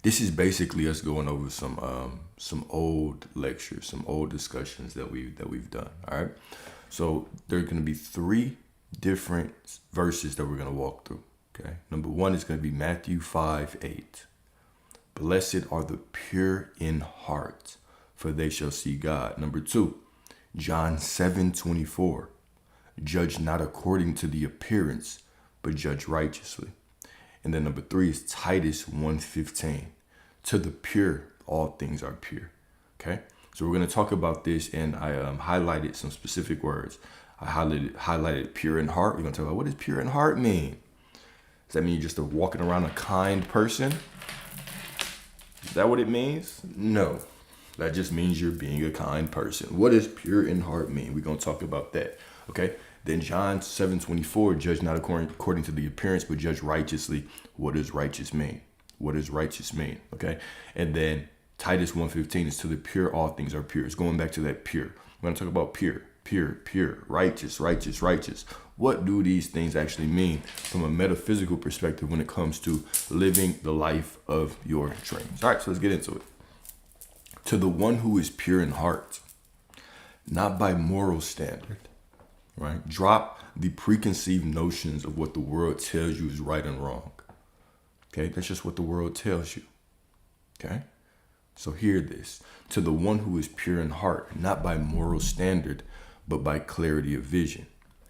This is basically us going over some old lectures, some old discussions that we've done. All right. So there are going to be three different verses that we're going to walk through. Okay. Number one is going to be Matthew 5:8. Blessed are the pure in heart, for they shall see God. Number two, John 7:24. Judge not according to the appearance, but judge righteously. And then number three is Titus 1:15. To the pure, all things are pure. Okay? So we're going to talk about this, and I highlighted some specific words. I highlighted pure in heart. We're going to talk about, what does pure in heart mean? Does that mean you're just walking around a kind person? Is that what it means? No. That just means you're being a kind person. What does pure in heart mean? We're going to talk about that. Okay? Then John 7:24, judge not according to the appearance, but judge righteously. What does righteous mean? What does righteous mean? Okay? And then Titus 1:15 is to the pure, all things are pure. It's going back to that pure. We're going to talk about pure, righteous, righteous, righteous. What do these things actually mean from a metaphysical perspective when it comes to living the life of your dreams? All right, so let's get into it. To the one who is pure in heart, not by moral standard, right? Drop the preconceived notions of what the world tells you is right and wrong. Okay, that's just what the world tells you. Okay, so hear this. To the one who is pure in heart, not by moral standard, but by clarity of vision.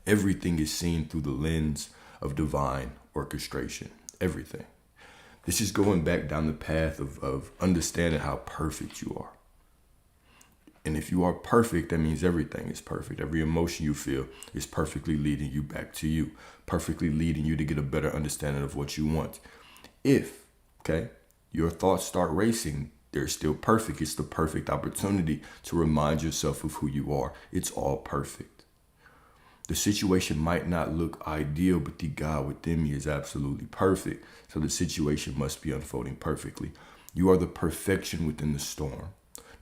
Everything is seen through the lens of divine orchestration. Everything. This is going back down the path of understanding how perfect you are. And if you are perfect, that means everything is perfect. Every emotion you feel is perfectly leading you back to you, perfectly leading you to get a better understanding of what you want. If, okay, your thoughts start racing, they're still perfect. It's the perfect opportunity to remind yourself of who you are. It's all perfect. The situation might not look ideal, but the God within me is absolutely perfect. So the situation must be unfolding perfectly. You are the perfection within the storm.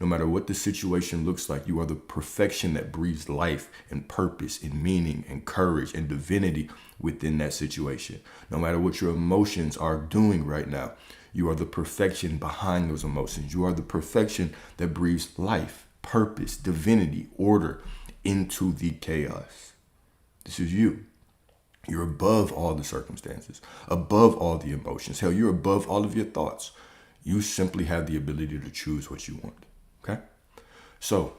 No matter what the situation looks like, you are the perfection that breathes life and purpose and meaning and courage and divinity within that situation. No matter what your emotions are doing right now, you are the perfection behind those emotions. You are the perfection that breathes life, purpose, divinity, order into the chaos. This is you. You're above all the circumstances, above all the emotions. Hell, you're above all of your thoughts. You simply have the ability to choose what you want. Okay? So,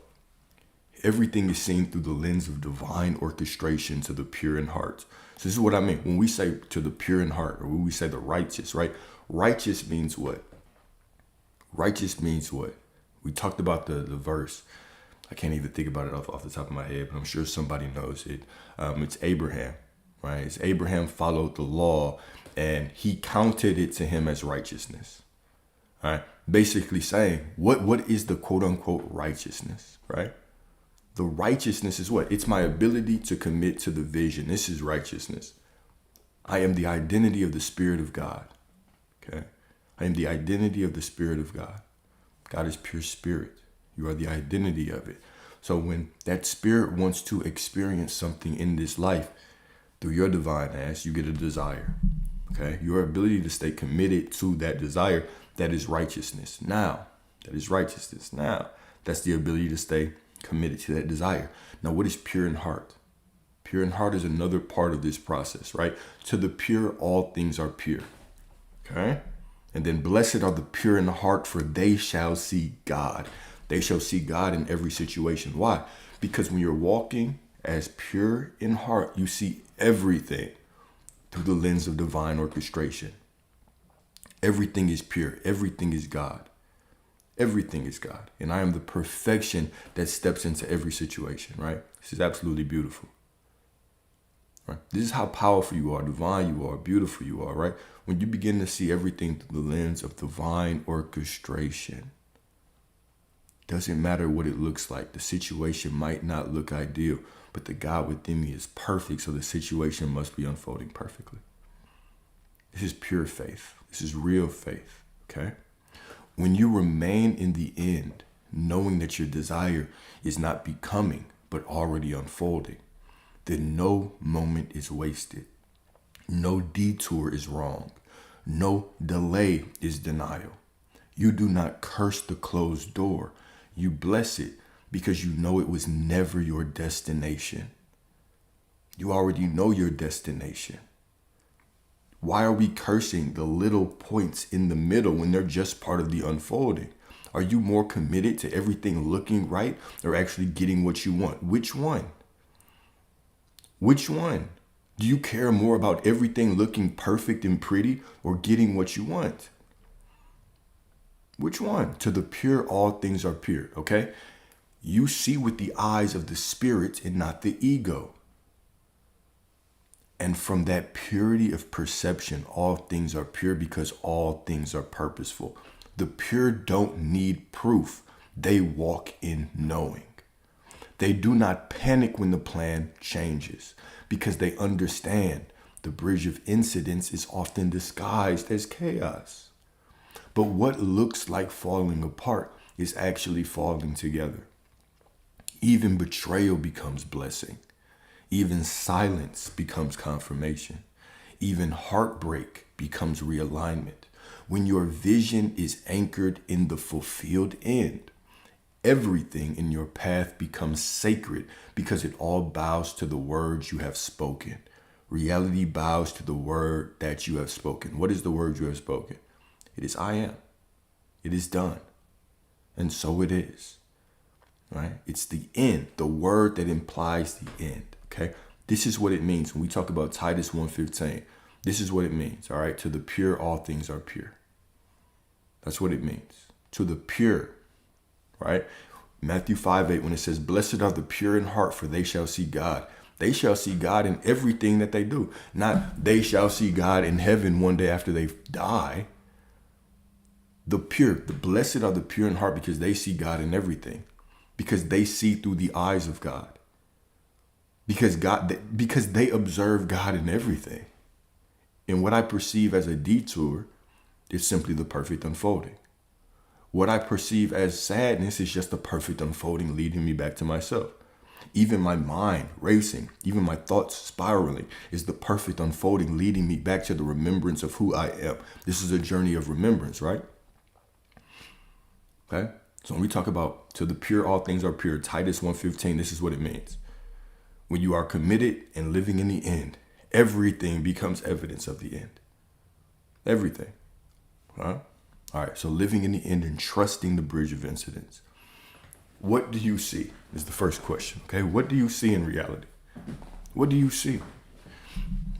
everything is seen through the lens of divine orchestration to the pure in heart. So this is what I mean. When we say to the pure in heart, or when we say the righteous, right? Righteous means what? Righteous means what? We talked about the verse. I can't even think about it off the top of my head, but I'm sure somebody knows it. It's Abraham, right? It's Abraham followed the law, and he counted it to him as righteousness. All right? Basically saying, what is the quote unquote righteousness, right? The righteousness is what? It's my ability to commit to the vision. This is righteousness. I am the identity of the Spirit of God. Okay? I am the identity of the Spirit of God. God is pure spirit. You are the identity of it. So when that spirit wants to experience something in this life, through your divine ass, you get a desire. Okay? Your ability to stay committed to that desire, that is righteousness. Now, that is righteousness. Now, that's the ability to stay committed to that desire. Now, what is pure in heart? Pure in heart is another part of this process, right? To the pure, all things are pure. Okay? And then blessed are the pure in heart, for they shall see God. They shall see God in every situation. Why? Because when you're walking as pure in heart, you see everything through the lens of divine orchestration. Everything is pure. Everything is God. Everything is God. And I am the perfection that steps into every situation, right? This is absolutely beautiful. Right? This is how powerful you are, divine you are, beautiful you are, right? When you begin to see everything through the lens of divine orchestration, doesn't matter what it looks like. The situation might not look ideal, but the God within me is perfect, so the situation must be unfolding perfectly. This is pure faith. This is real faith, okay? When you remain in the end, knowing that your desire is not becoming, but already unfolding, then no moment is wasted. No detour is wrong. No delay is denial. You do not curse the closed door. You bless it because you know it was never your destination. You already know your destination. Why are we cursing the little points in the middle when they're just part of the unfolding? Are you more committed to everything looking right or actually getting what you want? Which one? Which one? Do you care more about everything looking perfect and pretty or getting what you want? Which one? To the pure, all things are pure, okay? You see with the eyes of the spirit and not the ego. And from that purity of perception, all things are pure because all things are purposeful. The pure don't need proof. They walk in knowing. They do not panic when the plan changes because they understand the bridge of incidents is often disguised as chaos. But what looks like falling apart is actually falling together. Even betrayal becomes blessing. Even silence becomes confirmation. Even heartbreak becomes realignment. When your vision is anchored in the fulfilled end, everything in your path becomes sacred because it all bows to the words you have spoken. Reality bows to the word that you have spoken. What is the word you have spoken? It is I am. It is done. And so it is. Right? It's the end, the word that implies the end. Okay? This is what it means when we talk about Titus 1:15. This is what it means. All right? To the pure, all things are pure. That's what it means. To the pure. Right? Matthew 5:8, when it says, blessed are the pure in heart, for they shall see God. They shall see God in everything that they do. Not they shall see God in heaven one day after they die. The pure, the blessed are the pure in heart because they see God in everything. Because they see through the eyes of God. Because they observe God in everything. And what I perceive as a detour is simply the perfect unfolding. What I perceive as sadness is just the perfect unfolding leading me back to myself. Even my mind racing, even my thoughts spiraling is the perfect unfolding leading me back to the remembrance of who I am. This is a journey of remembrance, right? Okay? So when we talk about to the pure, all things are pure, Titus 1:15, this is what it means. When you are committed and living in the end, everything becomes evidence of the end. Everything. Huh? All right, so living in the end and trusting the bridge of incidents. What do you see is the first question, okay? What do you see in reality? What do you see?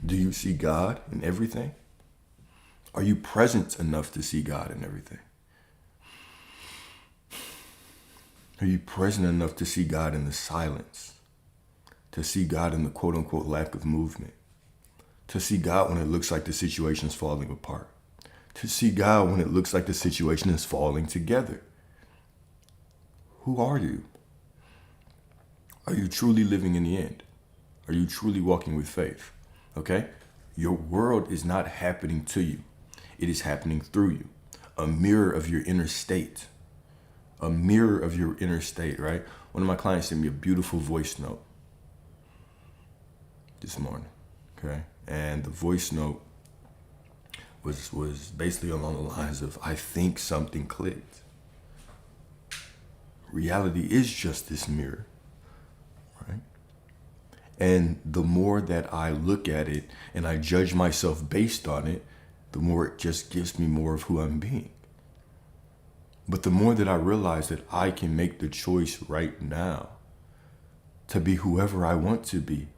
Do you see God in everything? Are you present enough to see God in everything? Are you present enough to see God in the silence? To see God in the quote unquote lack of movement? To see God when it looks like the situation is falling apart? To see God when it looks like the situation is falling together? Who are you? Are you truly living in the end? Are you truly walking with faith? Okay? Your world is not happening to you. It is happening through you. A mirror of your inner state. A mirror of your inner state, right? One of my clients sent me a beautiful voice note this morning, okay? And the voice note was basically along the lines of, I think something clicked. Reality is just this mirror, right? And the more that I look at it and I judge myself based on it, the more it just gives me more of who I'm being. But the more that I realize that I can make the choice right now to be whoever I want to be,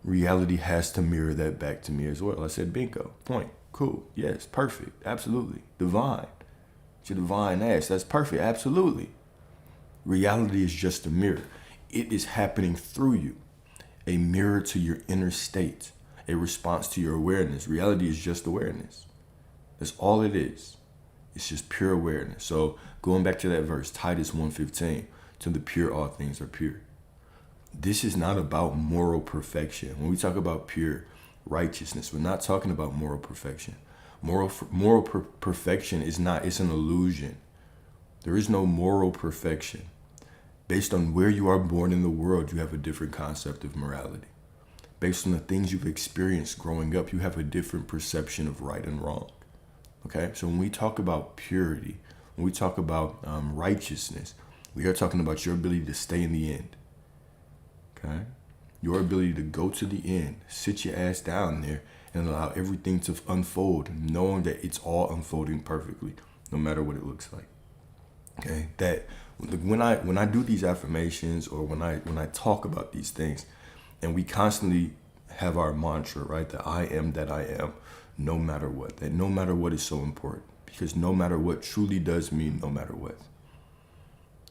reality has to mirror that back to me as well. I said, bingo, point, cool, yes, perfect, absolutely, divine. It's your divine ass, that's perfect, absolutely. Reality is just a mirror. It is happening through you, a mirror to your inner state, a response to your awareness. Reality is just awareness. That's all it is. It's just pure awareness. So going back to that verse, Titus 1:15, to the pure, all things are pure. This is not about moral perfection. When we talk about pure righteousness, we're not talking about moral perfection. Moral perfection is not, it's an illusion. There is no moral perfection. Based on where you are born in the world, you have a different concept of morality. Based on the things you've experienced growing up, you have a different perception of right and wrong. Okay? So when we talk about purity, when we talk about righteousness, we are talking about your ability to stay in the end. Okay? Your ability to go to the end, sit your ass down there, and allow everything to unfold, knowing that it's all unfolding perfectly, no matter what it looks like. Okay? That when I do these affirmations, or when I talk about these things, and we constantly have our mantra, right? That I am that I am, no matter what. That no matter what is so important. Because no matter what truly does mean no matter what.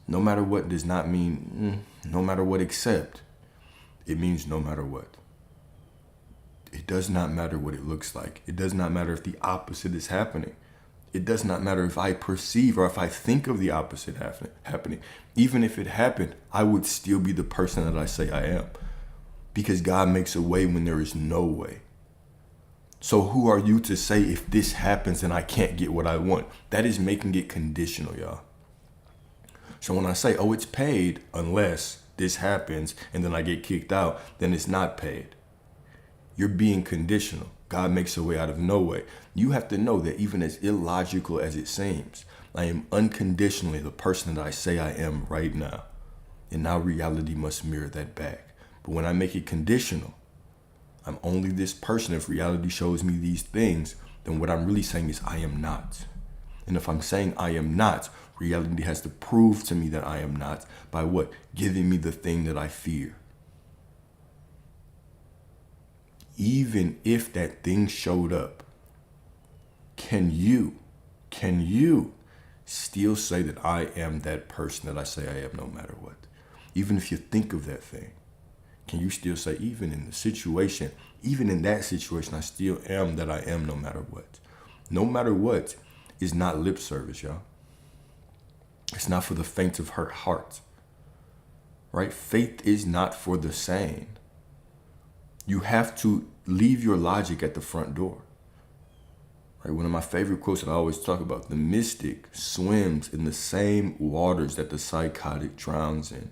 No matter what does not mean no matter what except. It means no matter what. It does not matter what it looks like. It does not matter if the opposite is happening. It does not matter if I perceive or if I think of the opposite happening. Even if it happened, I would still be the person that I say I am. Because God makes a way when there is no way. So who are you to say if this happens and I can't get what I want? That is making it conditional, y'all. So when I say, oh, it's paid unless this happens and then I get kicked out, then it's not paid. You're being conditional. God makes a way out of no way. You have to know that even as illogical as it seems, I am unconditionally the person that I say I am right now. And now reality must mirror that back. But when I make it conditional, I'm only this person. If reality shows me these things, then what I'm really saying is I am not. And if I'm saying I am not, reality has to prove to me that I am not by what? Giving me the thing that I fear. Even if that thing showed up, can you still say that I am that person that I say I am no matter what? Even if you think of that thing, can you still say, even in that situation, I still am that I am no matter what? No matter what is not lip service, y'all. It's not for the faint of heart, right? Faith is not for the sane. You have to leave your logic at the front door. Right? One of my favorite quotes that I always talk about, the mystic swims in the same waters that the psychotic drowns in.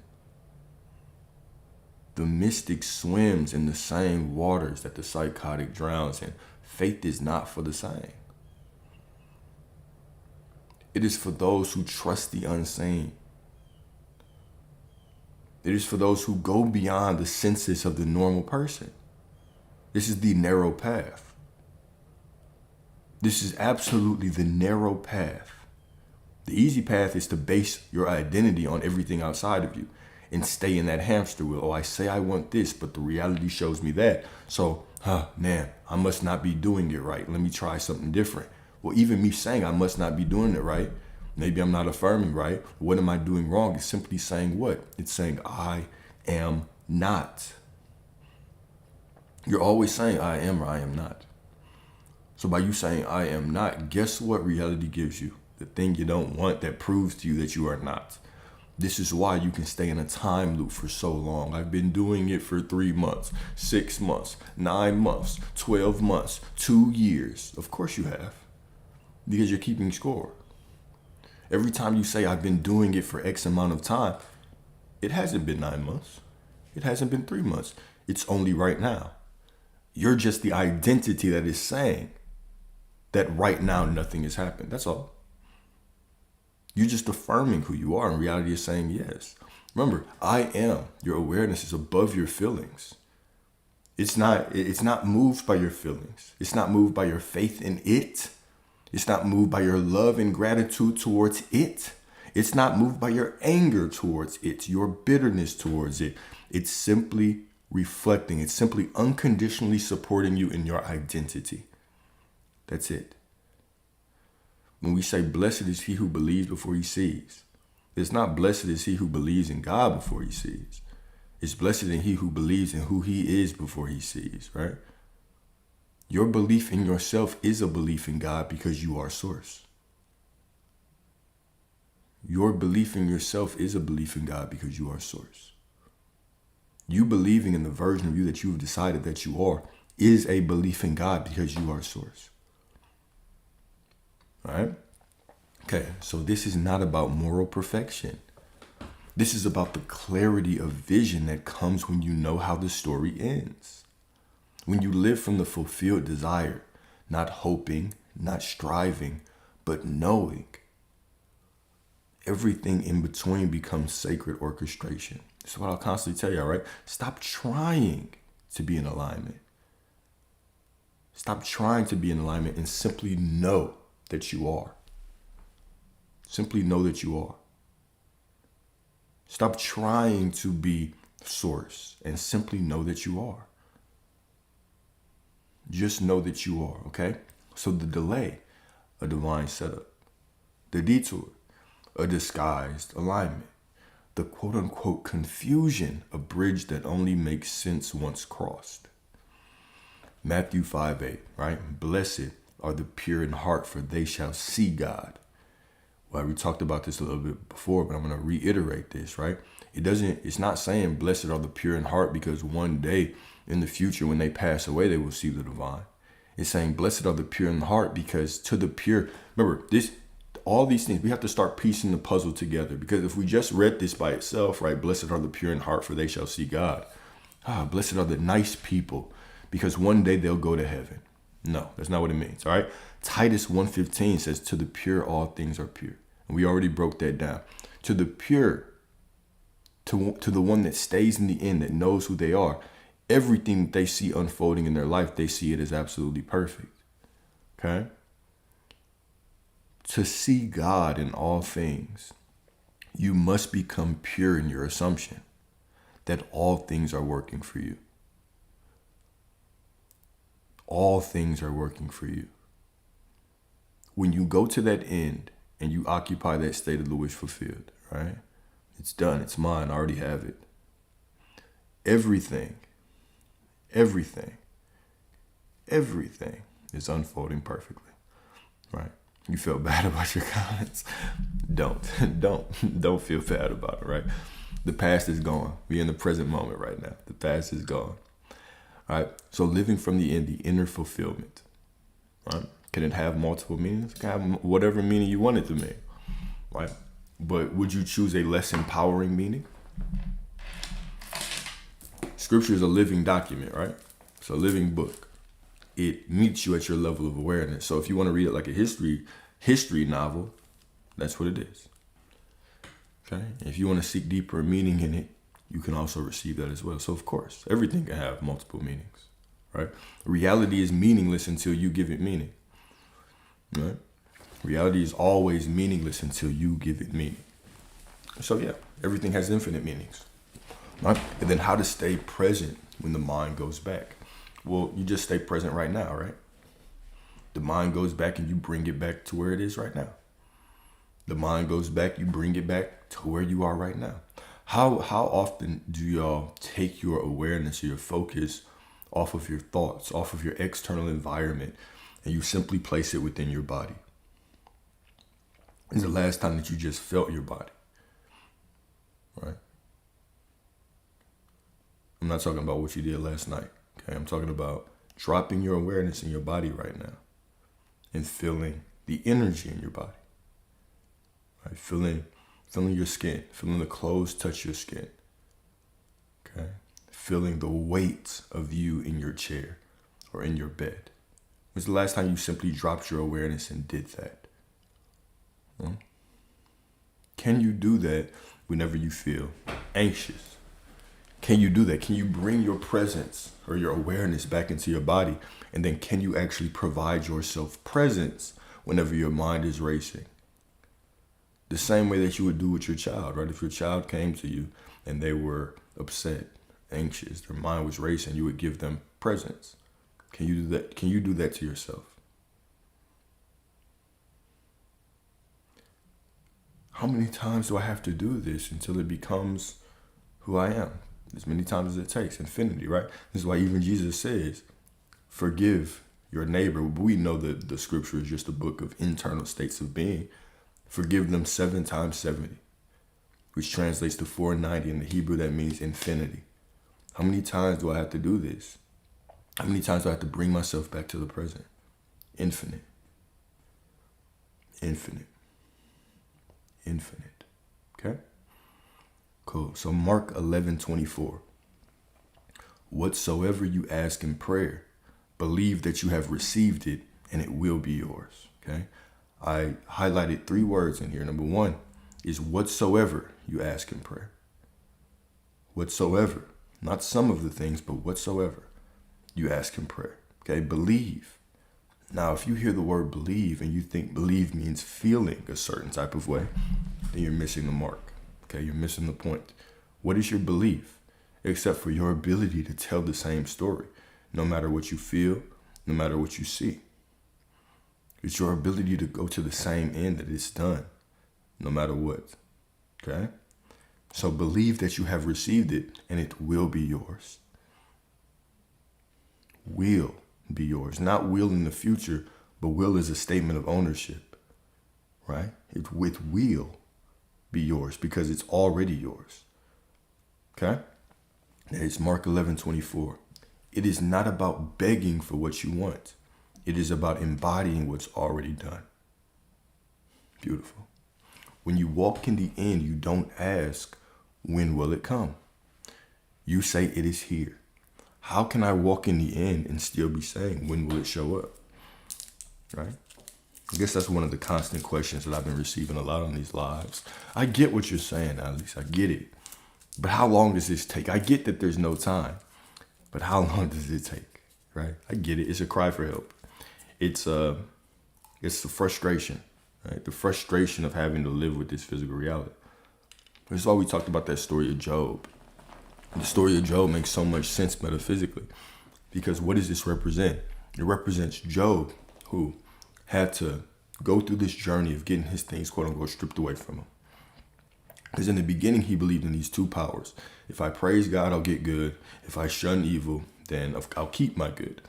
The mystic swims in the same waters that the psychotic drowns in. Faith is not for the same. It is for those who trust the unseen. It is for those who go beyond the senses of the normal person. This is the narrow path. This is absolutely the narrow path. The easy path is to base your identity on everything outside of you and stay in that hamster wheel. Oh, I say I want this, but the reality shows me that. So, man, I must not be doing it right. Let me try something different. Well, even me saying I must not be doing it right, maybe I'm not affirming right. What am I doing wrong? It's simply saying what? It's saying I am not. You're always saying I am or I am not. So by you saying I am not, guess what reality gives you? The thing you don't want that proves to you that you are not. This is why you can stay in a time loop for so long. I've been doing it for 3 months, 6 months, 9 months, 12 months, 2 years. Of course you have. Because you're keeping score. Every time you say I've been doing it for X amount of time, it hasn't been 9 months. It hasn't been 3 months. It's only right now. You're just the identity that is saying that right now nothing has happened. That's all. You're just affirming who you are, and reality is saying yes. Remember, I am. Your awareness is above your feelings. It's not moved by your feelings. It's not moved by your faith in it. It's not moved by your love and gratitude towards it. It's not moved by your anger towards it, your bitterness towards it. It's simply reflecting. It's simply unconditionally supporting you in your identity. That's it. When we say blessed is he who believes before he sees, it's not blessed is he who believes in God before he sees. It's blessed in he who believes in who he is before he sees, right? Your belief in yourself is a belief in God because you are source. Your belief in yourself is a belief in God because you are source. You believing in the version of you that you've decided that you are is a belief in God because you are source. All right? Okay, so this is not about moral perfection. This is about the clarity of vision that comes when you know how the story ends. When you live from the fulfilled desire, not hoping, not striving, but knowing. Everything in between becomes sacred orchestration. That's what I'll constantly tell y'all, right? Stop trying to be in alignment. Stop trying to be in alignment and simply know that you are. Simply know that you are. Stop trying to be source and simply know that you are. Just know that you are, okay? So the delay, a divine setup. The detour, a disguised alignment. The quote-unquote confusion, a bridge that only makes sense once crossed. Matthew 5:8, right? Blessed are the pure in heart, for they shall see God. Well, we talked about this a little bit before, but I'm going to reiterate this, right? It's not saying blessed are the pure in heart because one day in the future when they pass away, they will see the divine. It's saying blessed are the pure in heart because to the pure, remember all these things, we have to start piecing the puzzle together, because if we just read this by itself, right? Blessed are the pure in heart, for they shall see God. Blessed are the nice people because one day they'll go to heaven. No, that's not what it means, all right? Titus 1:15 says, to the pure, all things are pure. And we already broke that down. To the pure, to the one that stays in the end, that knows who they are, everything that they see unfolding in their life, they see it as absolutely perfect, okay? To see God in all things, you must become pure in your assumption that all things are working for you. All things are working for you. When you go to that end and you occupy that state of the wish fulfilled, right? It's done. It's mine. I already have it. Everything is unfolding perfectly, right? You feel bad about your comments? Don't feel bad about it, right? The past is gone. We're in the present moment right now. The past is gone. All right. So living from the end, the inner fulfillment, right? Can it have multiple meanings? It can have whatever meaning you want it to mean, right? But would you choose a less empowering meaning? Scripture is a living document, right? It's a living book. It meets you at your level of awareness. So if you want to read it like a history novel, that's what it is. Okay? If you want to seek deeper meaning in it, you can also receive that as well. So of course, everything can have multiple meanings, right? Reality is meaningless until you give it meaning, right? Reality is always meaningless until you give it meaning. So yeah, everything has infinite meanings, right? And then how to stay present when the mind goes back. Well, you just stay present right now, right? The mind goes back and you bring it back to where it is right now. The mind goes back, you bring it back to where you are right now. How often do y'all take your awareness or your focus off of your thoughts, off of your external environment, and you simply place it within your body? When's the last time that you just felt your body, right? I'm not talking about what you did last night, okay? I'm talking about dropping your awareness in your body right now and feeling the energy in your body, right? Feeling your skin, feeling the clothes touch your skin, okay? Feeling the weight of you in your chair or in your bed. When's the last time you simply dropped your awareness and did that? Can you do that whenever you feel anxious? Can you do that? Can you bring your presence or your awareness back into your body? And then can you actually provide yourself presence whenever your mind is racing? The same way that you would do with your child, right? If your child came to you and they were upset, anxious, their mind was racing, you would give them presence. Can you do that? Can you do that to yourself? How many times do I have to do this until it becomes who I am? As many times as it takes. Infinity, right? This is why even Jesus says, forgive your neighbor. We know that the scripture is just a book of internal states of being. Forgive them 7 times 70, which translates to 490 in the Hebrew. That means infinity. How many times do I have to do this? How many times do I have to bring myself back to the present? Infinite. Infinite. Infinite. Okay? Cool. So Mark 11:24. Whatsoever you ask in prayer, believe that you have received it and it will be yours. Okay? I highlighted 3 words in here. Number 1, is whatsoever you ask in prayer. Whatsoever. Not some of the things, but whatsoever you ask in prayer. Okay, believe. Now, if you hear the word believe and you think believe means feeling a certain type of way, then you're missing the mark. Okay, you're missing the point. What is your belief? Except for your ability to tell the same story, no matter what you feel, no matter what you see. It's your ability to go to the same end that it's done, no matter what. Okay? So believe that you have received it and it will be yours. Will be yours. Not will in the future, but will is a statement of ownership. Right? It will be yours because it's already yours. Okay? It's Mark 11:24. It is not about begging for what you want. It is about embodying what's already done. Beautiful. When you walk in the end, you don't ask, when will it come? You say it is here. How can I walk in the end and still be saying, when will it show up? Right? I guess that's one of the constant questions that I've been receiving a lot on these lives. I get what you're saying, Alice. I get it. But how long does this take? I get that there's no time. But how long does it take? Right? I get it. It's a cry for help. It's the frustration. Right? The frustration of having to live with this physical reality. That's why we talked about that story of Job. The story of Job makes so much sense metaphysically. Because what does this represent? It represents Job, who had to go through this journey of getting his things, quote unquote, stripped away from him. Because in the beginning, he believed in these two powers. If I praise God, I'll get good. If I shun evil, then I'll keep my good.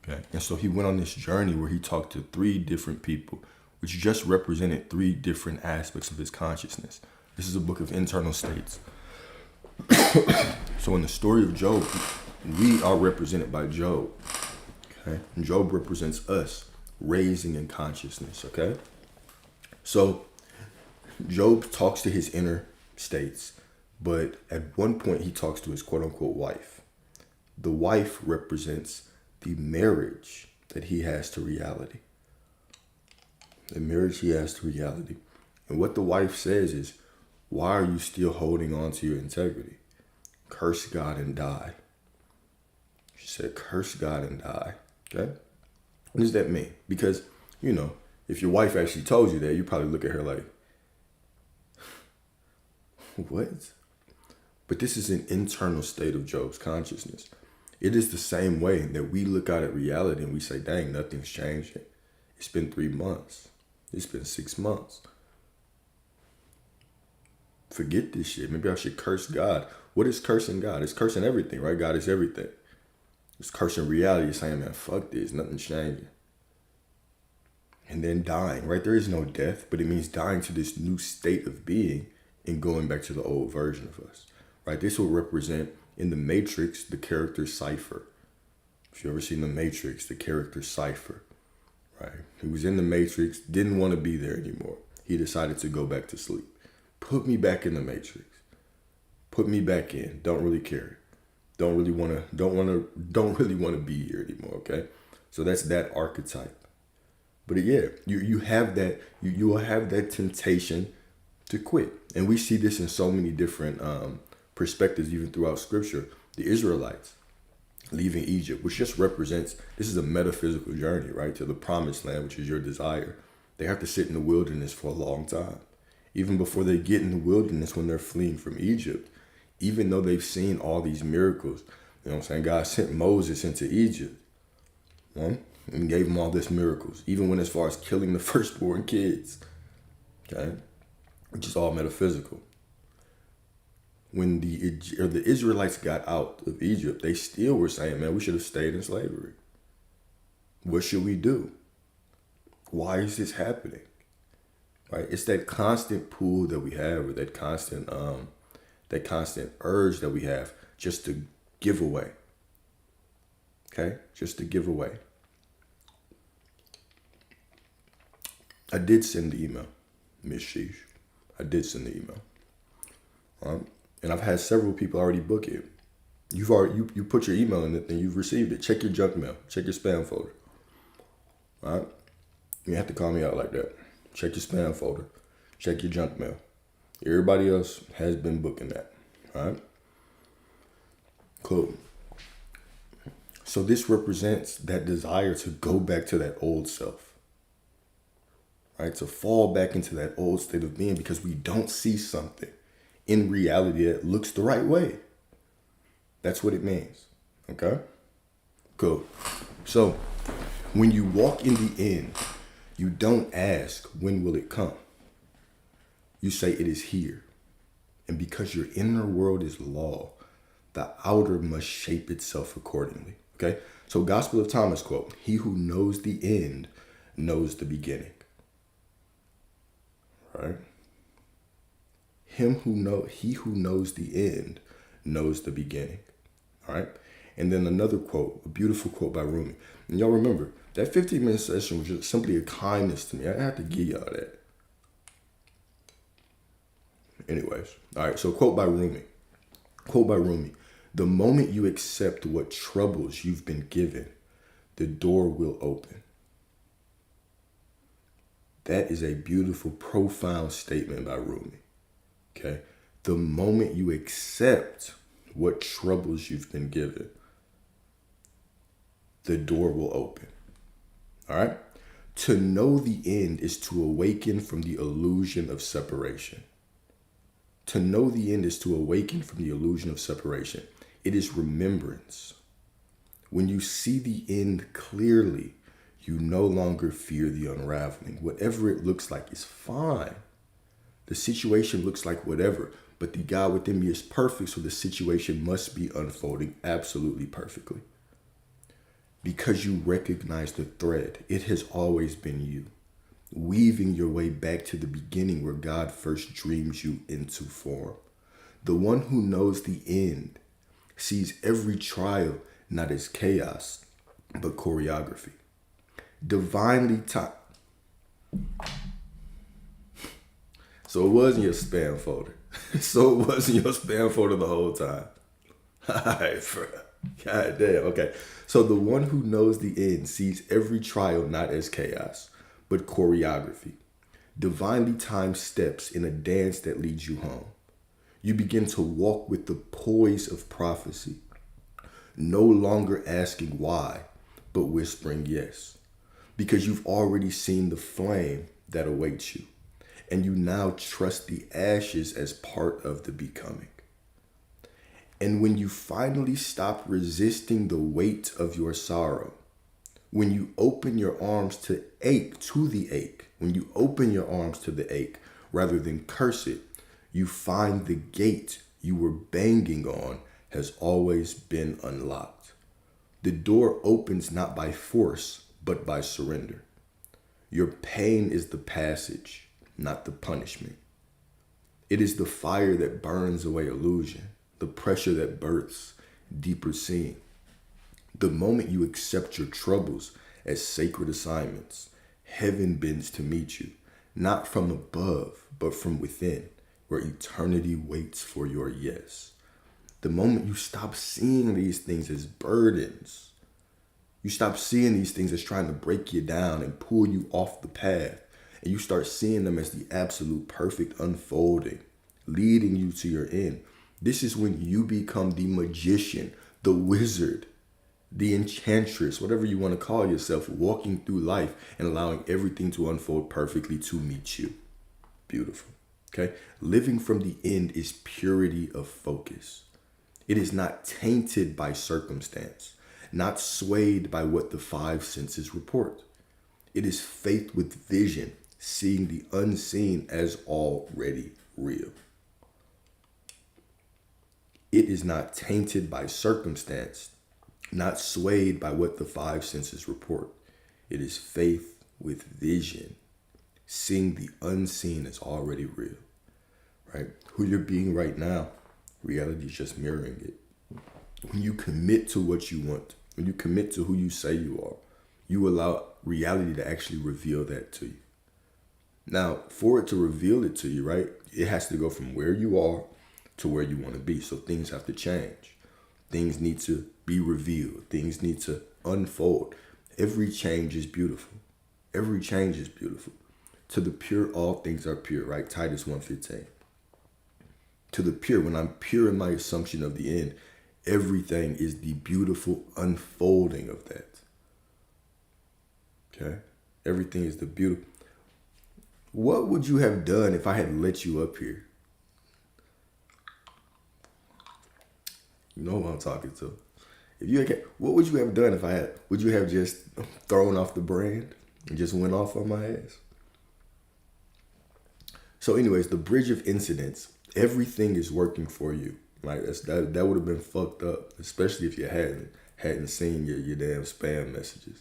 Okay. And so he went on this journey where he talked to 3 different people, which just represented 3 different aspects of his consciousness. This is a book of internal states. So in the story of Job, we are represented by Job. Okay. And Job represents us raising in consciousness. Okay. So Job talks to his inner states, but at one point he talks to his quote unquote wife. The wife represents the marriage that he has to reality. The marriage he has to reality. And what the wife says is, why are you still holding on to your integrity? Curse God and die. She said, curse God and die. Okay? What does that mean? Because, if your wife actually told you that, you probably look at her like, what? But this is an internal state of Job's consciousness. It is the same way that we look out at reality and we say, dang, nothing's changing. It's been 3 months. It's been 6 months. Forget this shit. Maybe I should curse God. What is cursing God? It's cursing everything, right? God is everything. It's cursing reality. It's saying, man, fuck this. Nothing's changing. And then dying, right? There is no death, but it means dying to this new state of being and going back to the old version of us, right? This will represent in the Matrix, the character Cypher. If you ever seen the Matrix, the character Cypher, right? He was in the Matrix, didn't want to be there anymore. He decided to go back to sleep. Put me back in the Matrix. Put me back in. Don't really care. Don't really want to be here anymore. Okay. So that's that archetype. But yeah, you have that, you will have that temptation to quit. And we see this in so many different perspectives, even throughout scripture. The Israelites leaving Egypt, which just represents, this is a metaphysical journey, right? To the promised land, which is your desire. They have to sit in the wilderness for a long time. Even before they get in the wilderness, when they're fleeing from Egypt, even though they've seen all these miracles, you know what I'm saying? God sent Moses into Egypt, and gave him all these miracles, even when as far as killing the firstborn kids, okay? Which is all metaphysical. When the Israelites got out of Egypt, they still were saying, man, we should have stayed in slavery. What should we do? Why is this happening? Right? It's that constant pull that we have, or that constant urge that we have just to give away. Okay? Just to give away. I did send the email, Miss Sheesh. I did send the email. And I've had several people already book it. You put your email in it and you've received it. Check your junk mail. Check your spam folder. All right? You have to call me out like that. Check your spam folder. Check your junk mail. Everybody else has been booking that. All right? Cool. So this represents that desire to go back to that old self, right? To fall back into that old state of being because we don't see something in reality that looks the right way. That's what it means. Okay? Cool. So when you walk in the end, you don't ask, when will it come? You say it is here. And because your inner world is law, the outer must shape itself accordingly. Okay? So Gospel of Thomas quote, he who knows the end knows the beginning. Right? He who knows the end knows the beginning. All right? And then another quote, a beautiful quote by Rumi. And y'all remember, that 15-minute session was just simply a kindness to me. I have to give y'all that. Anyways, all right, so quote by Rumi. Quote by Rumi. The moment you accept what troubles you've been given, the door will open. That is a beautiful, profound statement by Rumi. Okay? The moment you accept what troubles you've been given, the door will open. All right? To know the end is to awaken from the illusion of separation. To know the end is to awaken from the illusion of separation. It is remembrance. When you see the end clearly, you no longer fear the unraveling. Whatever it looks like is fine. The situation looks like whatever, but the God within me is perfect, so the situation must be unfolding absolutely perfectly. Because you recognize the thread, it has always been you, weaving your way back to the beginning where God first dreams you into form. The one who knows the end sees every trial not as chaos, but choreography. Divinely taught. So it was in your spam folder. So it was in your spam folder the whole time. Alright, God damn. Okay. So the one who knows the end sees every trial not as chaos, but choreography. Divinely timed steps in a dance that leads you home. You begin to walk with the poise of prophecy, no longer asking why, but whispering yes. Because you've already seen the flame that awaits you, and you now trust the ashes as part of the becoming. And when you finally stop resisting the weight of your sorrow, when you open your arms to the ache, when you open your arms to the ache rather than curse it, you find the gate you were banging on has always been unlocked. The door opens not by force, but by surrender. Your pain is the passage, not the punishment. It is the fire that burns away illusion, the pressure that births deeper seeing. The moment you accept your troubles as sacred assignments, heaven bends to meet you, not from above, but from within, where eternity waits for your yes. The moment you stop seeing these things as burdens, you stop seeing these things as trying to break you down and pull you off the path, and you start seeing them as the absolute perfect unfolding, leading you to your end. This is when you become the magician, the wizard, the enchantress, whatever you want to call yourself, walking through life and allowing everything to unfold perfectly to meet you. Beautiful. Okay? Living from the end is purity of focus. It is not tainted by circumstance, not swayed by what the five senses report. It is faith with vision, seeing the unseen as already real. It is not tainted by circumstance, not swayed by what the five senses report. It is faith with vision, seeing the unseen as already real. Right? Who you're being right now, reality is just mirroring it. When you commit to what you want, when you commit to who you say you are, you allow reality to actually reveal that to you. Now, for it to reveal it to you, right, it has to go from where you are to where you want to be. So things have to change. Things need to be revealed. Things need to unfold. Every change is beautiful. Every change is beautiful. To the pure, all things are pure, right? Titus 1:15. To the pure, when I'm pure in my assumption of the end, everything is the beautiful unfolding of that. Okay? Everything is the beautiful. What would you have done if I had let you up here? You know who I'm talking to. If you had, what would you have done if I had? Would you have just thrown off the brand and just went off on my ass? So, anyways, the bridge of incidents. Everything is working for you. Right? That would have been fucked up, especially if you hadn't seen your damn spam messages.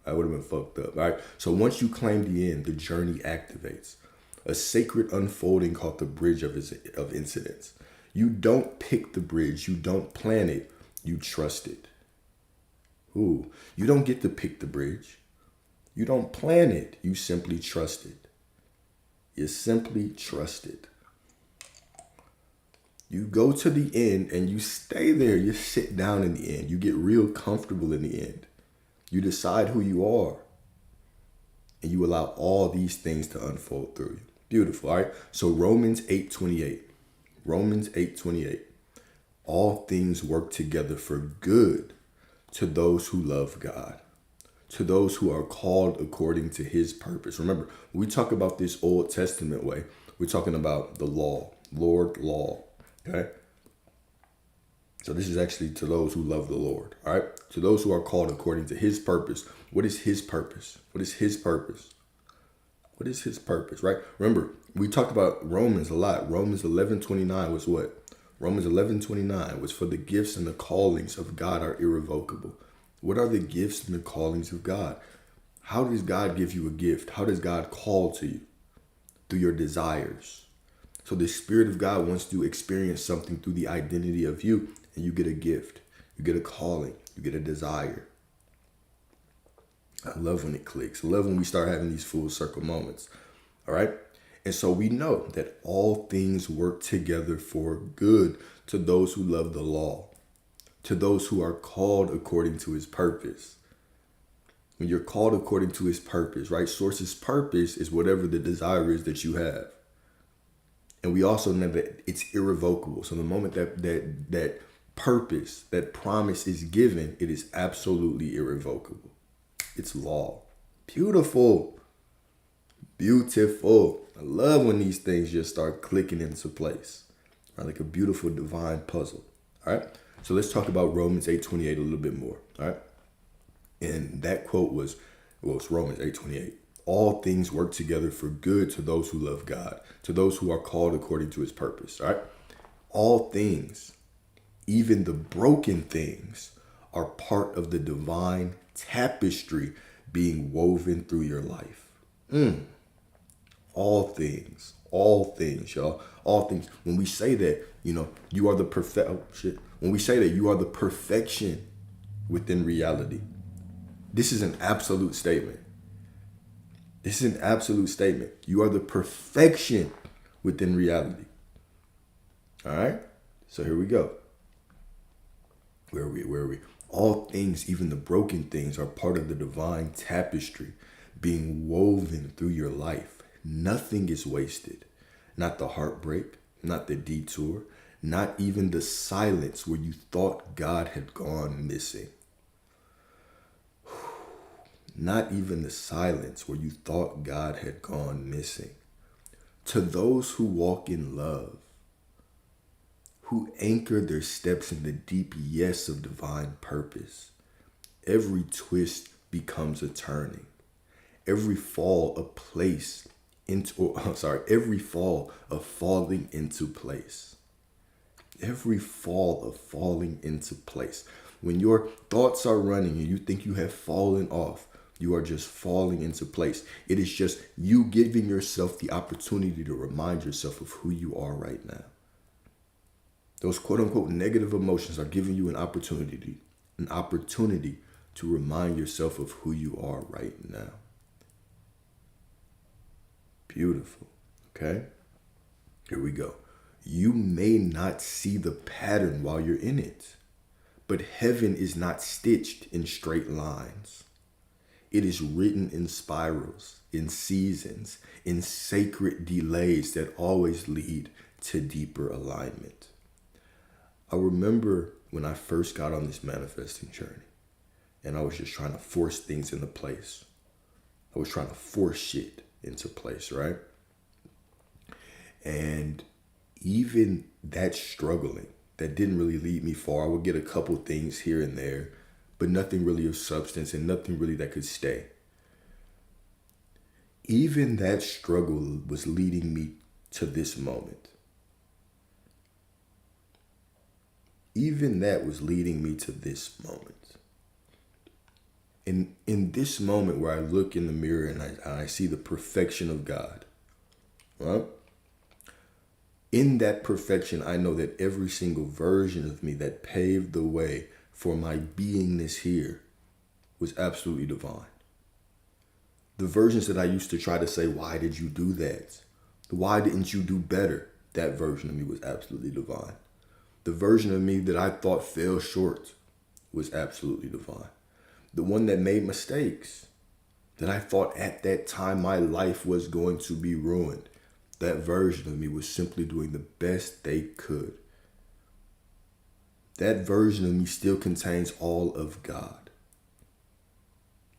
That would have been fucked up. All right. So once you claim the end, the journey activates. A sacred unfolding called the bridge of incidents. You don't pick the bridge. You don't plan it. You trust it. Ooh. You don't get to pick the bridge. You don't plan it. You simply trust it. You simply trust it. You go to the end and you stay there. You sit down in the end. You get real comfortable in the end. You decide who you are. And you allow all these things to unfold through you. Beautiful, all right? So Romans 8:28. Romans 8:28. All things work together for good to those who love God, to those who are called according to his purpose. Remember, when we talk about this Old Testament way, we're talking about the law, Lord, law, okay? So this is actually to those who love the Lord, all right? To those who are called according to his purpose. What is his purpose? What is his purpose? What is his purpose, right? Remember, we talked about Romans a lot. Romans 11:29 was what? Romans 11:29 was for the gifts and the callings of God are irrevocable. What are the gifts and the callings of God? How does God give you a gift? How does God call to you? Through your desires. So the Spirit of God wants to experience something through the identity of you, and you get a gift. You get a calling. You get a desire. I love when it clicks. I love when we start having these full circle moments. All right? And so we know that all things work together for good to those who love the law, to those who are called according to his purpose. When you're called according to his purpose, right? Source's purpose is whatever the desire is that you have. And we also know that it's irrevocable. So the moment that purpose, that promise is given, it is absolutely irrevocable. It's law. Beautiful. Beautiful. I love when these things just start clicking into place. Right? Like a beautiful divine puzzle. All right. So let's talk about Romans 8:28 a little bit more. All right. And that quote was, well, it's Romans 8:28. All things work together for good to those who love God, to those who are called according to his purpose. All right. All things, even the broken things, are part of the divine tapestry being woven through your life. All things, y'all. All things. When we say that, you are the When we say that you are the perfection within reality, this is an absolute statement. This is an absolute statement. You are the perfection within reality. All right? So here we go. Where are we? All things, even the broken things, are part of the divine tapestry being woven through your life. Nothing is wasted. Not the heartbreak, not the detour, not even the silence where you thought God had gone missing. Not even the silence where you thought God had gone missing. To those who walk in love, who anchor their steps in the deep yes of divine purpose, every twist becomes a turning. Every fall every fall of falling into place. Every fall of falling into place. When your thoughts are running and you think you have fallen off, you are just falling into place. It is just you giving yourself the opportunity to remind yourself of who you are right now. Those quote unquote negative emotions are giving you an opportunity to remind yourself of who you are right now. Beautiful. Okay? Here we go. You may not see the pattern while you're in it, but heaven is not stitched in straight lines. It is written in spirals, in seasons, in sacred delays that always lead to deeper alignment. I remember when I first got on this manifesting journey and I was just trying to force things into place. I was trying to force shit into place, right? And even that struggling, that didn't really lead me far. I would get a couple things here and there, but nothing really of substance and nothing really that could stay. Even that struggle was leading me to this moment. Even that was leading me to this moment. In this moment where I look in the mirror and I see the perfection of God, right? In that perfection, I know that every single version of me that paved the way for my beingness here was absolutely divine. The versions that I used to try to say, why did you do that? Why didn't you do better? That version of me was absolutely divine. The version of me that I thought fell short was absolutely divine. The one that made mistakes, that I thought at that time my life was going to be ruined, that version of me was simply doing the best they could. That version of me still contains all of God.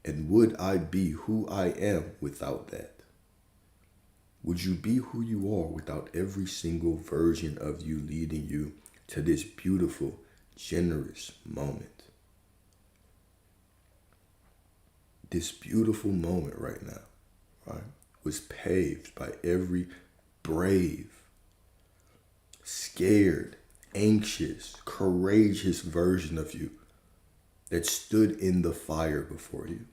And would I be who I am without that? Would you be who you are without every single version of you leading you to this beautiful, generous moment? This beautiful moment right now, right, was paved by every brave, scared, anxious, courageous version of you that stood in the fire before you.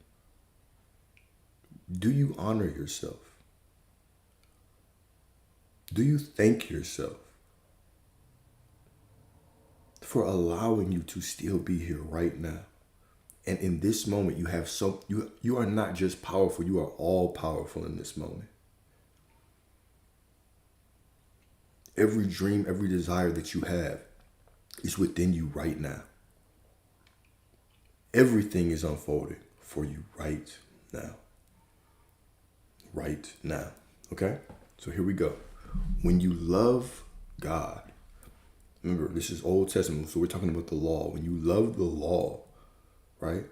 Do you honor yourself? Do you thank yourself for allowing you to still be here right now? And in this moment, you are not just powerful, you are all powerful in this moment. Every dream, every desire that you have is within you right now. Everything is unfolding for you right now. Right now. Okay? So here we go. When you love God, remember, this is Old Testament, so we're talking about the law. When you love the law, right?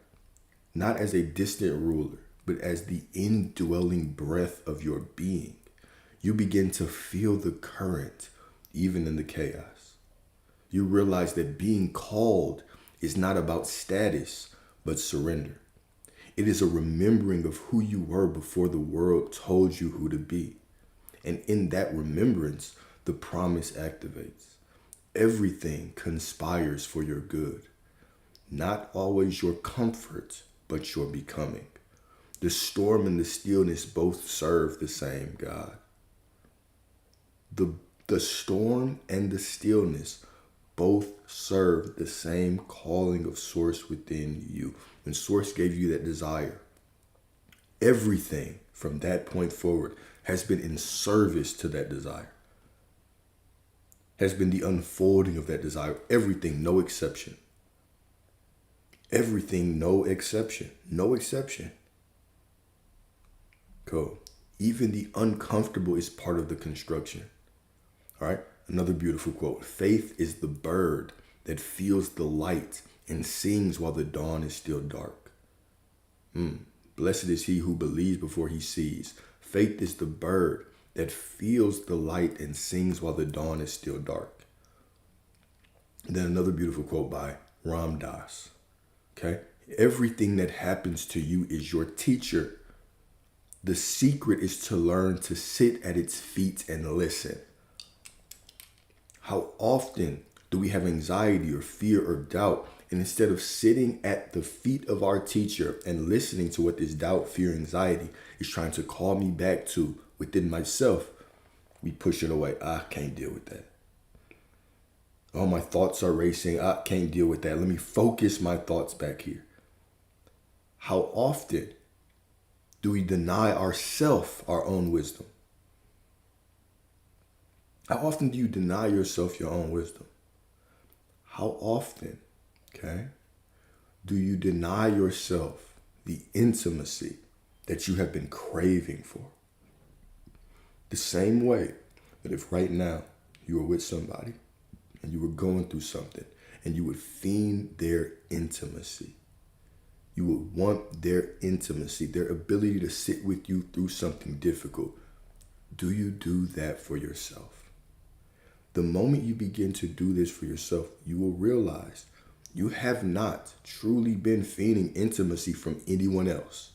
Not as a distant ruler, but as the indwelling breath of your being, you begin to feel the current, even in the chaos. You realize that being called is not about status, but surrender. It is a remembering of who you were before the world told you who to be. And in that remembrance, the promise activates. Everything conspires for your good. Not always your comfort, but your becoming. The storm and the stillness both serve the same God. The storm and the stillness both serve the same calling of Source within you. When Source gave you that desire, everything from that point forward has been in service to that desire. Has been the unfolding of that desire. Everything, no exception. Everything, no exception. No exception. Cool. Even the uncomfortable is part of the construction. All right. Another beautiful quote. Faith is the bird that feels the light and sings while the dawn is still dark. Blessed is he who believes before he sees. Faith is the bird that feels the light and sings while the dawn is still dark. And then another beautiful quote by Ram Dass. Okay? Everything that happens to you is your teacher. The secret is to learn to sit at its feet and listen. How often do we have anxiety or fear or doubt, and instead of sitting at the feet of our teacher and listening to what this doubt, fear, anxiety is trying to call me back to within myself, we push it away. I can't deal with that. Oh, my thoughts are racing. I can't deal with that. Let me focus my thoughts back here. How often do we deny ourselves our own wisdom? How often do you deny yourself your own wisdom? How often, okay, do you deny yourself the intimacy that you have been craving for? The same way that if right now you were with somebody and you were going through something and you would fiend their intimacy. You would want their intimacy, their ability to sit with you through something difficult. Do you do that for yourself? The moment you begin to do this for yourself, you will realize you have not truly been feeding intimacy from anyone else.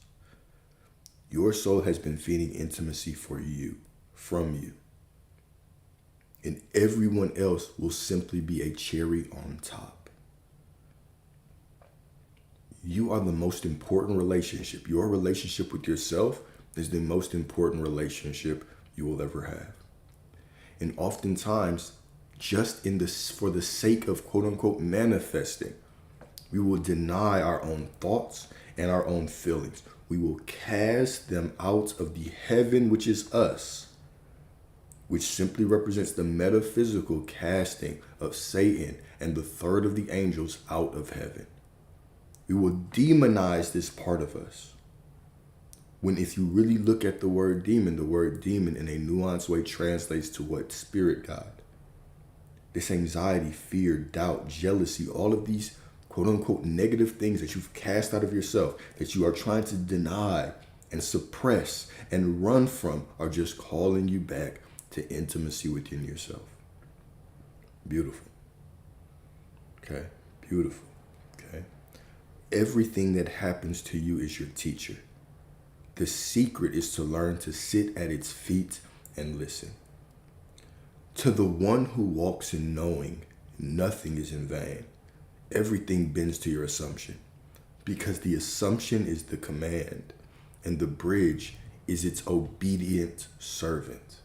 Your soul has been feeding intimacy for you, from you. And everyone else will simply be a cherry on top. You are the most important relationship. Your relationship with yourself is the most important relationship you will ever have. And oftentimes, just for the sake of quote unquote manifesting, we will deny our own thoughts and our own feelings. We will cast them out of the heaven, which is us, which simply represents the metaphysical casting of Satan and the third of the angels out of heaven. We will demonize this part of us. When if you really look at the word demon in a nuanced way translates to what? Spirit God. This anxiety, fear, doubt, jealousy, all of these quote unquote negative things that you've cast out of yourself, that you are trying to deny and suppress and run from, are just calling you back to intimacy within yourself. Beautiful. Okay? Beautiful. Okay? Everything that happens to you is your teacher. The secret is to learn to sit at its feet and listen. To the one who walks in knowing, nothing is in vain. Everything bends to your assumption, because the assumption is the command and the bridge is its obedient servant.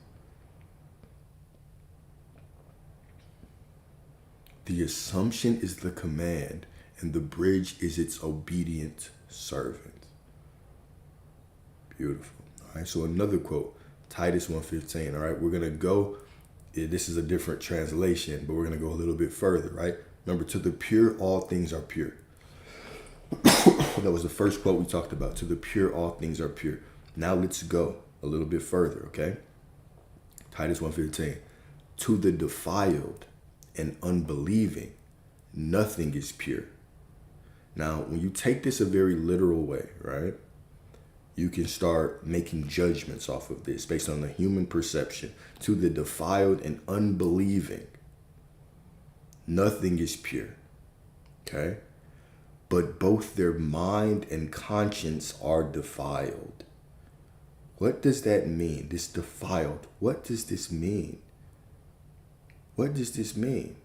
The assumption is the command and the bridge is its obedient servant. Beautiful. All right, so another quote, Titus 1:15. All right, we're going to go, this is a different translation, but we're going to go a little bit further, right? Remember, to the pure, all things are pure. That was the first quote we talked about. To the pure, all things are pure. Now let's go a little bit further, okay? Titus 1:15. To the defiled and unbelieving, nothing is pure. Now, when you take this a very literal way, right? You can start making judgments off of this based on the human perception. To the defiled and unbelieving, nothing is pure, okay? But both their mind and conscience are defiled. What does that mean? This defiled, what does this mean? What does this mean?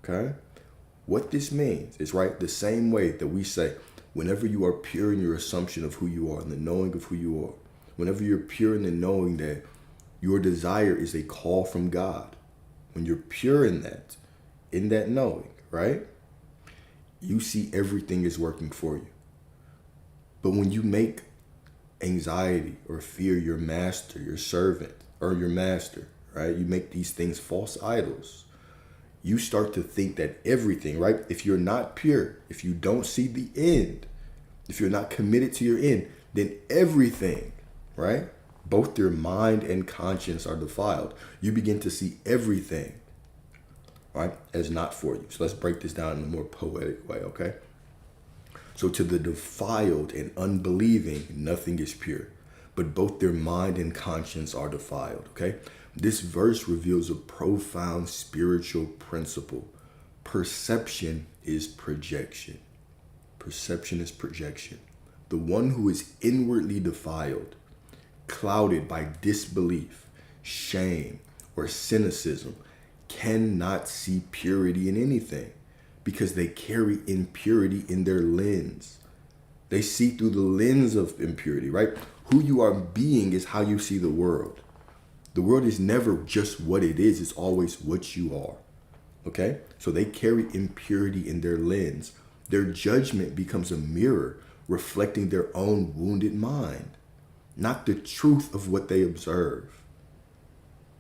Okay? What this means is, right, the same way that we say, whenever you are pure in your assumption of who you are and the knowing of who you are, whenever you're pure in the knowing that your desire is a call from God, when you're pure in that knowing, right, you see everything is working for you. But when you make anxiety or fear your master, your servant, or your master, right, you make these things false idols. You start to think that everything, right? If you're not pure, if you don't see the end, if you're not committed to your end, then everything, right? Both your mind and conscience are defiled. You begin to see everything, right, as not for you. So let's break this down in a more poetic way, okay? So to the defiled and unbelieving, nothing is pure, but both their mind and conscience are defiled, okay? This verse reveals a profound spiritual principle. Perception is projection. Perception is projection. The one who is inwardly defiled, clouded by disbelief, shame, or cynicism, cannot see purity in anything because they carry impurity in their lens. They see through the lens of impurity, right? Who you are being is how you see the world. The world is never just what it is. It's always what you are. Okay? So they carry impurity in their lens. Their judgment becomes a mirror reflecting their own wounded mind, not the truth of what they observe.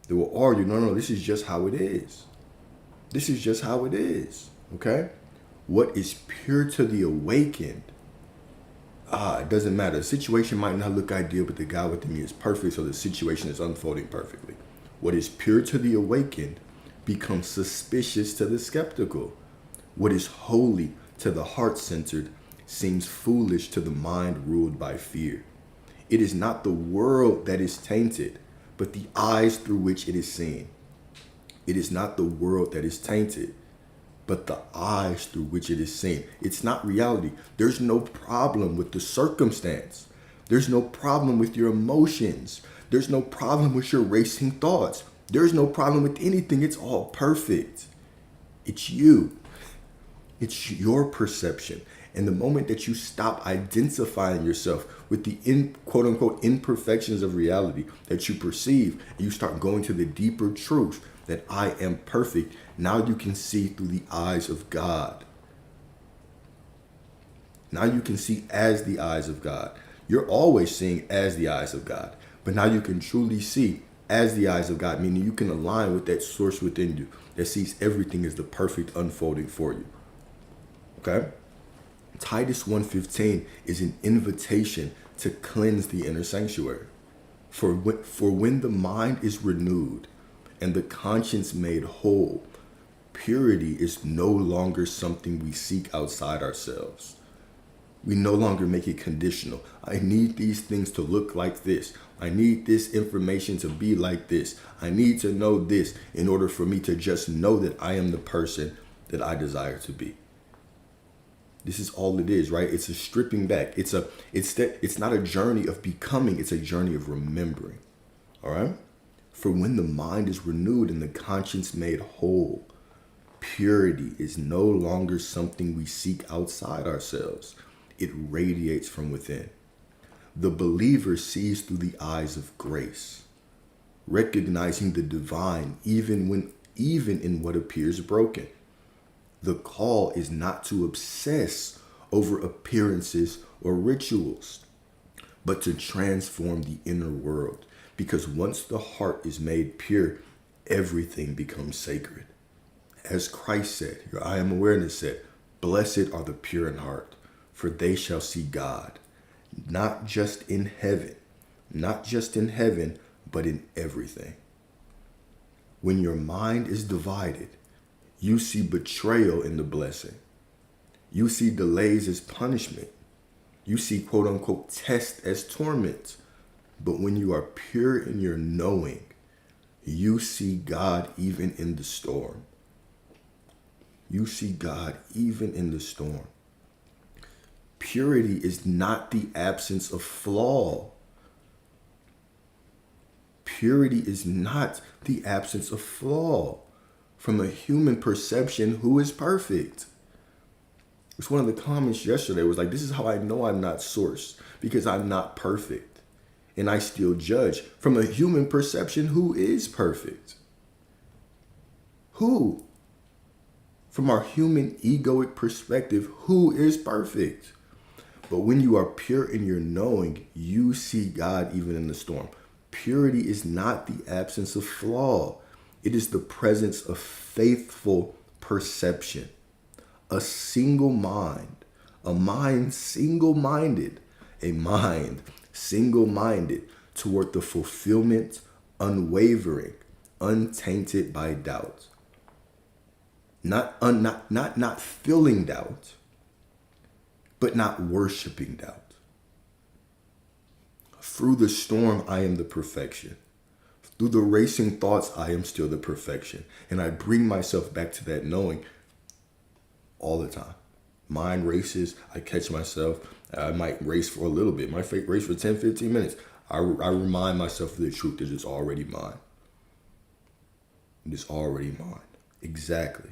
They will argue, no, this is just how it is. This is just how it is. Okay? What is pure to the awakened, it doesn't matter. The situation might not look ideal, but the God within me is perfect, so the situation is unfolding perfectly. What is pure to the awakened becomes suspicious to the skeptical. What is holy to the heart-centered seems foolish to the mind ruled by fear. It is not the world that is tainted, but the eyes through which it is seen. It is not the world that is tainted, but the eyes through which it is seen. It's not reality. There's no problem with the circumstance. There's no problem with your emotions. There's no problem with your racing thoughts. There's no problem with anything. It's all perfect. It's you. It's your perception. And the moment that you stop identifying yourself with the quote unquote imperfections of reality that you perceive, and you start going to the deeper truth that I am perfect, now you can see through the eyes of God. Now you can see as the eyes of God. You're always seeing as the eyes of God, but now you can truly see as the eyes of God, meaning you can align with that source within you that sees everything as the perfect unfolding for you. Okay? Titus 1:15 is an invitation to cleanse the inner sanctuary. For when the mind is renewed and the conscience made whole, purity is no longer something we seek outside ourselves. We no longer make it conditional. I need these things to look like this. I need this information to be like this. I need to know this in order for me to just know that I am the person that I desire to be. This is all it is, right? It's a stripping back. It's not a journey of becoming, it's a journey of remembering. All right? For when the mind is renewed and the conscience made whole, purity is no longer something we seek outside ourselves. It radiates from within. The believer sees through the eyes of grace, recognizing the divine even in what appears broken. The call is not to obsess over appearances or rituals, but to transform the inner world. Because once the heart is made pure, everything becomes sacred. As Christ said, your I am awareness said, blessed are the pure in heart, for they shall see God, not just in heaven, but in everything. When your mind is divided, you see betrayal in the blessing. You see delays as punishment. You see quote unquote test as torment. But when you are pure in your knowing, you see God even in the storm. You see God even in the storm. Purity is not the absence of flaw. Purity is not the absence of flaw. From a human perception, who is perfect? It's one of the comments yesterday was like, this is how I know I'm not source, because I'm not perfect. And I still judge. From a human perception, who is perfect? Who? From our human egoic perspective, who is perfect? But when you are pure in your knowing, you see God even in the storm. Purity is not the absence of flaw. It is the presence of faithful perception. A single mind, a mind single-minded, a mind single-minded toward the fulfillment, unwavering, untainted by doubt. Not feeling doubt, but not worshiping doubt. Through the storm, I am the perfection. Through the racing thoughts, I am still the perfection. And I bring myself back to that knowing all the time. Mind races, I catch myself. I might race for a little bit. Might race for 10, 15 minutes. I remind myself of the truth that it's already mine. It's already mine. Exactly.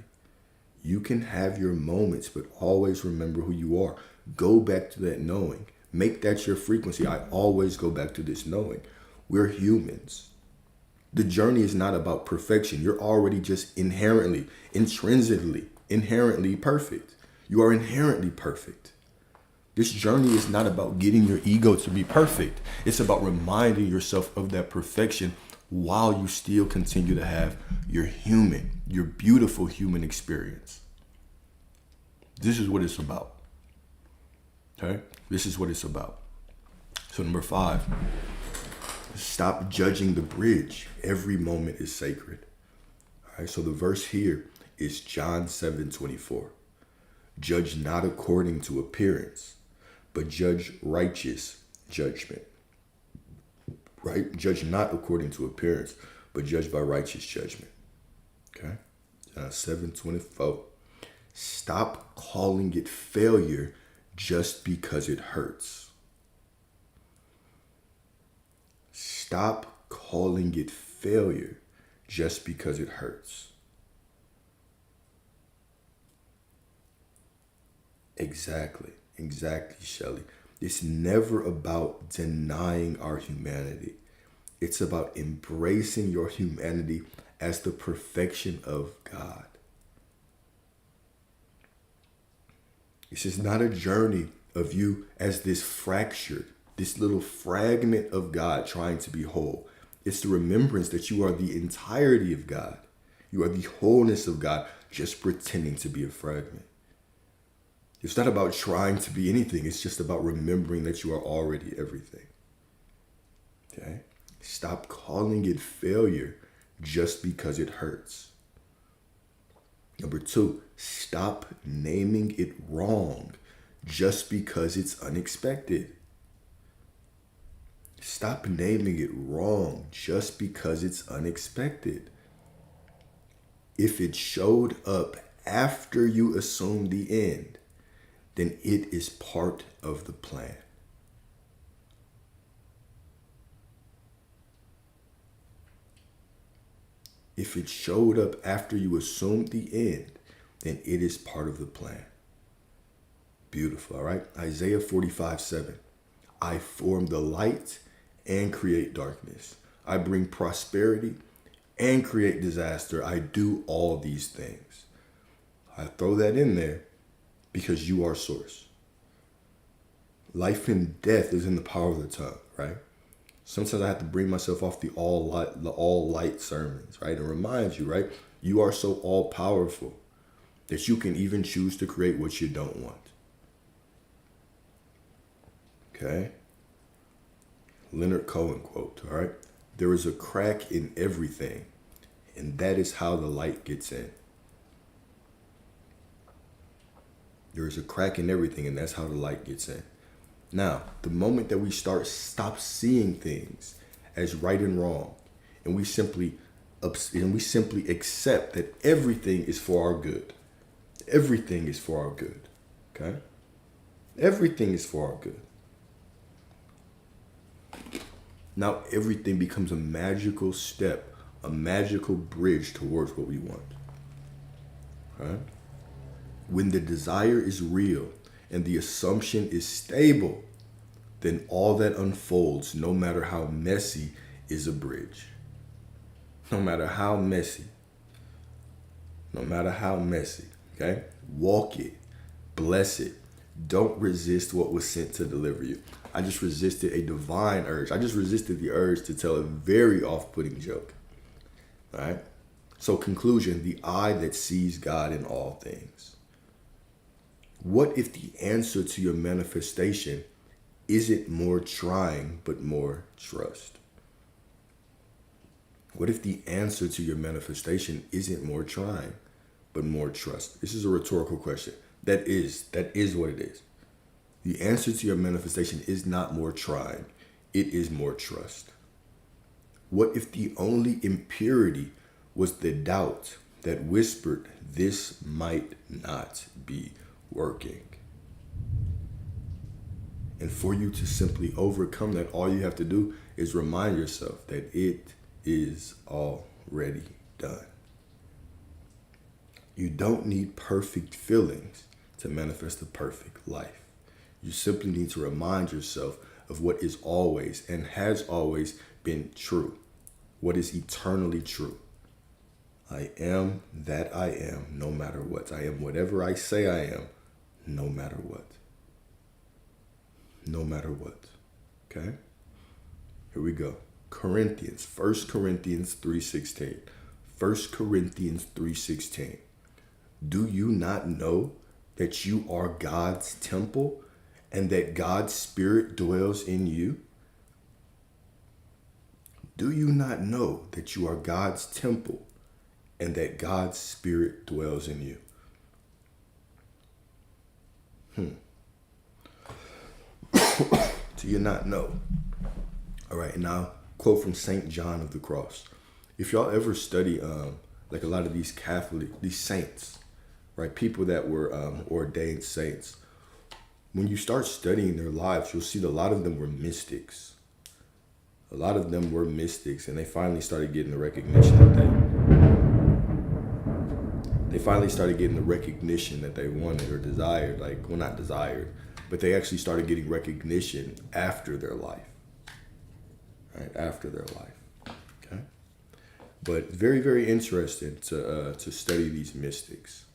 You can have your moments, but always remember who you are. Go back to that knowing. Make that your frequency. I always go back to this knowing. We're humans. The journey is not about perfection. You're already just inherently perfect. You are inherently perfect. This journey is not about getting your ego to be perfect. It's about reminding yourself of that perfection while you still continue to have your beautiful human experience. This is what it's about. Okay? This is what it's about. So number 5, stop judging the bridge. Every moment is sacred. All right, so the verse here is John 7:24. Judge not according to appearance, but judge righteous judgment. Right? Judge not according to appearance, but judge by righteous judgment. Okay? John 7:24. Stop calling it failure just because it hurts. Stop calling it failure just because it hurts. Exactly, Shelley. It's never about denying our humanity. It's about embracing your humanity as the perfection of God. This is not a journey of you as this fractured, this little fragment of God trying to be whole. It's the remembrance that you are the entirety of God. You are the wholeness of God, just pretending to be a fragment. It's not about trying to be anything. It's just about remembering that you are already everything. Okay? Stop calling it failure just because it hurts. Number 2, stop naming it wrong just because it's unexpected. Stop naming it wrong just because it's unexpected. If it showed up after you assumed the end, then it is part of the plan. If it showed up after you assumed the end, then it is part of the plan. Beautiful, all right? Isaiah 45:7. I form the light and create darkness. I bring prosperity and create disaster. I do all these things. I throw that in there because you are source. Life and death is in the power of the tongue, right? Sometimes I have to bring myself off the all light sermons, right? And remind you, right? You are so all powerful that you can even choose to create what you don't want. Okay? Leonard Cohen quote, all right? There is a crack in everything, and that is how the light gets in. There is a crack in everything, and that's how the light gets in. Now, the moment that we stop seeing things as right and wrong, and we simply accept that everything is for our good. Everything is for our good. Okay? Everything is for our good. Now everything becomes a magical step, a magical bridge towards what we want. Okay? When the desire is real and the assumption is stable, then all that unfolds, no matter how messy, is a bridge. No matter how messy. No matter how messy. Okay? Walk it. Bless it. Don't resist what was sent to deliver you. I just resisted a divine urge. I just resisted the urge to tell a very off-putting joke. All right? So conclusion, the eye that sees God in all things. What if the answer to your manifestation isn't more trying, but more trust? What if the answer to your manifestation isn't more trying, but more trust? This is a rhetorical question. That is what it is. The answer to your manifestation is not more trying. It is more trust. What if the only impurity was the doubt that whispered, this might not be working? And for you to simply overcome that, all you have to do is remind yourself that it is already done. You don't need perfect feelings to manifest a perfect life. You simply need to remind yourself of what is always and has always been true, what is eternally true. I am that I am, no matter what. I am whatever I say I am, no matter what. No matter what. Okay? Here we go. Corinthians, 1 Corinthians 3:16. 1 Corinthians 3:16. Do you not know that you are God's temple and that God's Spirit dwells in you? Do you not know that you are God's temple and that God's Spirit dwells in you. Do you not know? All right, now quote from Saint John of the Cross. If y'all ever study like a lot of these these saints, right, people that were ordained saints, when you start studying their lives, you'll see that a lot of them were mystics. A lot of them were mystics, and they finally started getting the recognition that they wanted or desired. Like, well, not desired, but they actually started getting recognition after their life. Right, after their life. Okay, but very, very interesting to study these mystics.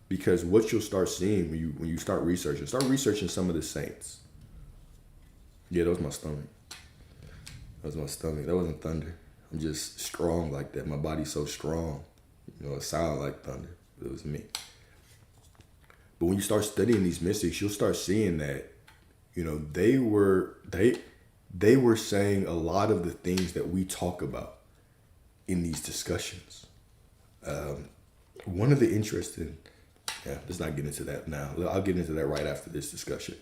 Because what you'll start seeing when you start researching some of the saints. Yeah, that was my stomach. That wasn't thunder. I'm just strong like that. My body's so strong. You know, it sounded like thunder, but it was me. But when you start studying these mystics, you'll start seeing that, you know, they were saying a lot of the things that we talk about in these discussions. One of the interesting, let's not get into that now. I'll get into that right after this discussion.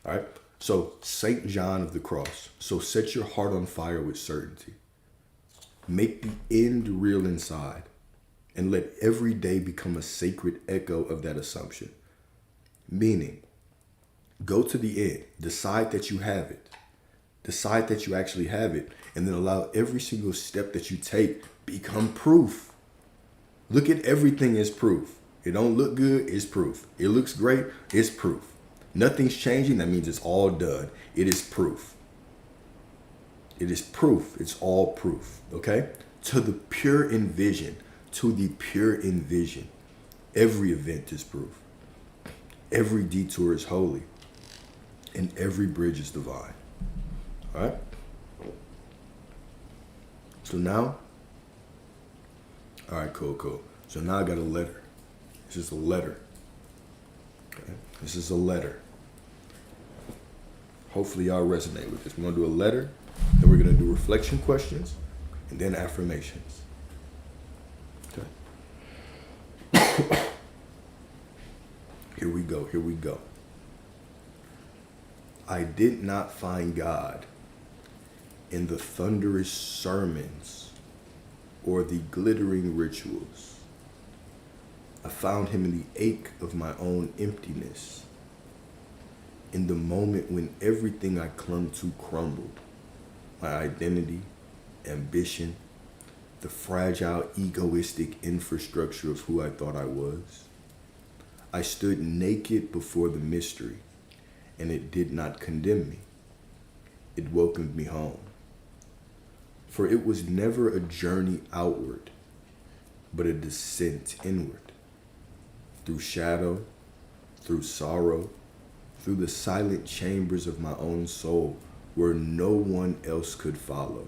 All right. So Saint John of the Cross. So set your heart on fire with certainty. Make the end real inside, and let every day become a sacred echo of that assumption. Meaning, go to the end. Decide that you have it. Decide that you actually have it, and then allow every single step that you take become proof. Look at everything as proof. It don't look good, it's proof. It looks great, it's proof. Nothing's changing, that means it's all done. It is proof. It is proof. It's all proof. Okay? To the pure in vision, every event is proof. Every detour is holy, and every bridge is divine. All right? So now, all right, cool. So now I got a letter. This is a letter. Okay? This is a letter. Hopefully y'all resonate with this. We're going to do a letter, then we're going to do reflection questions, and then affirmations. Okay. Here we go. I did not find God in the thunderous sermons or the glittering rituals. I found him in the ache of my own emptiness, in the moment when everything I clung to crumbled. My identity, ambition, the fragile, egoistic infrastructure of who I thought I was. I stood naked before the mystery, and it did not condemn me. It welcomed me home. For it was never a journey outward, but a descent inward. Through shadow, through sorrow, through the silent chambers of my own soul where no one else could follow.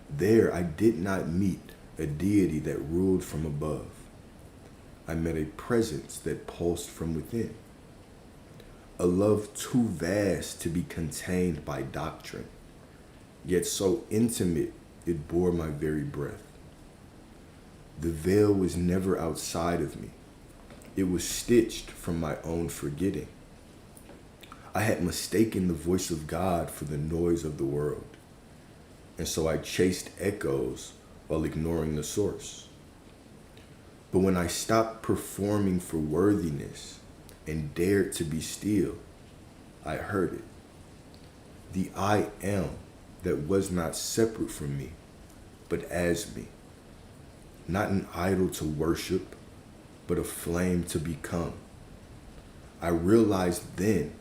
There I did not meet a deity that ruled from above. I met a presence that pulsed from within. A love too vast to be contained by doctrine, yet so intimate it bore my very breath. The veil was never outside of me. It was stitched from my own forgetting. I had mistaken the voice of God for the noise of the world, and so I chased echoes while ignoring the source. But when I stopped performing for worthiness and dared to be still, I heard it. The I am that was not separate from me, but as me. Not an idol to worship, but a flame to become. I realized then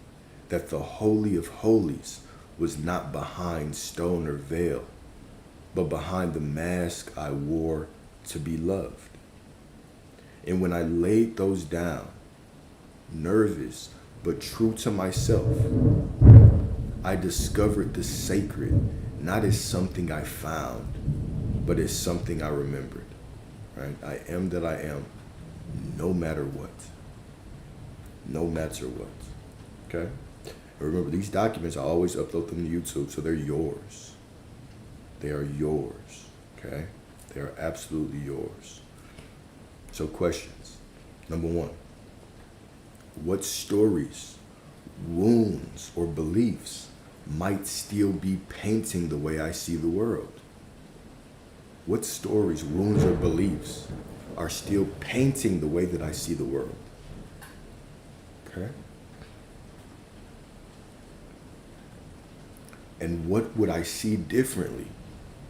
that the Holy of Holies was not behind stone or veil, but behind the mask I wore to be loved. And when I laid those down, nervous but true to myself, I discovered the sacred not as something I found, but as something I remembered. Right? I am that I am, no matter what. No matter what. Okay? And remember, these documents, I always upload them to YouTube, so they're yours. They are yours. Okay? They are absolutely yours. So questions. Number one, what stories, wounds, or beliefs might still be painting the way I see the world? What stories, wounds, or beliefs are still painting the way that I see the world? Okay? And what would I see differently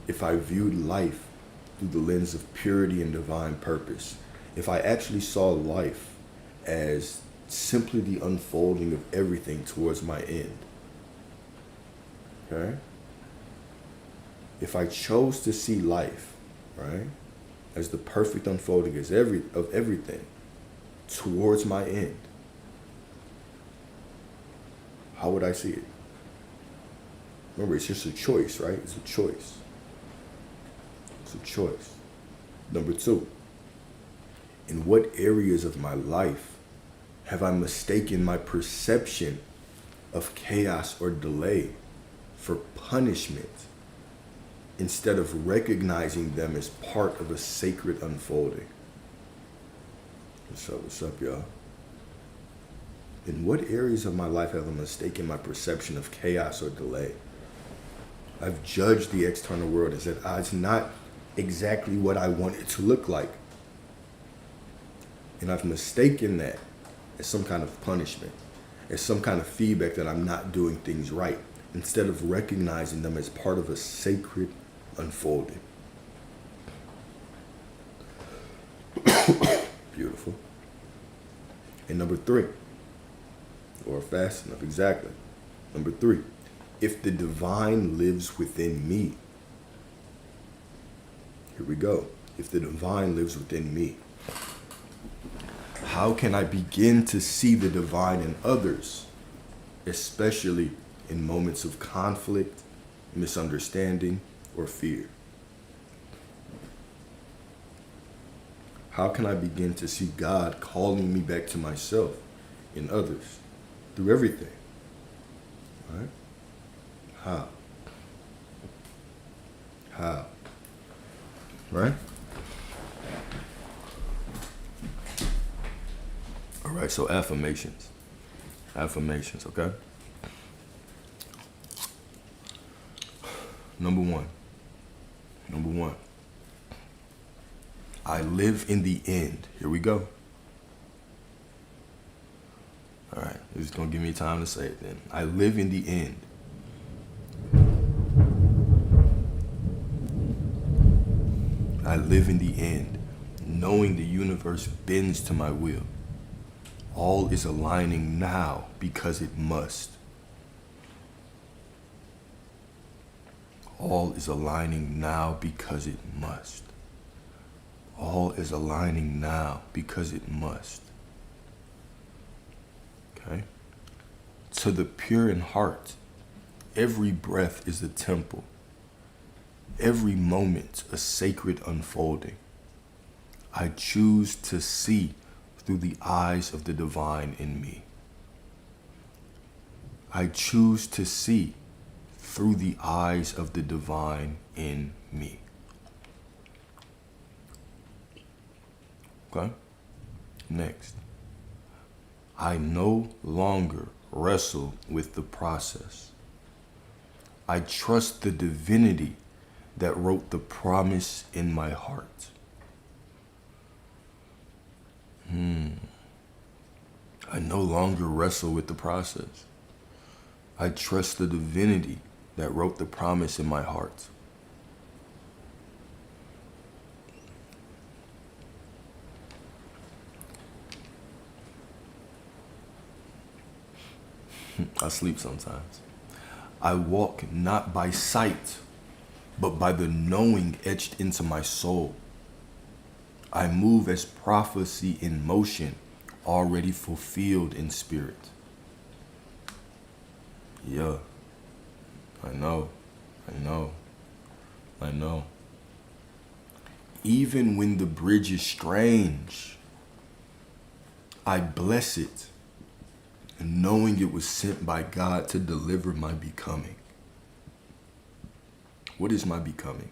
if I viewed life through the lens of purity and divine purpose? If I actually saw life as simply the unfolding of everything towards my end? Okay? If I chose to see life, right, as the perfect unfolding of everything towards my end, how would I see it? Remember, it's just a choice, right? It's a choice. It's a choice. Number two, in what areas of my life have I mistaken my perception of chaos or delay for punishment instead of recognizing them as part of a sacred unfolding? What's up, y'all? In what areas of my life have I mistaken my perception of chaos or delay? I've judged the external world as that it's not exactly what I want it to look like. And I've mistaken that as some kind of punishment, as some kind of feedback that I'm not doing things right, instead of recognizing them as part of a sacred unfolding. Beautiful. And number three, or fast enough, exactly. Number three, if the divine lives within me, here we go. If the divine lives within me, how can I begin to see the divine in others, especially in moments of conflict, misunderstanding, or fear? How can I begin to see God calling me back to myself in others through everything? All right? How? How? Right? All right, so affirmations. Affirmations, okay? Number one. I live in the end. Here we go. All right, this is going to give me time to say it then. I live in the end. I live in the end, knowing the universe bends to my will. All is aligning now because it must. All is aligning now because it must. All is aligning now because it must. Okay? To the pure in heart, every breath is a temple. Every moment a sacred unfolding. I choose to see through the eyes of the divine in me. I choose to see through the eyes of the divine in me. Okay? Next. I no longer wrestle with the process. I trust the divinity that wrote the promise in my heart. I no longer wrestle with the process. I trust the divinity that wrote the promise in my heart. I sleep sometimes. I walk not by sight, but by the knowing etched into my soul. I move as prophecy in motion, already fulfilled in spirit. Yeah, I know. Even when the bridge is strange, I bless it, knowing it was sent by God to deliver my becoming. What is my becoming?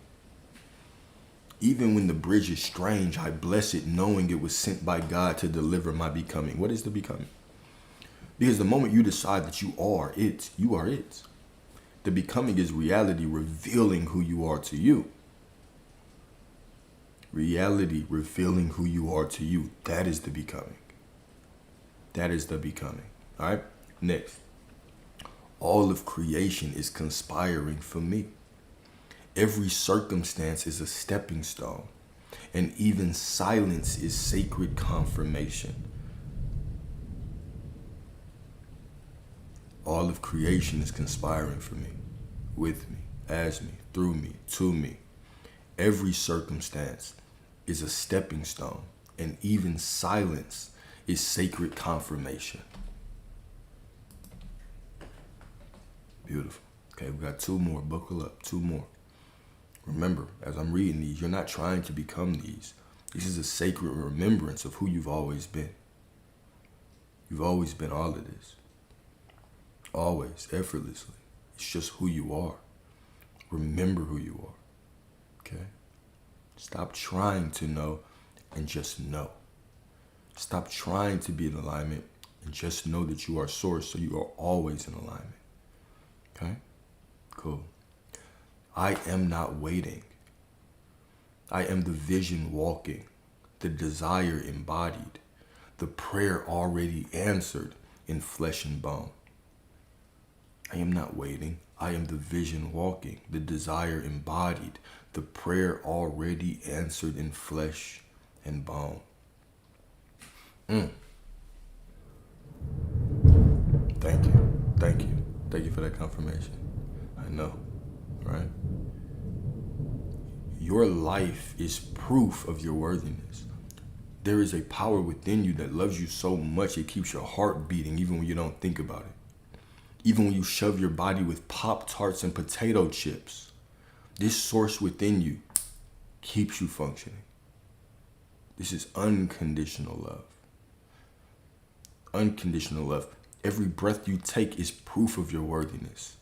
Even when the bridge is strange, I bless it knowing it was sent by God to deliver my becoming. What is the becoming? Because the moment you decide that you are it, you are it. The becoming is reality revealing who you are to you. Reality revealing who you are to you. That is the becoming. That is the becoming. All right? Next. All of creation is conspiring for me. Every circumstance is a stepping stone, and even silence is sacred confirmation. All of creation is conspiring for me, with me, as me, through me, to me. Every circumstance is a stepping stone, and even silence is sacred confirmation. Beautiful. Okay, we got two more. Buckle up. Two more. Remember, as I'm reading these, you're not trying to become these. This is a sacred remembrance of who you've always been. You've always been all of this. Always, effortlessly. It's just who you are. Remember who you are. Okay? Stop trying to know and just know. Stop trying to be in alignment and just know that you are source, so you are always in alignment. Okay? Cool. I am not waiting. I am the vision walking, the desire embodied, the prayer already answered in flesh and bone. I am not waiting. I am the vision walking, the desire embodied, the prayer already answered in flesh and bone. Thank you. Thank you. Thank you for that confirmation. I know, right? Your life is proof of your worthiness. There is a power within you that loves you so much it keeps your heart beating even when you don't think about it. Even when you shove your body with Pop-Tarts and potato chips, this source within you keeps you functioning. This is unconditional love. Unconditional love. Every breath you take is proof of your worthiness.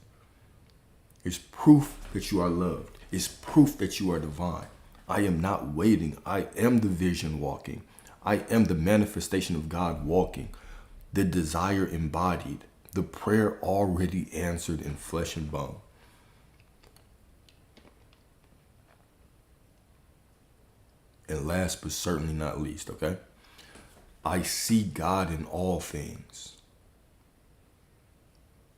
It's proof that you are loved. It's proof that you are divine. I am not waiting. I am the vision walking. I am the manifestation of God walking. The desire embodied. The prayer already answered in flesh and bone. And last but certainly not least, okay? I see God in all things.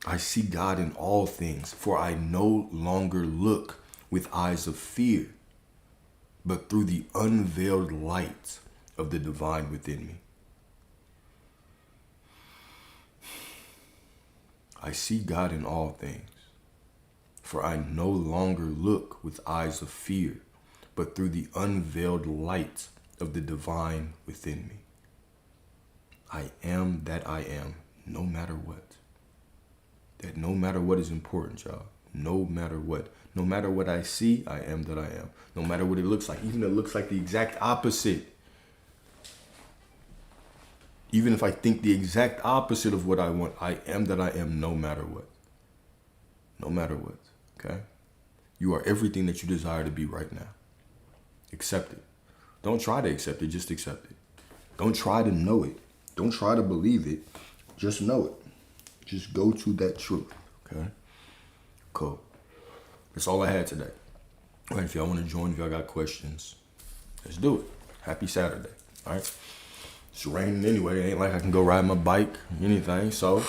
I see God in all things, for I no longer look with eyes of fear, but through the unveiled light of the divine within me. I see God in all things, for I no longer look with eyes of fear, but through the unveiled light of the divine within me. I am that I am, no matter what. That no matter what is important, y'all. No matter what. No matter what I see, I am that I am. No matter what it looks like. Even if it looks like the exact opposite. Even if I think the exact opposite of what I want, I am that I am no matter what. No matter what. Okay? You are everything that you desire to be right now. Accept it. Don't try to accept it. Just accept it. Don't try to know it. Don't try to believe it. Just know it. Just go to that truth, okay? Cool. That's all I had today. All right, if y'all want to join, if y'all got questions, let's do it. Happy Saturday, all right? It's raining anyway. It ain't like I can go ride my bike or anything, so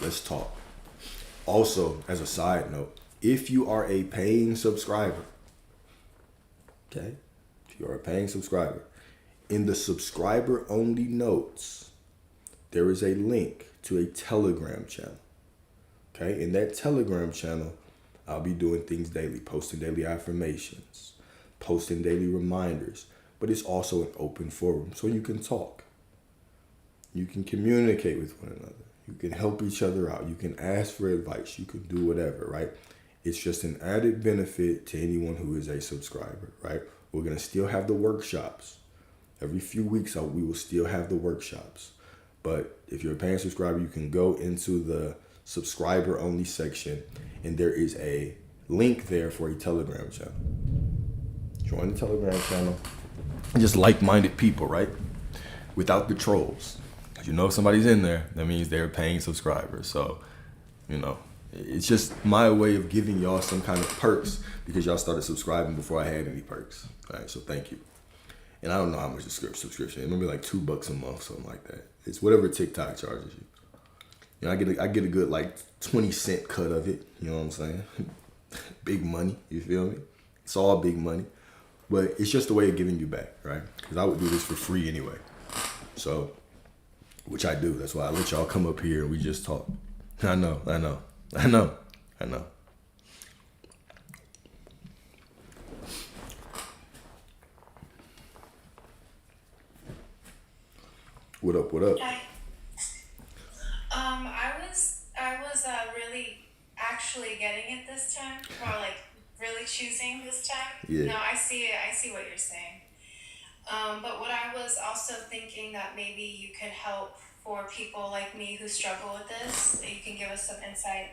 let's talk. Also, as a side note, if you are a paying subscriber, okay? If you are a paying subscriber, in the subscriber-only notes, there is a link to a Telegram channel. Okay, in that Telegram channel, I'll be doing things daily, posting daily affirmations, posting daily reminders, but it's also an open forum, so you can talk. You can communicate with one another. You can help each other out. You can ask for advice. You can do whatever, right? It's just an added benefit to anyone who is a subscriber, right? We're going to still have the workshops. Every few weeks, we will still have the workshops. But if you're a paying subscriber, you can go into the subscriber only section and there is a link there for a Telegram channel. Join the Telegram channel. Just like-minded people, right? Without the trolls. Because you know if somebody's in there, that means they're paying subscribers. So, you know, it's just my way of giving y'all some kind of perks because y'all started subscribing before I had any perks. All right, so thank you. And I don't know how much the subscription. It might be like $2 a month, something like that. It's whatever TikTok charges you. You know, I get a good like 20-cent cut of it. You know what I'm saying? Big money. You feel me? It's all big money, but it's just a way of giving you back, right? Because I would do this for free anyway. So, which I do. That's why I let y'all come up here and we just talk. I know. What up? Hi. I was really actually getting it this time, or like really choosing this time. Yeah. No, I see it. I see what you're saying. But what I was also thinking that maybe you could help for people like me who struggle with this, that you can give us some insight,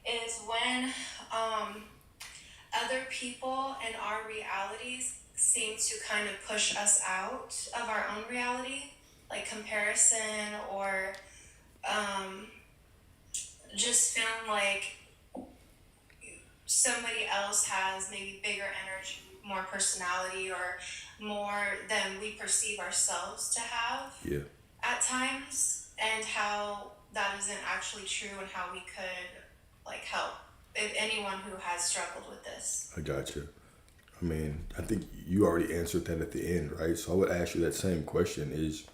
is when other people in our realities seem to kind of push us out of our own reality, like comparison or um, just feeling like somebody else has maybe bigger energy, more personality, or more than we perceive ourselves to have Yeah. at times, and how that isn't actually true, and how we could like help if anyone who has struggled with this. I got you. I mean, I think you already answered that at the end, right? So I would ask you that same question is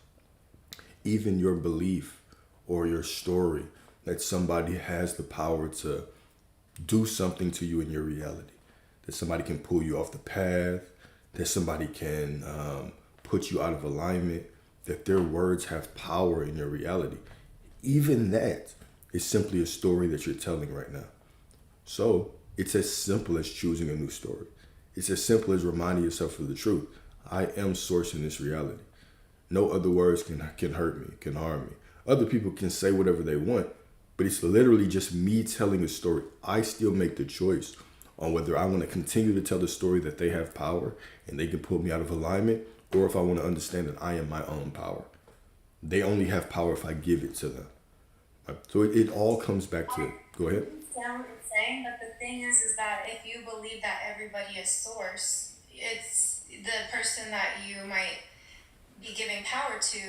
even your belief or your story that somebody has the power to do something to you in your reality, that somebody can pull you off the path, that somebody can put you out of alignment, that their words have power in your reality. Even that is simply a story that you're telling right now. So it's as simple as choosing a new story. It's as simple as reminding yourself of the truth. I am sourcing this reality. No other words can hurt me, can harm me. Other people can say whatever they want, but it's literally just me telling a story. I still make the choice on whether I want to continue to tell the story that they have power and they can pull me out of alignment, or if I want to understand that I am my own power. They only have power if I give it to them. Right? So it all comes back to, go ahead. Understand what you're saying, but the thing is that if you believe that everybody is source, it's the person that you might be giving power to.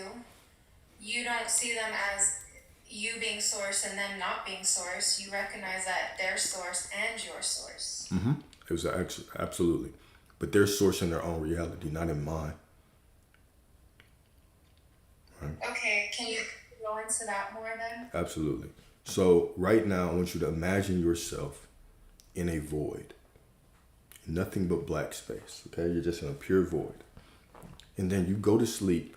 You don't see them as you being source and them not being source. You recognize that they're source and your source. It was absolutely. But they're sourcing their own reality, not in mine. Right? Okay, can you go into that more then? Absolutely. So right now, I want you to imagine yourself in a void, nothing but black space. Okay, you're just in a pure void, and then you go to sleep,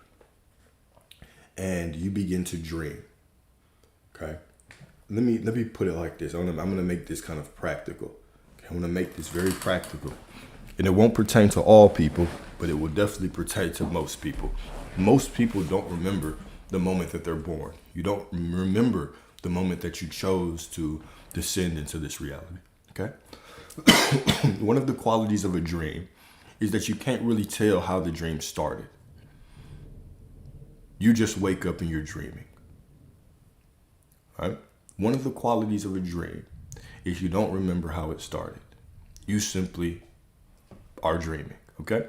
and you begin to dream. Okay, let me put it like this. I'm gonna make this kind of practical. Okay? I'm gonna make this very practical, and it won't pertain to all people, but it will definitely pertain to most people. Most people don't remember the moment that they're born. You don't remember the moment that you chose to descend into this reality. Okay? One of the qualities of a dream is that you can't really tell how the dream started. You just wake up and you're dreaming. Right? One of the qualities of a dream is you don't remember how it started. You simply are dreaming. Okay?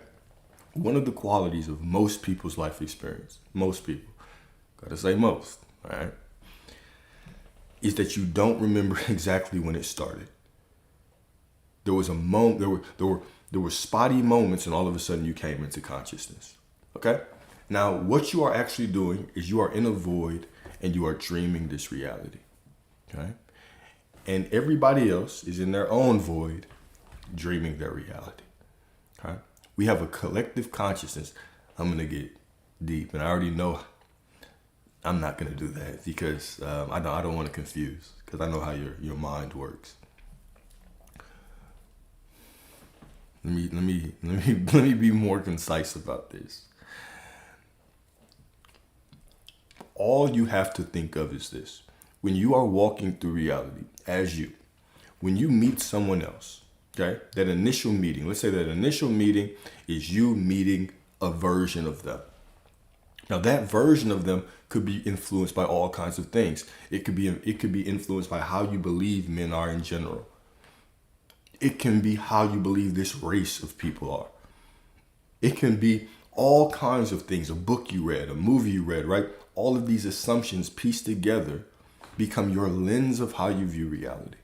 One of the qualities of most people's life experience, most people, gotta say most, all right, is that you don't remember exactly when it started. There was a moment, there were spotty moments, and all of a sudden you came into consciousness. Okay? Now, what you are actually doing is you are in a void and you are dreaming this reality. Okay? And everybody else is in their own void dreaming their reality. Okay? We have a collective consciousness. I'm going to get deep, and I already know I'm not going to do that because I don't want to confuse, because I know how your mind works. Let me be more concise about this. All you have to think of is this. When you are walking through reality as you, when you meet someone else, Okay, that initial meeting. Let's say that initial meeting is you meeting a version of them. Now that version of them could be influenced by all kinds of things. It could be influenced by how you believe men are in general. It can be how you believe this race of people are. It can be all kinds of things. A book you read, a movie you read, right? All of these assumptions pieced together become your lens of how you view reality.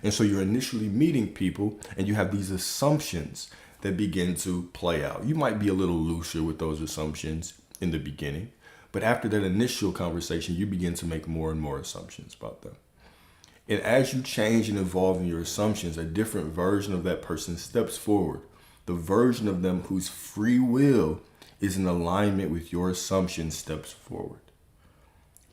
And so you're initially meeting people and you have these assumptions that begin to play out. You might be a little looser with those assumptions in the beginning, but after that initial conversation, you begin to make more and more assumptions about them. And as you change and evolve in your assumptions, a different version of that person steps forward. The version of them whose free will is in alignment with your assumption steps forward.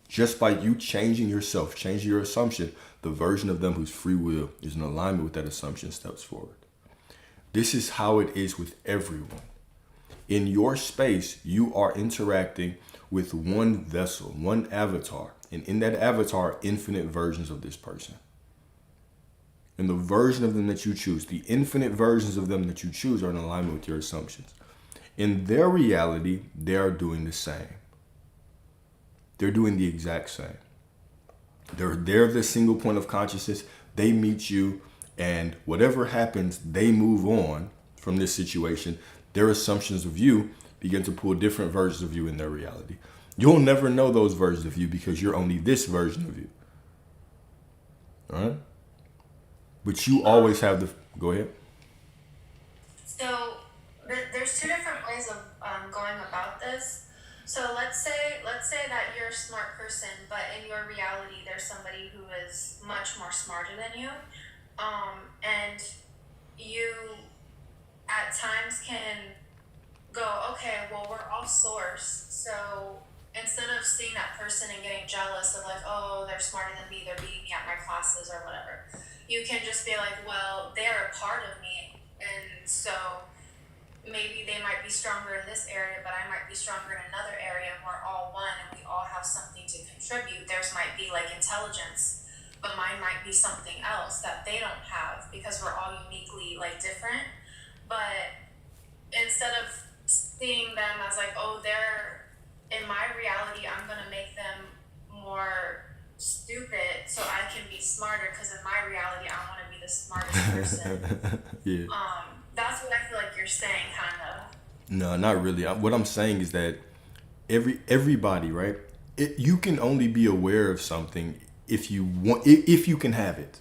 Just by you changing yourself, changing your assumption, the version of them whose free will is in alignment with that assumption steps forward. This is how it is with everyone. In your space, you are interacting with one vessel, one avatar. And in that avatar, are infinite versions of this person. And the version of them that you choose, the infinite versions of them that you choose are in alignment with your assumptions. In their reality, they are doing the same. They're doing the exact same. They're the single point of consciousness. They meet you, and whatever happens, they move on from this situation. Their assumptions of you begin to pull different versions of you in their reality. You'll never know those versions of you because you're only this version of you. All right? But you always have the... Go ahead. So there's two different ways of going about this. So let's say that you're a smart person, but in your reality, there's somebody who is much more smarter than you, and you at times can go, okay, well, we're all source, so instead of seeing that person and getting jealous of like, oh, they're smarter than me, they're beating me at my classes or whatever, you can just be like, well, they're a part of me, and so maybe they might be stronger in this area, but I might be stronger in another area, and we're all one, and we all have something to contribute. Theirs might be like intelligence, but mine might be something else that they don't have because we're all uniquely like different. But instead of seeing them as like, oh, they're in my reality, I'm gonna make them more stupid so I can be smarter because in my reality, I want to be the smartest person. Yeah. That's what I feel like you're saying, kind of. No, not really. What I'm saying is that everybody, right? You can only be aware of something if you want, if you can have it.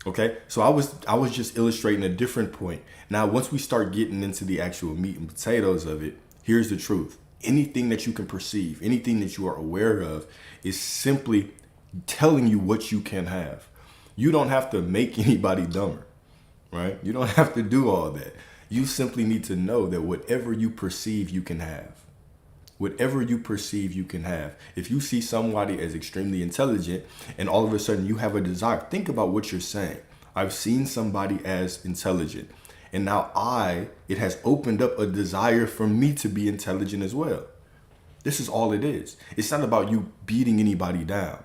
Okay, so I was just illustrating a different point. Now, once we start getting into the actual meat and potatoes of it, here's the truth. Anything that you can perceive, anything that you are aware of, is simply telling you what you can have. You don't have to make anybody dumber, right? You don't have to do all that. You simply need to know that whatever you perceive, you can have. Whatever you perceive, you can have. If you see somebody as extremely intelligent and all of a sudden you have a desire, think about what you're saying. I've seen somebody as intelligent, and now it has opened up a desire for me to be intelligent as well. This is all it is. It's not about you beating anybody down.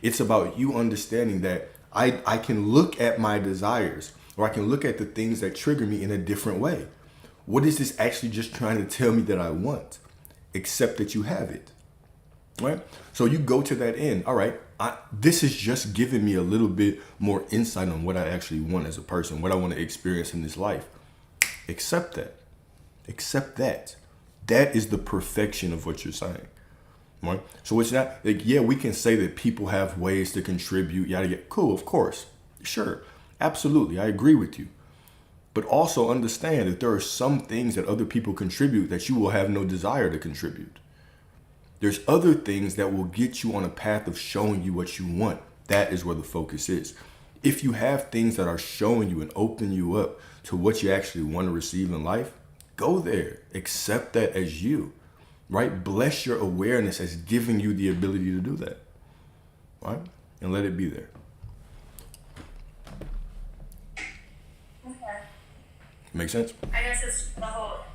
It's about you understanding that I can look at my desires, or I can look at the things that trigger me in a different way. What is this actually just trying to tell me that I want? Accept that you have it, right? So you go to that end. All right, this is just giving me a little bit more insight on what I actually want as a person, what I want to experience in this life. Accept that. Accept that. That is the perfection of what you're saying, right? So it's not like, yeah, we can say that people have ways to contribute, yada, yada. Cool, of course. Sure. Absolutely. I agree with you. But also understand that there are some things that other people contribute that you will have no desire to contribute. There's other things that will get you on a path of showing you what you want. That is where the focus is. If you have things that are showing you and open you up to what you actually want to receive in life, go there. Accept that as you, right? Bless your awareness as giving you the ability to do that, right? And let it be there. Okay. Make sense? I guess it's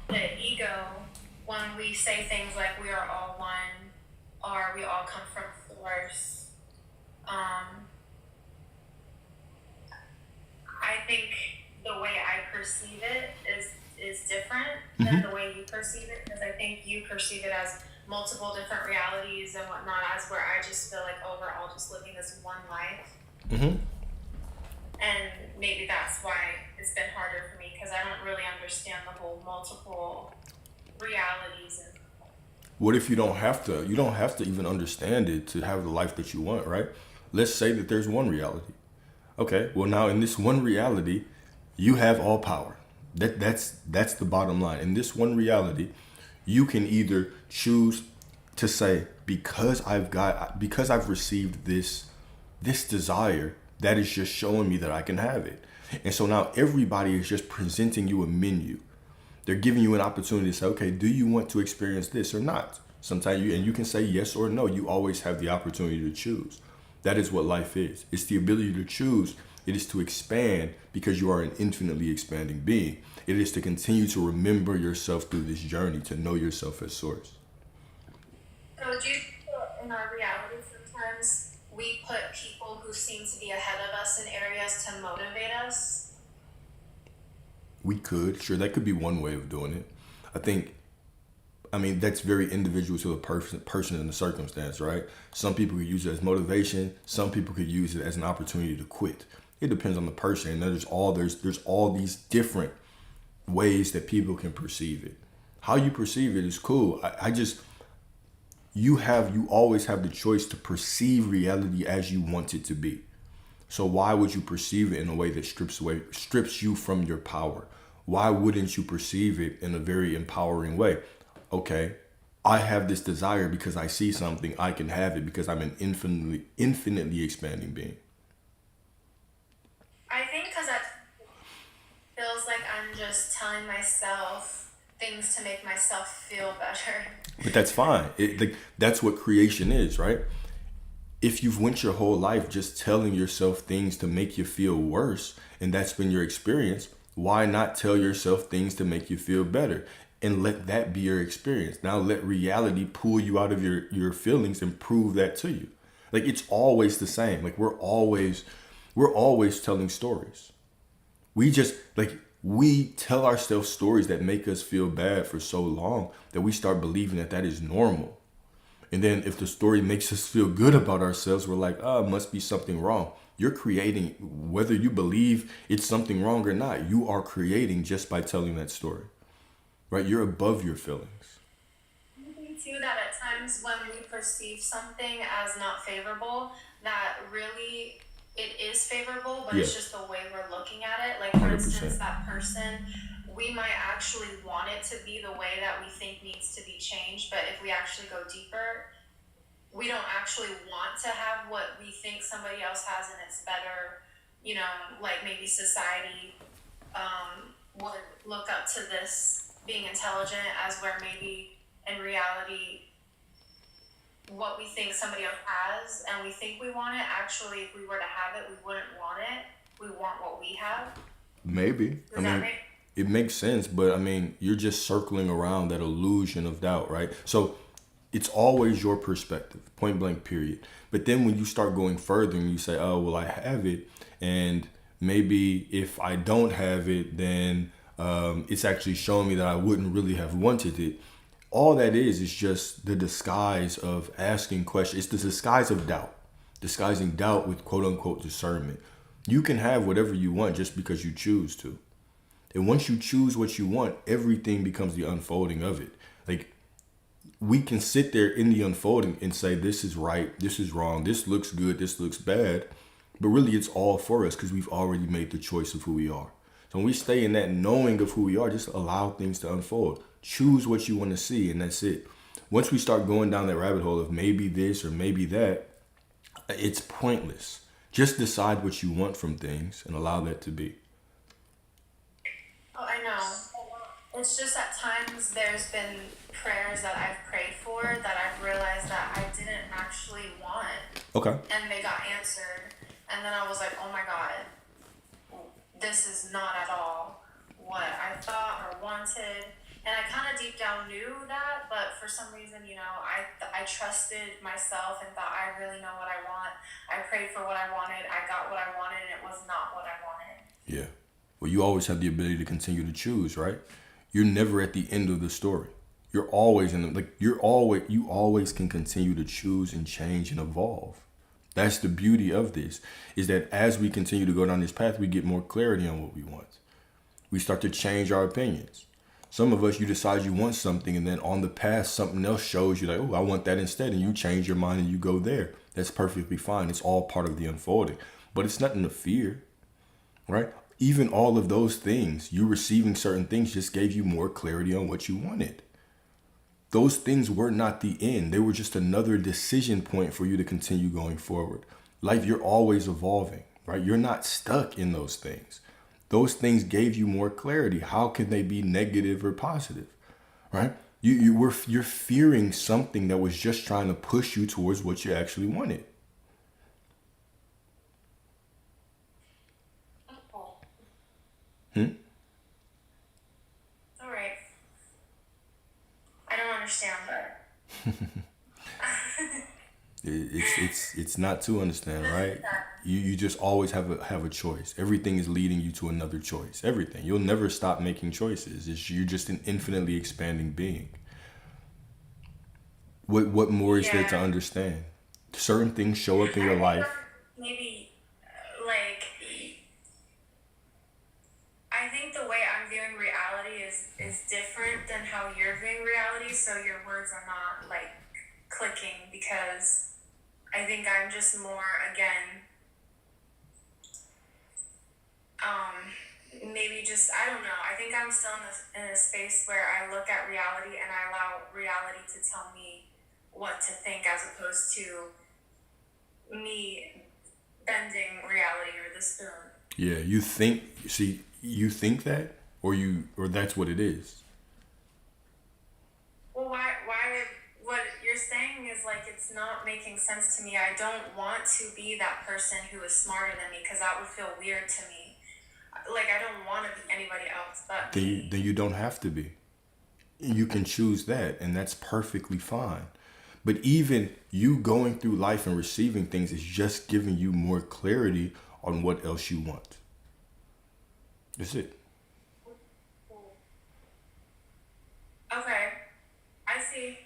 the ego, when we say things like we are all one, or we all come from source. I think the the way I perceive it is different than the way you perceive it, because I think you perceive it as multiple different realities and whatnot, as where I just feel like, oh, we're all just living this one life. Mm-hmm. And maybe that's why it's been harder for me, because I don't really understand the whole multiple realities. And What if you don't have to? You don't have to even understand it to have the life that you want, right? Let's say that there's one reality. Okay, well now in this one reality, you have all power. That's the bottom line. In this one reality, you can either choose to say, because I've received this desire, that is just showing me that I can have it. And so now everybody is just presenting you a menu. They're giving you an opportunity to say, okay, do you want to experience this or not? Sometimes you can say yes or no. You always have the opportunity to choose. That is what life is. It's the ability to choose. It is to expand because you are an infinitely expanding being. It is to continue to remember yourself through this journey, to know yourself as source. so do you think that in our reality sometimes we put people who seem to be ahead of us in areas to motivate us? We could, sure, that could be one way of doing it. I think, I mean, that's very individual to the person and the circumstance, right? Some people could use it as motivation. Some people could use it as an opportunity to quit. It depends on the person. And there's all these different ways that people can perceive it. How you perceive it is cool. You always have the choice to perceive reality as you want it to be. So why would you perceive it in a way that strips you from your power? Why wouldn't you perceive it in a very empowering way? Okay, I have this desire because I see something, I can have it because I'm an infinitely expanding being. I think because that feels like I'm just telling myself things to make myself feel better. But that's fine. That's what creation is, right? If you've went your whole life just telling yourself things to make you feel worse, and that's been your experience, why not tell yourself things to make you feel better? And let that be your experience. Now let reality pull you out of your feelings and prove that to you. Like it's always the same. Like we're always telling stories. We tell ourselves stories that make us feel bad for so long that we start believing that is normal. And then if the story makes us feel good about ourselves, we're like, oh, it must be something wrong. You're creating, whether you believe it's something wrong or not, you are creating just by telling that story, right? You're above your feelings. I think too that at times when we perceive something as not favorable, that really it is favorable, but it's Yeah. just the way we're looking at it. Like for 100%. instance, that person, we might actually want it to be the way that we think needs to be changed, but if we actually go deeper, we don't actually want to have what we think somebody else has and it's better, like maybe society would look up to this being intelligent, as where maybe in reality what we think somebody else has and we think we want it, actually if we were to have it we wouldn't want it, we want what we have. Maybe. Does that make It makes sense, but I mean, you're just circling around that illusion of doubt, right? So it's always your perspective, point blank, period. But then when you start going further and you say, oh, well, I have it, and maybe if I don't have it, then it's actually showing me that I wouldn't really have wanted it. All that is just the disguise of asking questions. It's the disguise of doubt, disguising doubt with quote unquote discernment. You can have whatever you want just because you choose to. And once you choose what you want, everything becomes the unfolding of it. Like we can sit there in the unfolding and say, this is right, this is wrong, this looks good, this looks bad. But really it's all for us because we've already made the choice of who we are. So when we stay in that knowing of who we are, just allow things to unfold. Choose what you want to see, and that's it. Once we start going down that rabbit hole of maybe this or maybe that, it's pointless. Just decide what you want from things and allow that to be. Oh, I know. It's just at times there's been prayers that I've prayed for that I've realized that I didn't actually want, Okay. and they got answered. And then I was like, oh my God, this is not at all what I thought or wanted. And I kind of deep down knew that, but for some reason, I trusted myself and thought I really know what I want. I prayed for what I wanted. I got what I wanted, and it was not what I wanted. Yeah. Well, you always have the ability to continue to choose, right? You're never at the end of the story. You're always in the, like you always can continue to choose and change and evolve. That's the beauty of this, is that as we continue to go down this path, we get more clarity on what we want. We start to change our opinions. Some of us, you decide you want something, and then on the path, something else shows you like, oh, I want that instead. And you change your mind and you go there. That's perfectly fine. It's all part of the unfolding. But it's nothing to fear, right? Even all of those things, you receiving certain things just gave you more clarity on what you wanted. Those things were not the end. They were just another decision point for you to continue going forward. Life, you're always evolving, right? You're not stuck in those things. Those things gave you more clarity. How can they be negative or positive, right? You're fearing something that was just trying to push you towards what you actually wanted. Oh, Hmm? all right. I don't understand, but It's not to understand, right? You just always have a choice. Everything is leading you to another choice. Everything. You'll never stop making choices. You're just an infinitely expanding being. What more is there to yeah. understand? Certain things show up in your I think life. maybe like I think the way I'm viewing reality is different than how you're viewing reality, so your words are not like clicking because I think I'm just more again maybe just I don't know. I think I'm still in a space where I look at reality and I allow reality to tell me what to think as opposed to me bending reality or the spoon. Yeah, you think that, or that's what it is. Well, why what you're saying is like it's not making sense to me. I don't want to be that person who is smarter than me because that would feel weird to me. Like I don't want to be anybody else but me. Then you don't have to be. You can choose that, and that's perfectly fine. But even you going through life and receiving things is just giving you more clarity on what else you want. That's it. Okay, I see.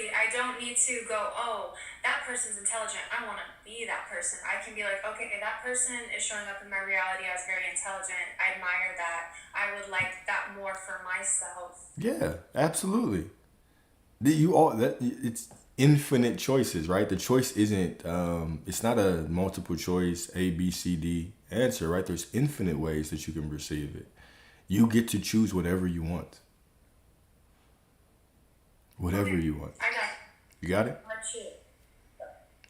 I don't need to go, oh, that person's intelligent. I want to be that person. I can be like, okay, that person is showing up in my reality as very intelligent. I admire that. I would like that more for myself. Yeah, absolutely. It's infinite choices, right? The choice isn't it's not a multiple choice A B C D answer, right? There's infinite ways that you can receive it. You get to choose whatever you want. Whatever Okay, you want. I got You got it? much it.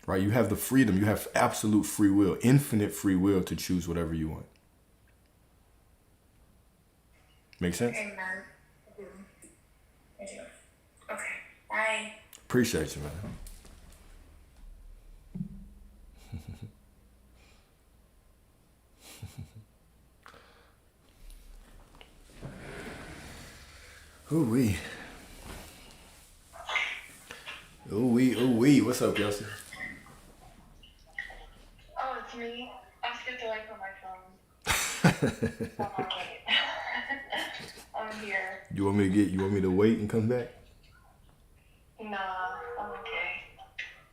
Right? You have the freedom. You have absolute free will, infinite free will to choose whatever you want. Make sense? Amen. I do. I do. Okay, bye. Appreciate you, man. Ooh wee. Ooh wee, ooh wee. What's up, Kelsey? Oh, it's me. I stepped away from my phone. Oh, wait. I'm here. You want me to wait and come back? Nah, I'm okay.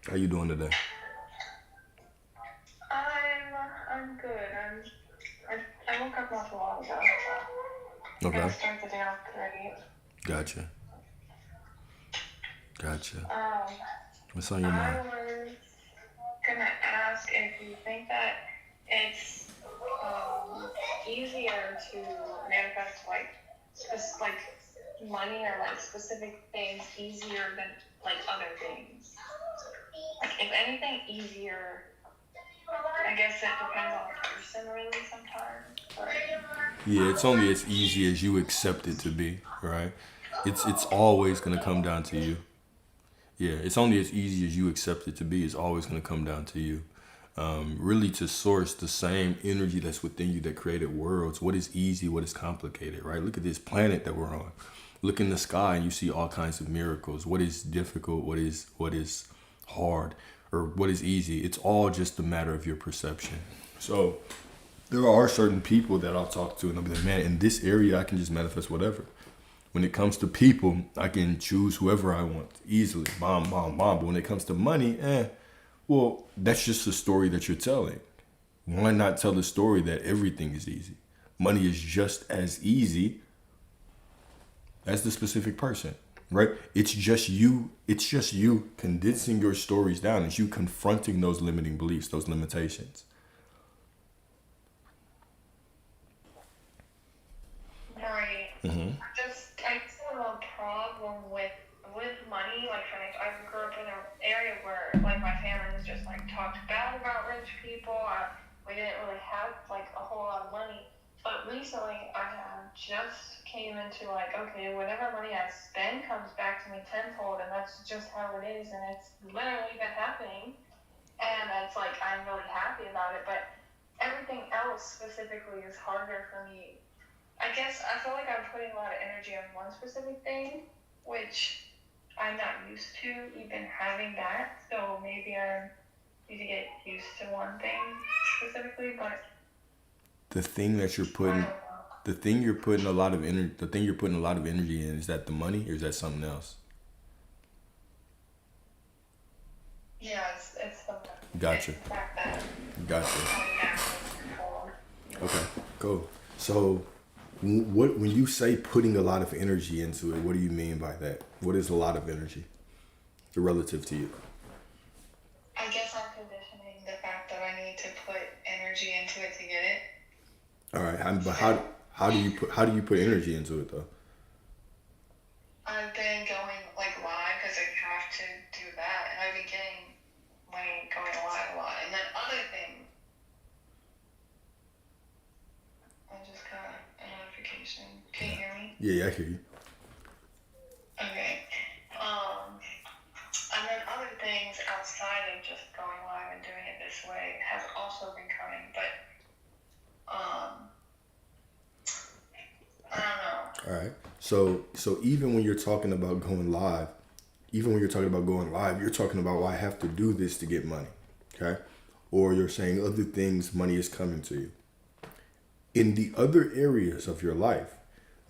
How you doing today? I'm good. I woke up not so long ago, so gonna Okay. start the day off great. Gotcha. Gotcha. Um, What's on your I mind? was gonna ask if you think that it's easier to manifest like money or like specific things easier than like other things. Like if anything easier, I guess it depends on the person really sometimes. But Yeah, it's only as easy as you accept it to be, right? It's always gonna come down to you. Yeah, it's only as easy as you accept it to be. It's always gonna come down to you. Really, to source the same energy that's within you that created worlds. What is easy? What is complicated? Right? Look at this planet that we're on. Look in the sky and you see all kinds of miracles. What is difficult? What is hard? Or what is easy? It's all just a matter of your perception. So There are certain people that I'll talk to and I'll be like, man, in this area I can just manifest whatever. When it comes to people, I can choose whoever I want easily. Bomb, bomb, bomb. But when it comes to money, well, that's just the story that you're telling. Why not tell the story that everything is easy? Money is just as easy as the specific person, right? It's just you condensing your stories down. It's you confronting those limiting beliefs, those limitations. Right. Mm-hmm. I just have a problem with money. Like, I grew up in an area where, like, my family was just, like, talked bad about rich people. We didn't really have, like, a whole lot of money. But recently, I have just came into, like, okay, whatever money I spend comes back to me tenfold, and that's just how it is, and it's literally been happening. And it's like, I'm really happy about it, but everything else specifically is harder for me. I guess I feel like I'm putting a lot of energy on one specific thing, which I'm not used to even having that. So maybe I need to get used to one thing specifically, but The thing that you're I putting, don't know. the thing you're putting a lot of energy, the thing you're putting a lot of energy in, is that the money or is that something else? Yeah, it's the Gotcha. it's the fact that Gotcha. I'm naturally controlled. Okay, cool. So, what when you say putting a lot of energy into it, what do you mean by that? What is a lot of energy relative to you? I guess I'm conditioning the fact that I need to put energy into it to get it. All right, but how do you put energy into it though? I've been going like live because I have to do that, and I've been getting money going live a lot. And then other thing, I just got a notification. Can you hear me? Yeah, I hear you. Okay. And then other things outside of just going live and doing it this way have also been coming, but I don't know. All right. So even when you're talking about going live, you're talking about, well, I have to do this to get money. Okay? Or you're saying other things, money is coming to you. In the other areas of your life,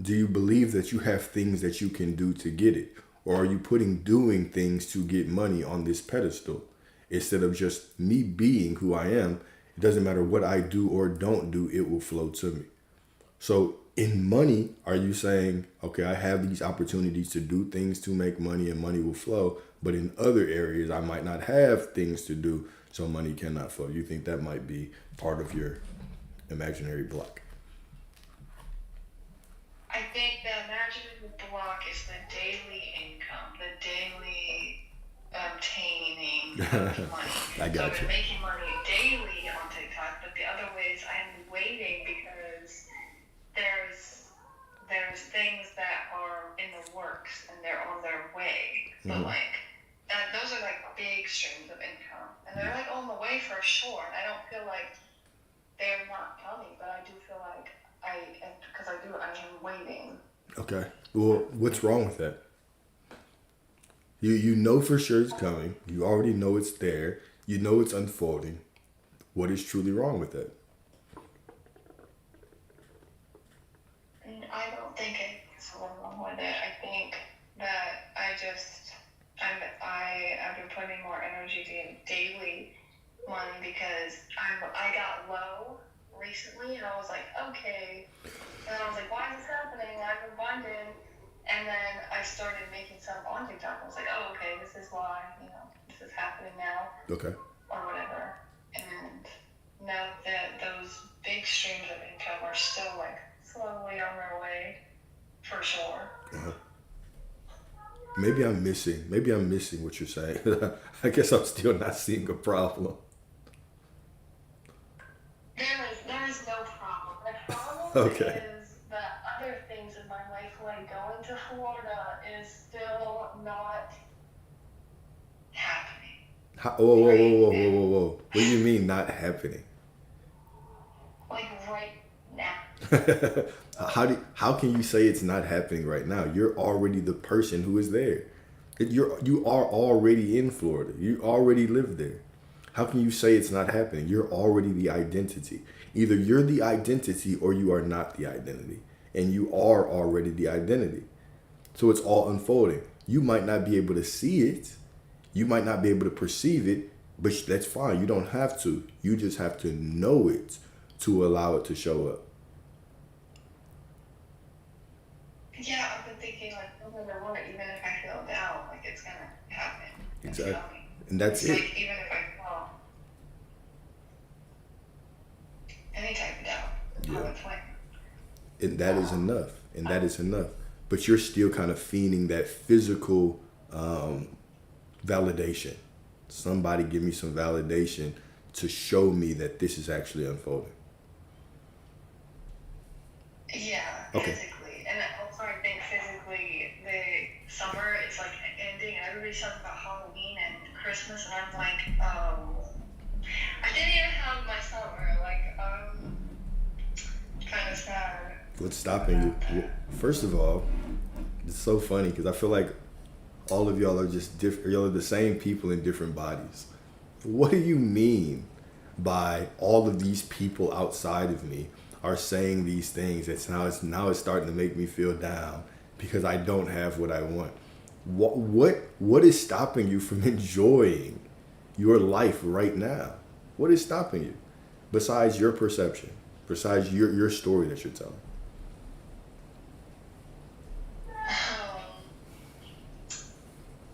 do you believe that you have things that you can do to get it? Or are you putting doing things to get money on this pedestal? Instead of just me being who I am, it doesn't matter what I do or don't do, it will flow to me. So in money, are you saying, okay, I have these opportunities to do things to make money and money will flow, but in other areas, I might not have things to do, so money cannot flow? You think that might be part of your imaginary block? I think the imaginary block is the daily income, the daily obtaining of money. I got So you. I'm making money daily on TikTok, but the other ways I'm waiting because there's things that are in the works and they're on their way. So like those are like big streams of income, and they're like on the way for sure. And I don't feel like they're not coming, but I do feel like because I am waiting. Okay. Well, what's wrong with that? You know for sure it's coming. You already know it's there. You know it's unfolding. What is truly wrong with that? And I don't think it's wrong with it. I think that I've been putting more energy to daily money because I got low recently, and I was like, okay. And I was like, why is this happening? I'm abundant. And then I started making some on TikTok. I was like, oh, okay, this is why, this is happening now, Okay. or whatever. And now that those big streams of income are still like slowly on their way, for sure. Uh-huh. Maybe I'm missing what you're saying. I guess I'm still not seeing a problem. There is no problem. The problem Okay. is that other things in my life, like going to Florida, is still not happening. Whoa. What do you mean not happening? Like right now. How can you say it's not happening right now? You're already the person who is there. You are already in Florida. You already live there. How can you say it's not happening? You're already the identity. Either you're the identity or you are not the identity. And you are already the identity. So it's all unfolding. You might not be able to see it. You might not be able to perceive it, but that's fine. You don't have to. You just have to know it to allow it to show up. Yeah, I've been thinking like no matter what, even if I feel doubt, like it's gonna happen. It's Exactly. coming. And that's It's it. like even if I feel any type of doubt, Yeah. it's like And that is enough. And that is enough. But you're still kind of feeding that physical validation. Somebody give me some validation to show me that this is actually unfolding. yeah, Okay. physically. And also I think physically the summer is like ending and everybody's talking about Halloween and Christmas and I'm like, I didn't even have my summer, like kind of sad. What's stopping you? Well, first of all, it's so funny because I feel like all of y'all are just different. Y'all are the same people in different bodies. What do you mean by all of these people outside of me are saying these things? It's starting to make me feel down because I don't have what I want. What is stopping you from enjoying your life right now? What is stopping you besides your perception, besides your story that you're telling?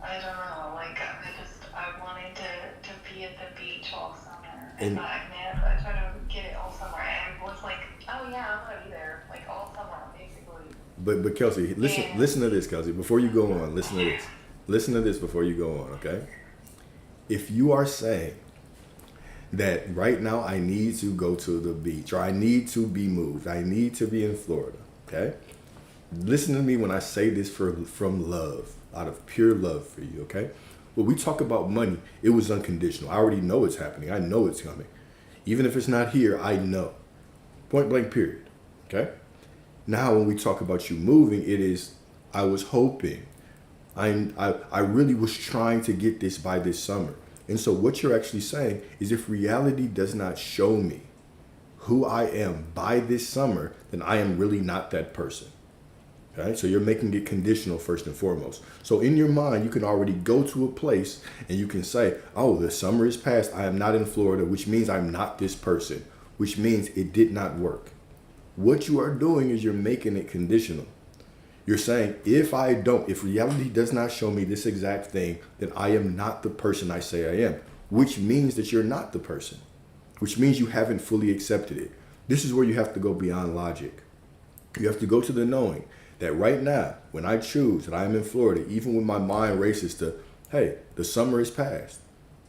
I don't know, like I wanted to be at the beach all summer And- and I tried to get it all summer and was like, oh yeah, I'm gonna be there like all summer basically. But Kelsey, listen to this, Kelsey. Before you go on, listen to this. Listen to this before you go on, okay? If you are saying that right now I need to go to the beach or I need to be moved, I need to be in Florida, okay? Listen to me when I say this from love, out of pure love for you, okay? When we talk about money, it was unconditional. I already know it's happening. I know it's coming. Even if it's not here, I know. Point blank period, okay? Now, when we talk about you moving, it is, I was hoping, I really was trying to get this by this summer. And so what you're actually saying is if reality does not show me who I am by this summer, then I am really not that person. Okay? So you're making it conditional first and foremost. So in your mind, you can already go to a place and you can say, oh, the summer is past. I am not in Florida, which means I'm not this person, which means it did not work. What you are doing is you're making it conditional. You're saying, if reality does not show me this exact thing, then I am not the person I say I am, which means that you're not the person, which means you haven't fully accepted it. This is where you have to go beyond logic. You have to go to the knowing that right now, when I choose that I am in Florida, even when my mind races to, hey, the summer is past,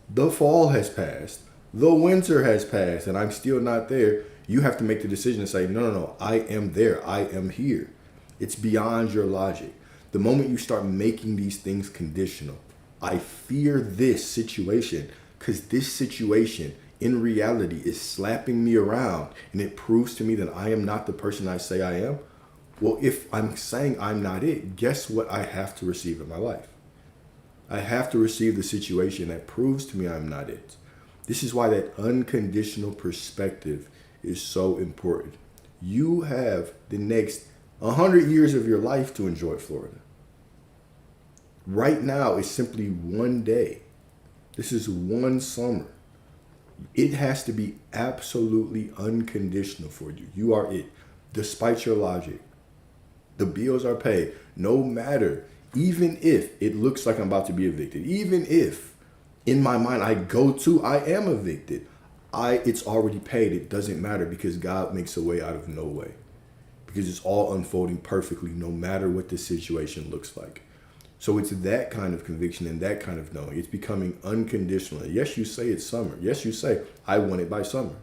the fall has passed, the winter has passed, and I'm still not there, you have to make the decision to say, no, I am there, I am here. It's beyond your logic. The moment you start making these things conditional, I fear this situation because this situation in reality is slapping me around and it proves to me that I am not the person I say I am. Well, if I'm saying I'm not it, guess what I have to receive in my life? I have to receive the situation that proves to me I'm not it. This is why that unconditional perspective is so important. You have the next 100 years of your life to enjoy Florida. Right now, it's simply one day. This is one summer. It has to be absolutely unconditional for you. You are it, despite your logic. The bills are paid, no matter, even if it looks like I'm about to be evicted, even if in my mind I am evicted, it's already paid. It doesn't matter because God makes a way out of no way. Because it's all unfolding perfectly no matter what the situation looks like. So it's that kind of conviction and that kind of knowing. It's becoming unconditional. Yes, you say it's summer. Yes, you say, I want it by summer.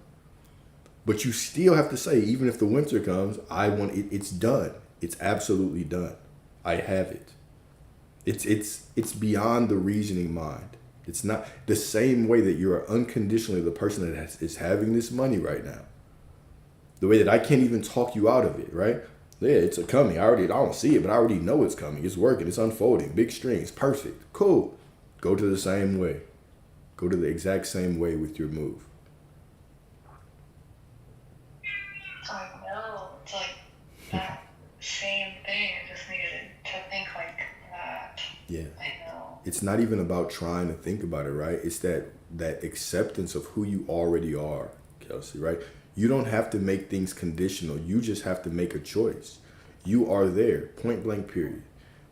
But you still have to say, even if the winter comes, I want it. It's done. It's absolutely done. I have it. It's beyond the reasoning mind. It's not the same way that you are unconditionally the person that is having this money right now. The way that I can't even talk you out of it, right? Yeah, it's coming. I don't see it, but I already know it's coming. It's working. It's unfolding. Big strings. Perfect. Cool. Go to the same way. Go to the exact same way with your move. I know. It's like that same thing. I just needed to think like that. Yeah. I know. It's not even about trying to think about it, right? It's that acceptance of who you already are, Kelsey, right? You don't have to make things conditional. You just have to make a choice. You are there, point blank, period.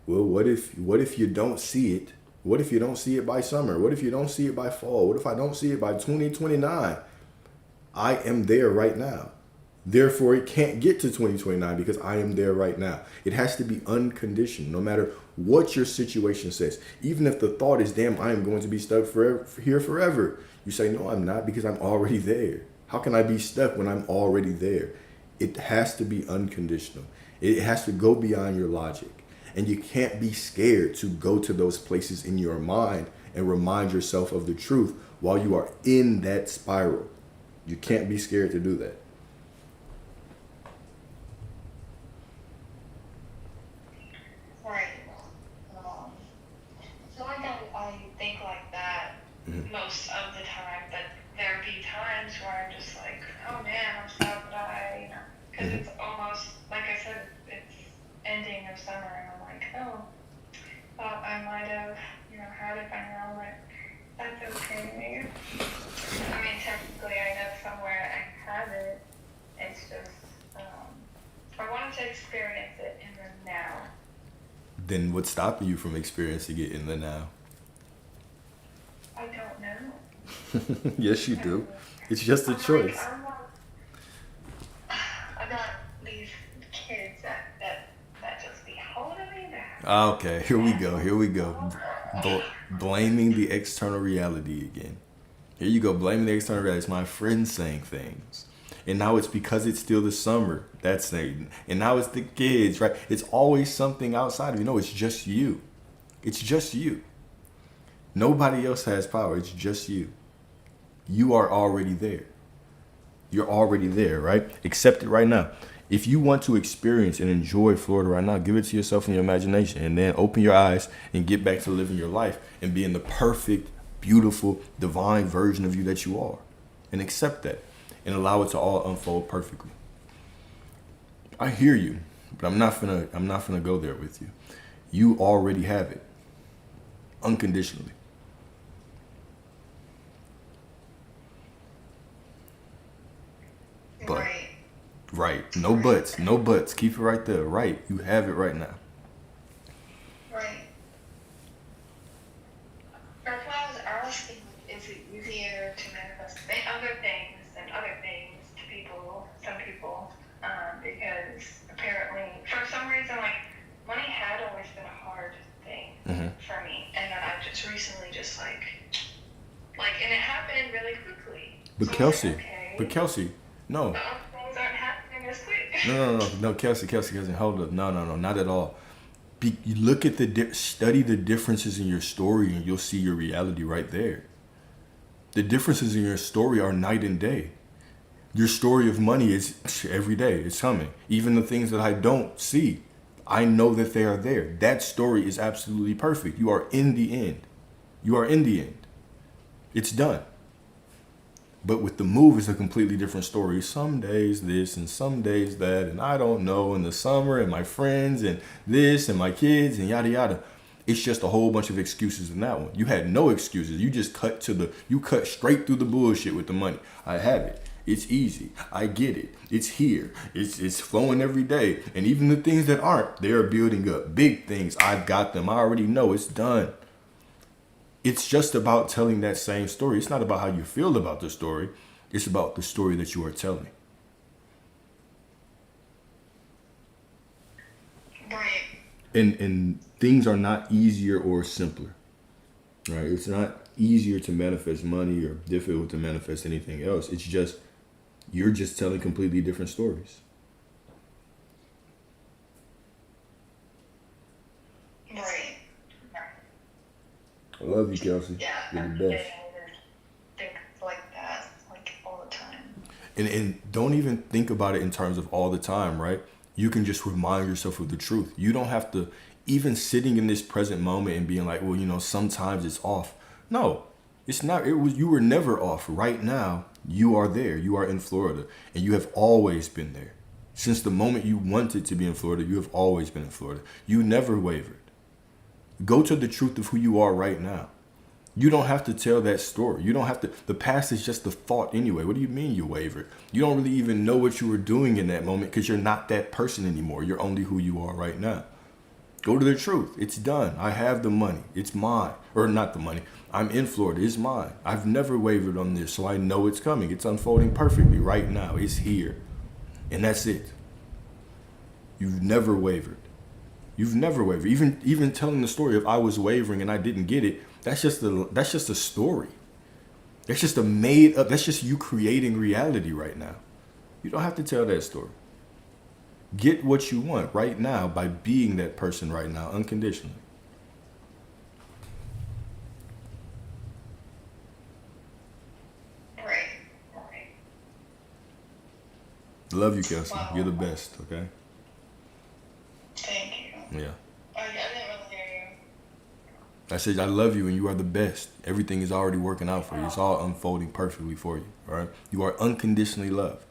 Well, what if you don't see it? What if you don't see it by summer? What if you don't see it by fall? What if I don't see it by 2029? I am there right now. Therefore, it can't get to 2029 because I am there right now. It has to be unconditional, no matter what your situation says. Even if the thought is, damn, I am going to be stuck here forever. You say, no, I'm not, because I'm already there. How can I be stuck when I'm already there? It has to be unconditional. It has to go beyond your logic. And you can't be scared to go to those places in your mind and remind yourself of the truth while you are in that spiral. You can't be scared to do that. Right. So I think like that most of the time, but there be times where I'm just like, oh man, I'm sad that I, because it's almost, like I said, it's ending of summer, and I'm like, oh, thought I might have, had it by now, but that's okay. I mean, technically, I know somewhere I have it. It's just, I wanted to experience it in the now. Then what's stopping you from experiencing it in the now? I don't know. Yes, you do. It's just a choice. I got these kids that just be holding me back. Okay, here we go. Blaming the external reality again. Here you go, blaming the external reality. It's my friend saying things. And now it's because it's still the summer. That's saying. And now it's the kids, right? It's always something outside of you. No, it's just you. It's just you. Nobody else has power. It's just you. You are already there. You're already there, right? Accept it right now. If you want to experience and enjoy Florida right now, give it to yourself in your imagination, and then open your eyes and get back to living your life and being the perfect, beautiful, divine version of you that you are. And accept that and allow it to all unfold perfectly. I hear you, but I'm not gonna go there with you. You already have it. Unconditionally. But right. No buts. No buts. Keep it right there. Right. You have it right now. Right. That's why I was asking, is it easier to manifest other things than other things to people, some people, because apparently, for some reason, like, money had always been a hard thing for me, and then I've just recently and it happened really quickly. But So I was Kelsey, like, okay, but Kelsey, no. but other things aren't happening as quick. No, Kelsey, hold up. No, not at all. You look at study the differences in your story, and you'll see your reality right there. The differences in your story are night and day. Your story of money is every day. It's coming. Even the things that I don't see, I know that they are there. That story is absolutely perfect. You are in the end. You are in the end. It's done. But with the move, it's a completely different story. Some days this and some days that, and I don't know, in the summer, and my friends, and this, and my kids, and yada yada. It's just a whole bunch of excuses in that one. You had no excuses. You just cut straight through the bullshit with the money. I have it. It's easy. I get it. It's here. It's flowing every day. And even the things that aren't, they are building up. Big things. I've got them. I already know it's done. It's just about telling that same story. It's not about how you feel about the story. It's about the story that you are telling. Right. And things are not easier or simpler. Right? It's not easier to manifest money or difficult to manifest anything else. It's just you're just telling completely different stories. Right. I love you, Kelsey. Yeah. You're I'm the getting best. to think like that, like all the time. And don't even think about it in terms of all the time, right? You can just remind yourself of the truth. You don't have to, even sitting in this present moment and being like, well, sometimes it's off. No, It's not. It was. You were never off. Right now, you are there. You are in Florida, and you have always been there. Since the moment you wanted to be in Florida, you have always been in Florida. You never wavered. Go to the truth of who you are right now. You don't have to tell that story. You don't have to. The past is just the thought anyway. What do you mean you wavered? You don't really even know what you were doing in that moment because you're not that person anymore. You're only who you are right now. Go to the truth. It's done. I have the money. It's mine. Or not the money. I'm in Florida. It's mine. I've never wavered on this, so I know it's coming. It's unfolding perfectly right now. It's here. And that's it. You've never wavered. You've never wavered. Even telling the story of I was wavering and I didn't get it, that's just a story. That's just a made up, that's just you creating reality right now. You don't have to tell that story. Get what you want right now by being that person right now, unconditionally. Right. Right. Love you, Kelsey. Wow. You're the best, okay? Thank you. Yeah. I didn't really hear you. I said I love you and you are the best. Everything is already working out for you. It's all unfolding perfectly for you, all right? You are unconditionally loved.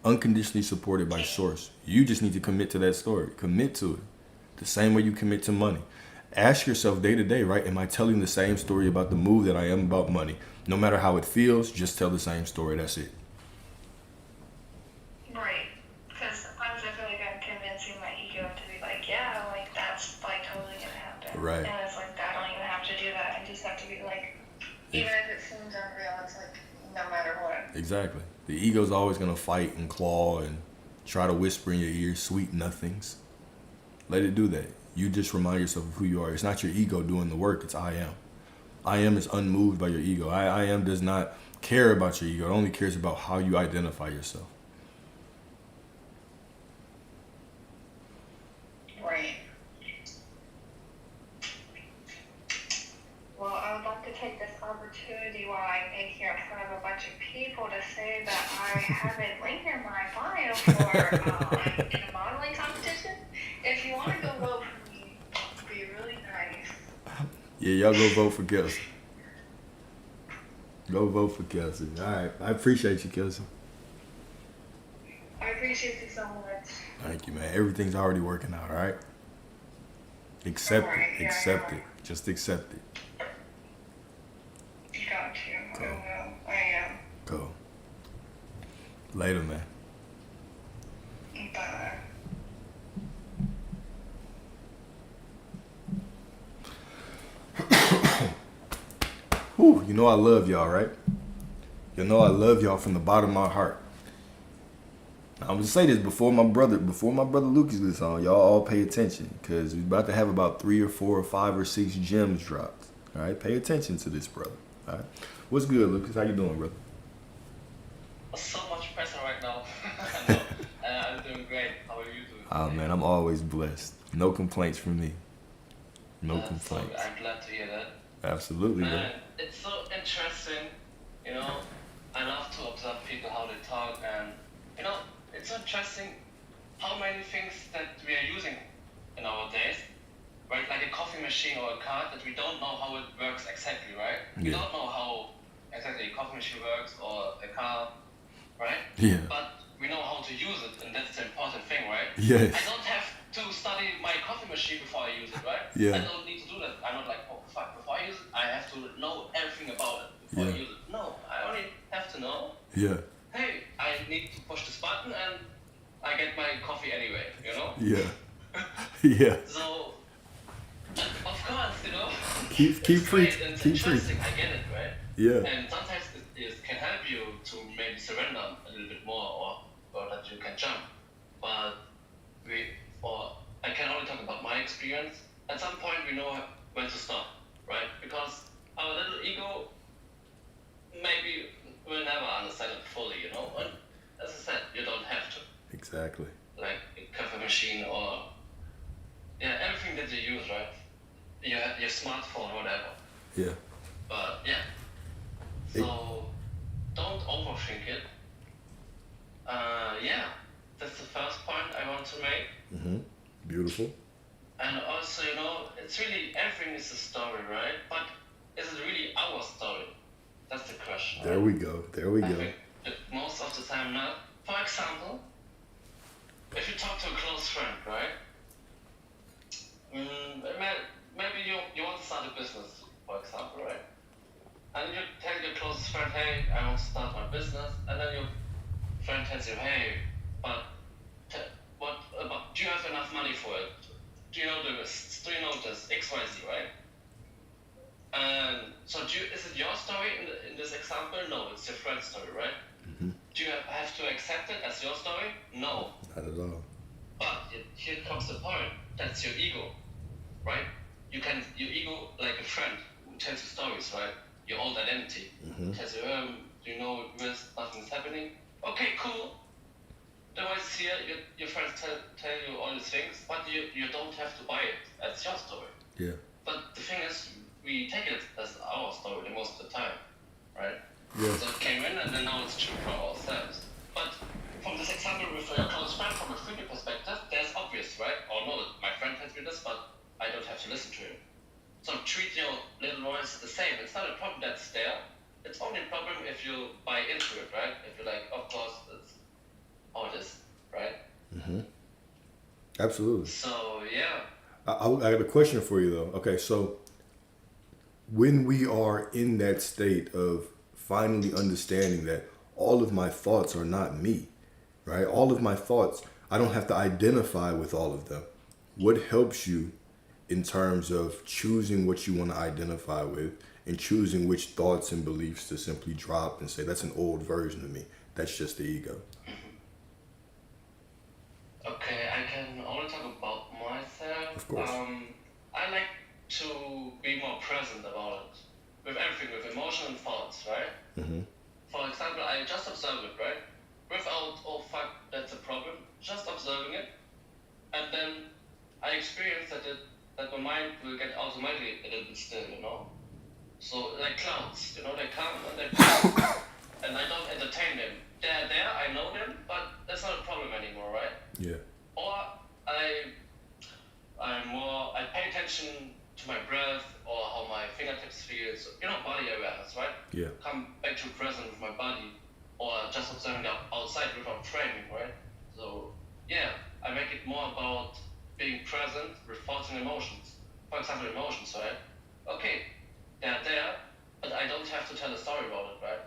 Unconditionally supported by source. You just need to commit to that story. Commit to it. The same way you commit to money. Ask yourself day to day, right? Am I telling the same story about the move that I am about money? No matter how it feels, just tell the same story. That's it. Right. Because sometimes I feel like I'm convincing my ego to be like, yeah, like that's like totally gonna happen. Right. And it's like, I don't even have to do that. I just have to be like, even if it seems unreal, it's like, no matter what. Exactly. The ego's always going to fight and claw and try to whisper in your ear sweet nothings. Let it do that. You just remind yourself of who you are. It's not your ego doing the work. It's I am. I am is unmoved by your ego. I am does not care about your ego. It only cares about how you identify yourself. Right. Well, I would like to take this opportunity while I'm in here in front of a bunch of people to say that I have a link in my bio for in a modeling competition. If you want to go vote for me, it'd be really nice. Yeah, y'all go vote for Kelsey. Go vote for Kelsey. All right. I appreciate you, Kelsey. I appreciate you so much. Thank you, man. Everything's already working out, all right? Accept All right, it. yeah, Accept yeah. it. Just accept it. Got you. Cool. I will. I am. Go. Later, man. Bye. Whew, you know I love y'all, right? You know I love y'all from the bottom of my heart. Now, I'm gonna say this before my brother Lucas gets on. Y'all all pay attention because we're about to have about 3 or 4 or 5 or 6 gems dropped. All right, pay attention to this, brother. All right, what's good, Lucas? How you doing, brother? So much pressure right now. No, I'm doing great. How are you doing? Oh man, I'm always blessed. No complaints from me. No complaints. So I'm glad to hear that. Absolutely, bro. And it's so interesting, you know. I love to observe people how they talk, and you know, it's so interesting how many things that we are using in our days, right? Like a coffee machine or a car that we don't know how it works exactly, right? We Yeah. don't know how exactly a coffee machine works or a car, right? Yeah. But we know how to use it, and that's the important thing, right? Yes. I don't have to study my coffee machine before I use it, right? Yeah. I don't need to do that. I'm not like, oh fuck, before I use it, I have to know everything about it before Yeah. I use it. No, I only have to know, Yeah. hey, I need to push this button and I get my coffee anyway, you know? Yeah. Yeah. So, of course, you know, Keep it's great preaching. and it's Keep interesting, preaching. I get it, right? Yeah. And sometimes it can help you to maybe surrender a little bit more or that you can jump. But I can only talk about my experience. At some point we know when to stop, right? Because our little ego maybe will never understand it fully, you know? And as I said, you don't have to. Exactly. Like a coffee machine or everything that you use, right? Your smartphone, whatever. Yeah. But yeah. So don't overthink it. That's the first point I want to make. Mhm. Beautiful. And also, you know, it's really everything is a story, right? But is it really our story? That's the question. There we go. There we I go. think that most of the time not. For example, if you talk to a close friend, right? Maybe you want to start a business, for example, right? And you tell your closest friend, hey, I want to start my business, and then your friend tells you, hey, but what about? Do you have enough money for it? Do you know the risks? Do you know this X, Y, Z, right? And so, is it your story in this example? No, it's your friend's story, right? Mm-hmm. Do you have to accept it as your story? No. Not at all. But here comes the point. That's your ego, right? Your ego, like a friend who tells you stories, right? Your old identity tells you, you know, nothing's happening. Okay, cool. The voice is here. Your friends tell you all these things, but you don't have to buy it as your story. Yeah. But the thing is, we take it as our story most of the time, right? Yeah. So it came in, and then now it's true for ourselves. But from this example with your close friend, from a freaky perspective, there's obvious, right? Or no, my friend tells me this, but I don't have to listen to him. So treat your little voice the same. It's not a problem that's there. It's only a problem if you buy into it, right? If you're like, of course, it's how it is, right? Mm-hmm. Absolutely. So, yeah. I got a question for you though. Okay, so when we are in that state of finally understanding that all of my thoughts are not me, right? All of my thoughts, I don't have to identify with all of them. What helps you in terms of choosing what you want to identify with and choosing which thoughts and beliefs to simply drop and say, that's an old version of me. That's just the ego. Okay, I can only talk about myself. Of course. I like to be more present about it. With everything, with emotion and thoughts, right? Mm-hmm. For example, I just observe it, right? Without, oh fuck, that's a problem. Just observing it. And then I experience that my mind will get automatically a little bit still, you know? So, like clouds, you know, they come and they pass. And I don't entertain them. They're there, I know them, but that's not a problem anymore, right? Yeah. Or I pay attention to my breath or how my fingertips feel. So, you know, body awareness, right? Yeah. Come back to present with my body, or just observing the outside without framing, right? So, yeah, I make it more about being present with thoughts and emotions. For example, emotions, right? Okay, they're there, but I don't have to tell a story about it, right?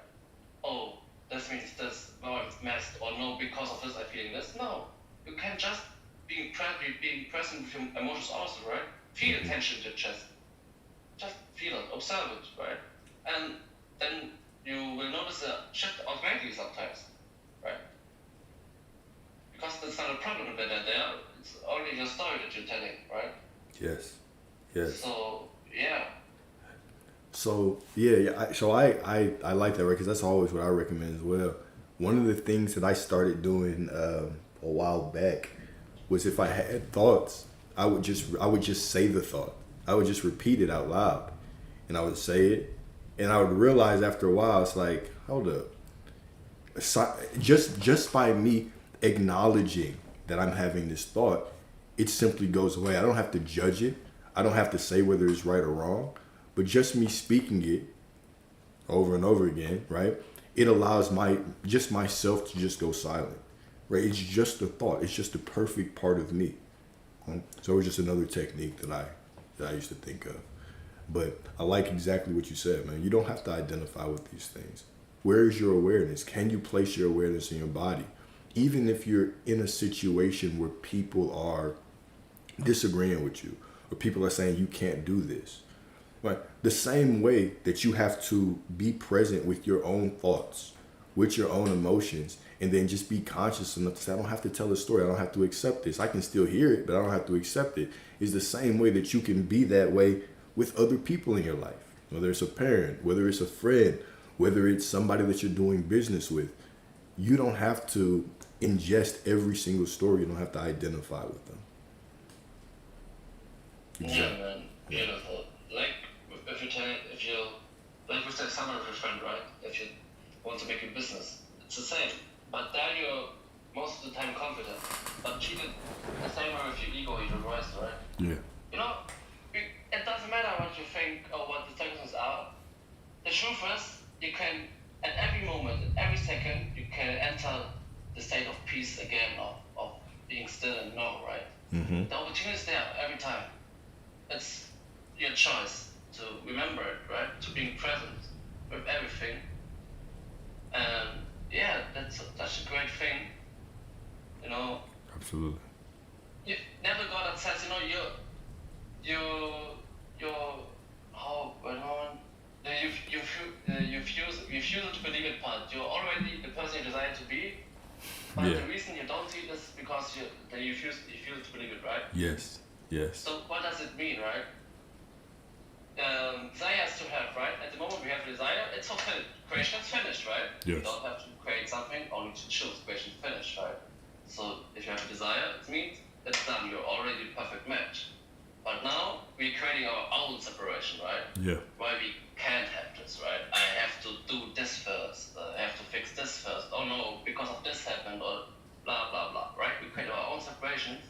Oh, this means this, now I'm messed, or no, because of this I'm feeling this. No, you can just being present with your emotions also, right? Feel the tension in your chest. Just feel it, observe it, right? And then you will notice a shift automatically sometimes, right? Because it's not a problem that they're there, it's only your story that you're telling, right? Yes. Yes. So, yeah. So I like that, right? Because that's always what I recommend as well. One of the things that I started doing a while back was if I had thoughts, I would just say the thought. I would just repeat it out loud, and I would say it, and I would realize after a while it's like, hold up. So, just by me acknowledging that I'm having this thought, it simply goes away. I don't have to judge it. I don't have to say whether it's right or wrong. But just me speaking it over and over again, right? It allows myself to just go silent, right? It's just a thought. It's just a perfect part of me. So it was just another technique that I used to think of. But I like exactly what you said, man. You don't have to identify with these things. Where is your awareness? Can you place your awareness in your body? Even if you're in a situation where people are disagreeing with you, or people are saying you can't do this, right? The same way that you have to be present with your own thoughts, with your own emotions, and then just be conscious enough to say, I don't have to tell a story. I don't have to accept this. I can still hear it, but I don't have to accept it. Is the same way that you can be that way with other people in your life, whether it's a parent, whether it's a friend, whether it's somebody that you're doing business with. You don't have to ingest every single story. You don't have to identify with them. Yeah, man. Beautiful. Like, if you like with the example of your friend, right? If you want to make a business, it's the same. But there you're most of the time confident. But treat it the same way with your ego, your voice, right? Yeah. You know, it doesn't matter what you think or what the circumstances are. The truth is, you peace again of being still and know, right? Mm-hmm. The opportunity is there every time. It's your choice to remember it, right? To being present with everything. And yeah, that's such a great thing. You know, Absolutely. you never got that sense, you know, how, you know, you refuse to believe it part. You're already the person you desire to be, but Yeah. the reason you don't see this is because you refuse to believe it, right? Yes. Yes. So what does it mean, right? Desire is to have, right? At the moment we have desire, it's fulfilled. Creation is finished, right? You Yes. don't have to create something, only to choose. Creation is finished, right? So if you have a desire, it means it's done. You're already a perfect match. But now we're creating our own separation, right? Yeah. Why we can't have this, right? I have to do this first. I have to fix this first. Oh no, because of this happened, or blah blah blah, right? We create our own separations,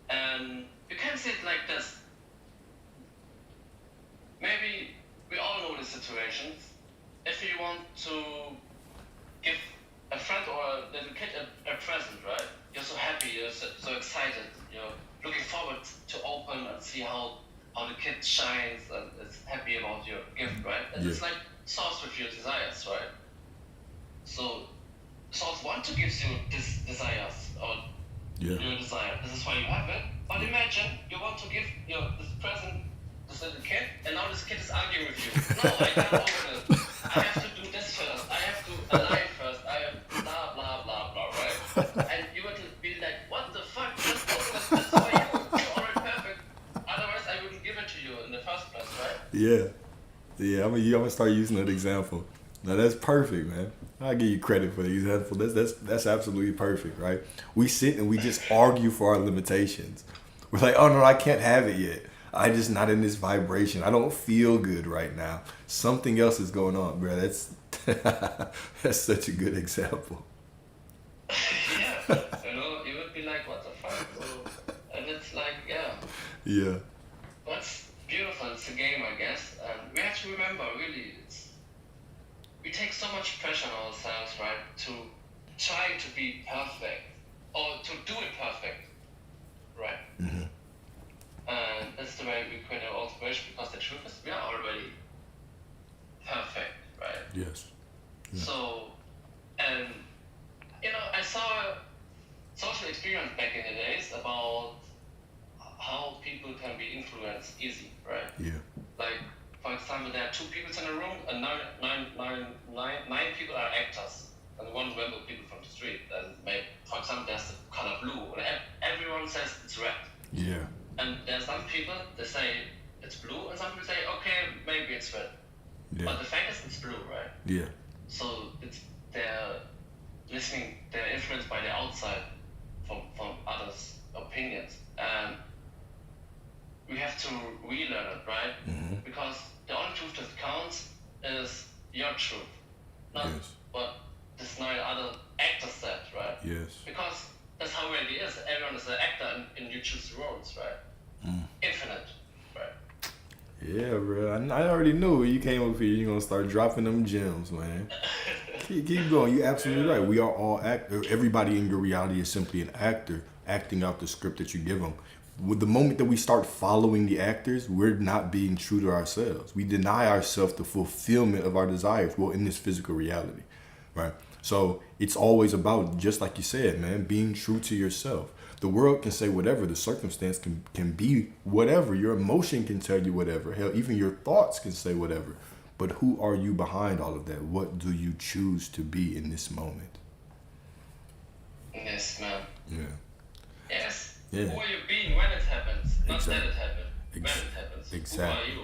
and you can see it like this. Maybe we all know the situations. If you want to give a friend or a little kid a present, right? You're so happy, you're so excited, you're looking forward to open and see how the kid shines and is happy about your gift, right? And it's like source with your desires, right? So source want to give you this desires or Yeah. your desire. This is why you have it. But imagine you want to give this present this little kid, and now this kid is arguing with you. No, I can't open it. I have to do this first. I have to alive first. I have blah blah blah blah, right? And you would be like, what the fuck? Just open it. This is for you. You're already perfect. Otherwise, I wouldn't give it to you in the first place, right? Yeah. Yeah. I'm gonna start using that example. Now that's perfect, man. I'll give you credit for the example. That's absolutely perfect, right? We sit and we just argue for our limitations. We're like, oh no, I can't have it yet. I'm just not in this vibration. I don't feel good right now. Something else is going on, bro. That's that's such a good example. Yeah. You know, you would be like, what the fuck? So, and it's like, yeah. Yeah. That's beautiful. It's a game, I guess. And we have to remember, really, we take so much pressure on ourselves, right, to try to be perfect or to do it perfect, right? Mm-hmm. And that's the way we create our own inspiration, because the truth is we are already perfect, right? Yes. So, and you know, I saw a social experience back in the days about how people can be influenced easy, right? Yeah. Like, for example, there are 2 people in a room, and nine people are actors, and one member people from the street. And maybe, for example, there's the color blue, and everyone says it's red. Yeah. And there's some people that say it's blue, and some people say, okay, maybe it's red. Yeah. But the fact is, it's blue, right? Yeah. So they're influenced by the outside from others' opinions, and we have to relearn it, right? Mm-hmm. Because the only truth that counts is your truth, not Yes. what this nine other actors said, right? Yes. Because that's how it really is. Everyone is an actor, and you choose the roles, right? Infinite, right? Yeah, bro. I already knew when you came up here, you're gonna start dropping them gems, man. Keep going. You're absolutely right. We are all actors. Everybody in your reality is simply an actor acting out the script that you give them. With the moment that we start following the actors, we're not being true to ourselves. We deny ourselves the fulfillment of our desires, well, in this physical reality, right? So it's always about, just like you said, man, being true to yourself. The world can say whatever. The circumstance can be whatever. Your emotion can tell you whatever. Hell, even your thoughts can say whatever. But who are you behind all of that? What do you choose to be in this moment? Yes, man. Yeah. Yes. Yeah. Who are you being when it happens? Not Exactly. that it happened. When it happens. Exactly. Who are you?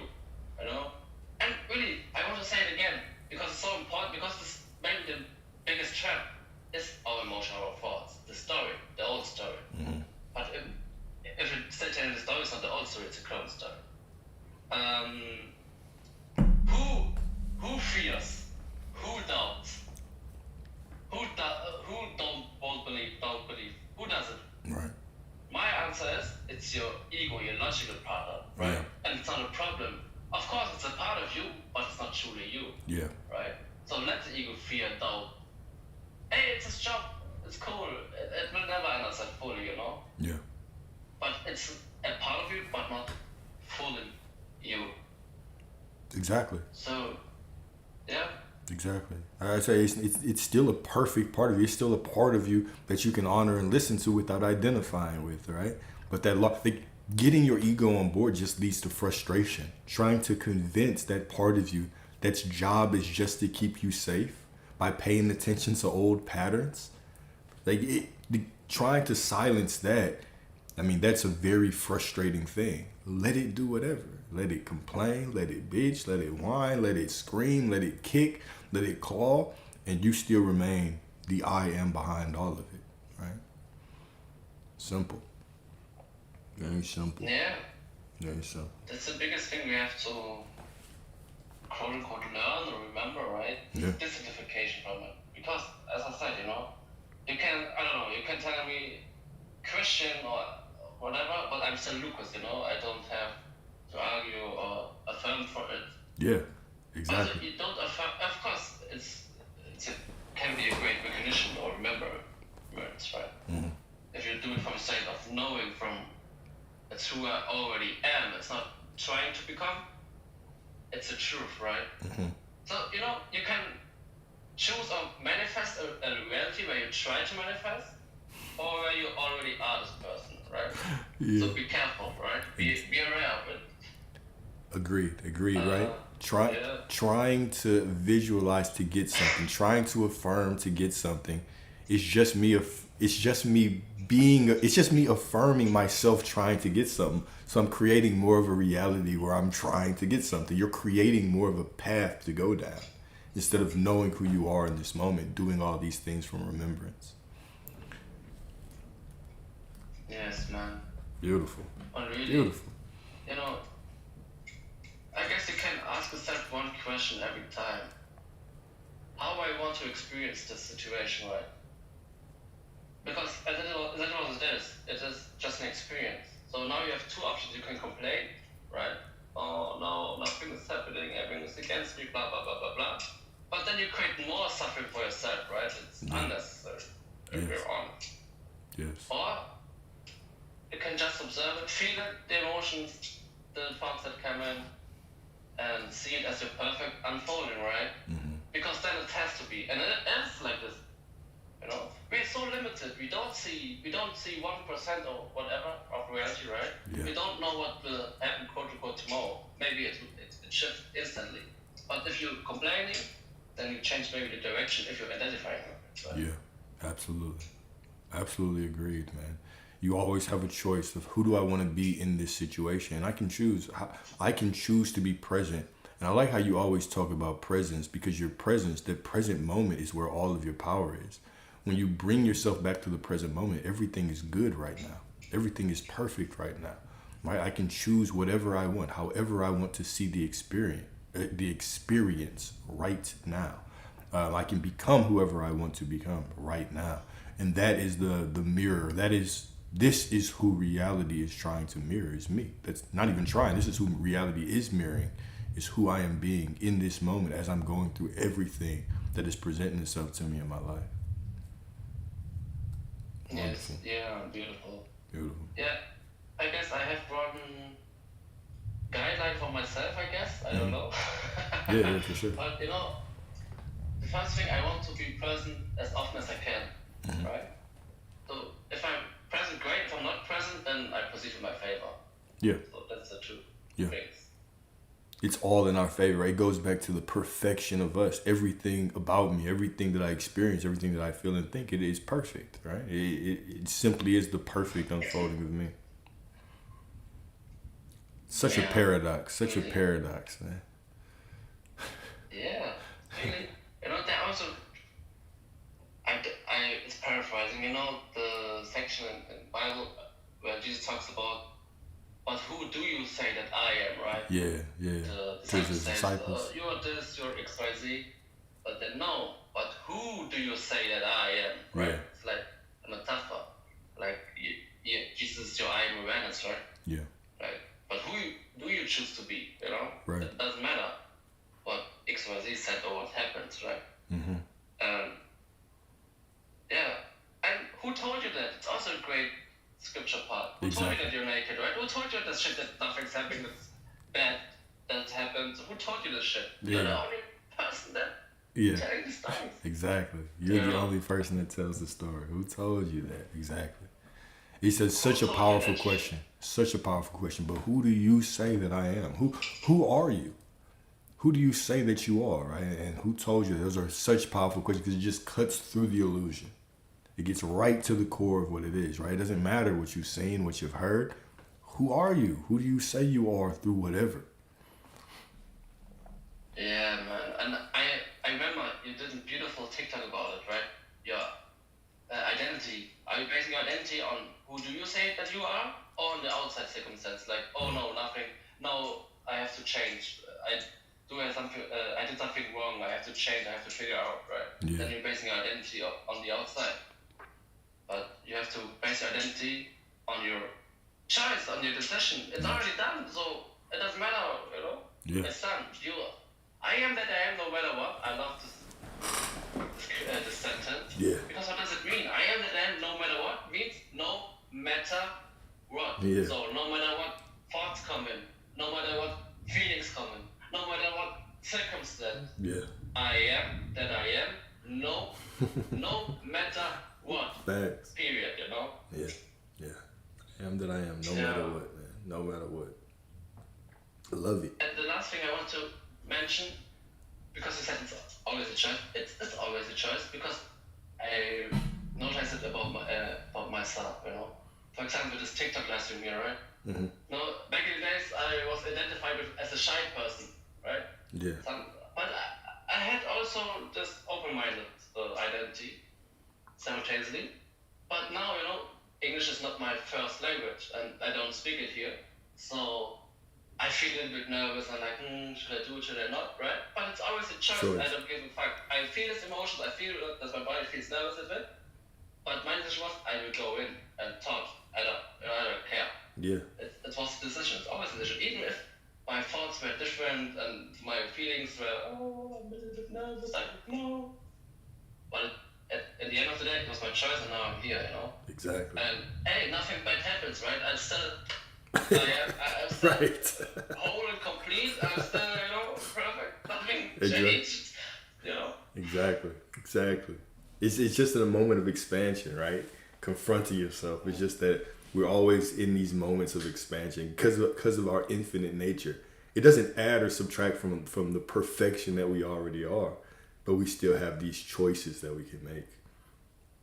You know? And really, I want to say it again, because it's so important, because this maybe the biggest trap is our emotion, our thoughts, the story, the old story. Mm-hmm. But if it's still telling the story, it's not the old story, it's a clone story. Who fears? Who doubts? Who won't believe? Don't believe? Who doesn't? Right. My answer is, it's your ego, your logical part, right? Yeah. And it's not a problem. Of course, it's a part of you, but it's not truly you, Yeah. right? So let the ego fear, doubt. Hey, it's his job. It's cool. fooling you. Exactly. So, yeah. Exactly. I say it's still a perfect part of you. It's still a part of you that you can honor and listen to without identifying with, right? But getting your ego on board just leads to frustration. Trying to convince that part of you that's job is just to keep you safe by paying attention to old patterns. Trying to silence that, I mean, that's a very frustrating thing. Let it do whatever. Let it complain, let it bitch, let it whine, let it scream, let it kick, let it claw, and you still remain the I am behind all of it, right? Simple. Very simple. Yeah. Very simple. That's the biggest thing we have to, quote unquote, learn or remember, right? Yeah. Disidentification from it. Because, as I said, you can, I don't know, you can tell me Christian or whatever, but I'm still Lucas, I don't have to argue or affirm for it. Yeah, Also, exactly. you don't affirm, of course, it can be a great recognition or remembrance, right? Mhm. If you do it from the sake of knowing from it's who I already am, it's not trying to become, it's the truth, right? Mhm. So, you can choose or manifest a reality where you try to manifest, or where you already are this person, right? Yeah. So be careful, right? Be aware of it. Agreed, right? Yeah. Trying to visualize to get something, trying to affirm to get something, it's just me affirming myself trying to get something. So I'm creating more of a reality where I'm trying to get something. You're creating more of a path to go down instead of knowing who you are in this moment, doing all these things from remembrance. Yes, man. Beautiful. And really, Beautiful. I guess you can ask yourself one question every time. How I want to experience this situation, right? Because as it is just an experience. So now you have two options. You can complain, right? Oh no, nothing is happening, everything is against me, blah blah blah blah blah. But then you create more suffering for yourself, right? It's unnecessary, if Yes. you're honest. Yes. Or you can just observe it, feel it, the emotions, the thoughts that come in, and see it as your perfect unfolding, right? Mm-hmm. Because then it has to be, and it ends like this. We're so limited. We don't see 1% or whatever of reality, right? Yeah. We don't know what will happen, quote unquote, tomorrow. Maybe it shifts instantly. But if you're complaining, then you change maybe the direction if you're identifying it. Right? Yeah, absolutely. Absolutely agreed, man. You always have a choice of who do I want to be in this situation. And I can choose. I can choose to be present. And I like how you always talk about presence, because your presence, the present moment, is where all of your power is. When you bring yourself back to the present moment, everything is good right now. Everything is perfect right now. Right? I can choose whatever I want, however I want to see the experience right now. I can become whoever I want to become right now. And that is the mirror. This is who reality is trying to mirror, is me. That's not even trying. This is who reality is mirroring, is who I am being in this moment as I'm going through everything that is presenting itself to me in my life. Yes, Wonderful. yeah, beautiful. Beautiful. Yeah, I guess I have brought guideline for myself, I guess. I don't know. Yeah, for sure. But the first thing, I want to be present as often as I can, right? So if I'm present, great. If I'm not present, then I proceed in my favor. Yeah. So that's the two things. It's all in our favor. It goes back to the perfection of us. Everything about me, everything that I experience, everything that I feel and think, it is perfect, right? It simply is the perfect unfolding of me. Such a paradox, man. Yeah, really. There also, it's paraphrasing, the section in Bible where Jesus talks about, but who do you say that I am, right? Yeah. The To his disciples disciples. you're this, you're XYZ, but then no, but who do you say that I am, right? Yeah. It's like a metaphor, like Jesus is your I am awareness, right? Yeah. Right. But who do you choose to be, Right. It doesn't matter what XYZ said or what happens, right? Mm-hmm. Yeah. And who told you that? It's also a great scripture part. Who told you Exactly. that you're naked, right? Who told you that shit, that nothing's happening, So who taught you this shit? Yeah. You're the only person that Yeah, telling the stories. exactly. You're the Yeah. only person that tells the story. Who told you that? Exactly. He said, such a told you powerful that question. Such a powerful question. But who do you say that I am? Who are you? Who do you say that you are, right? And who told you? Those are such powerful questions because it just cuts through the illusion. It gets right to the core of what it is, right? It doesn't matter what you've seen, what you've heard. Who are you? Who do you say you are through whatever? Yeah, man. And I remember you did a beautiful TikTok about it, right? Your identity. Are you basing your identity on who do you say that you are, or on the outside circumstance? Like, oh no, nothing. No, I have to change. I did something wrong. I have to change. I have to figure out, right? Yeah. Then you're basing your identity on the outside. But you have to base your identity on your choice, on your decision. It's already done, so it doesn't matter, you know? Yeah. It's done. I am that I am no matter what. I love this sentence. Yeah. Because what does it mean? I am that I am no matter what means no matter what. Yeah. So no matter what thoughts come in, no matter what feelings come in, no matter what circumstance, Yeah. I am that I am, no matter what. Facts. Period, you know? Yeah. Yeah. I am that I am, no Yeah. matter what, man. No matter what. I love it. And the last thing I want to mention, because you said it's always a choice, it's always a choice, because I noticed it about myself, you know. For example, this TikTok live stream here, right? Mm-hmm. No, back in the days, I was identified as a shy person, right? Yeah. But I had also this open-minded identity simultaneously. But now, you know, English is not my first language, and I don't speak it here. So I feel a little bit nervous. I'm like, should I do it, should I not, right? But it's always a choice. Choice. I don't give a fuck. I feel this emotions. I feel that my body feels nervous with it. But my decision was, I will go in and talk. I don't care. Yeah. It was a decision. It's always a decision. Even if my thoughts were different and my feelings were, I'm a little bit nervous. I don't know. But at the end of the day, it was my choice, and now I'm here, you know. Exactly. And hey, nothing bad happens, right? I'm still Right. whole and complete. I'm still, you know, perfect. Nothing Exactly. changed, you know. Exactly. Exactly. It's just in a moment of expansion, right? Confronting yourself. It's just that we're always in these moments of expansion because of our infinite nature. It doesn't add or subtract from the perfection that we already are, but we still have these choices that we can make.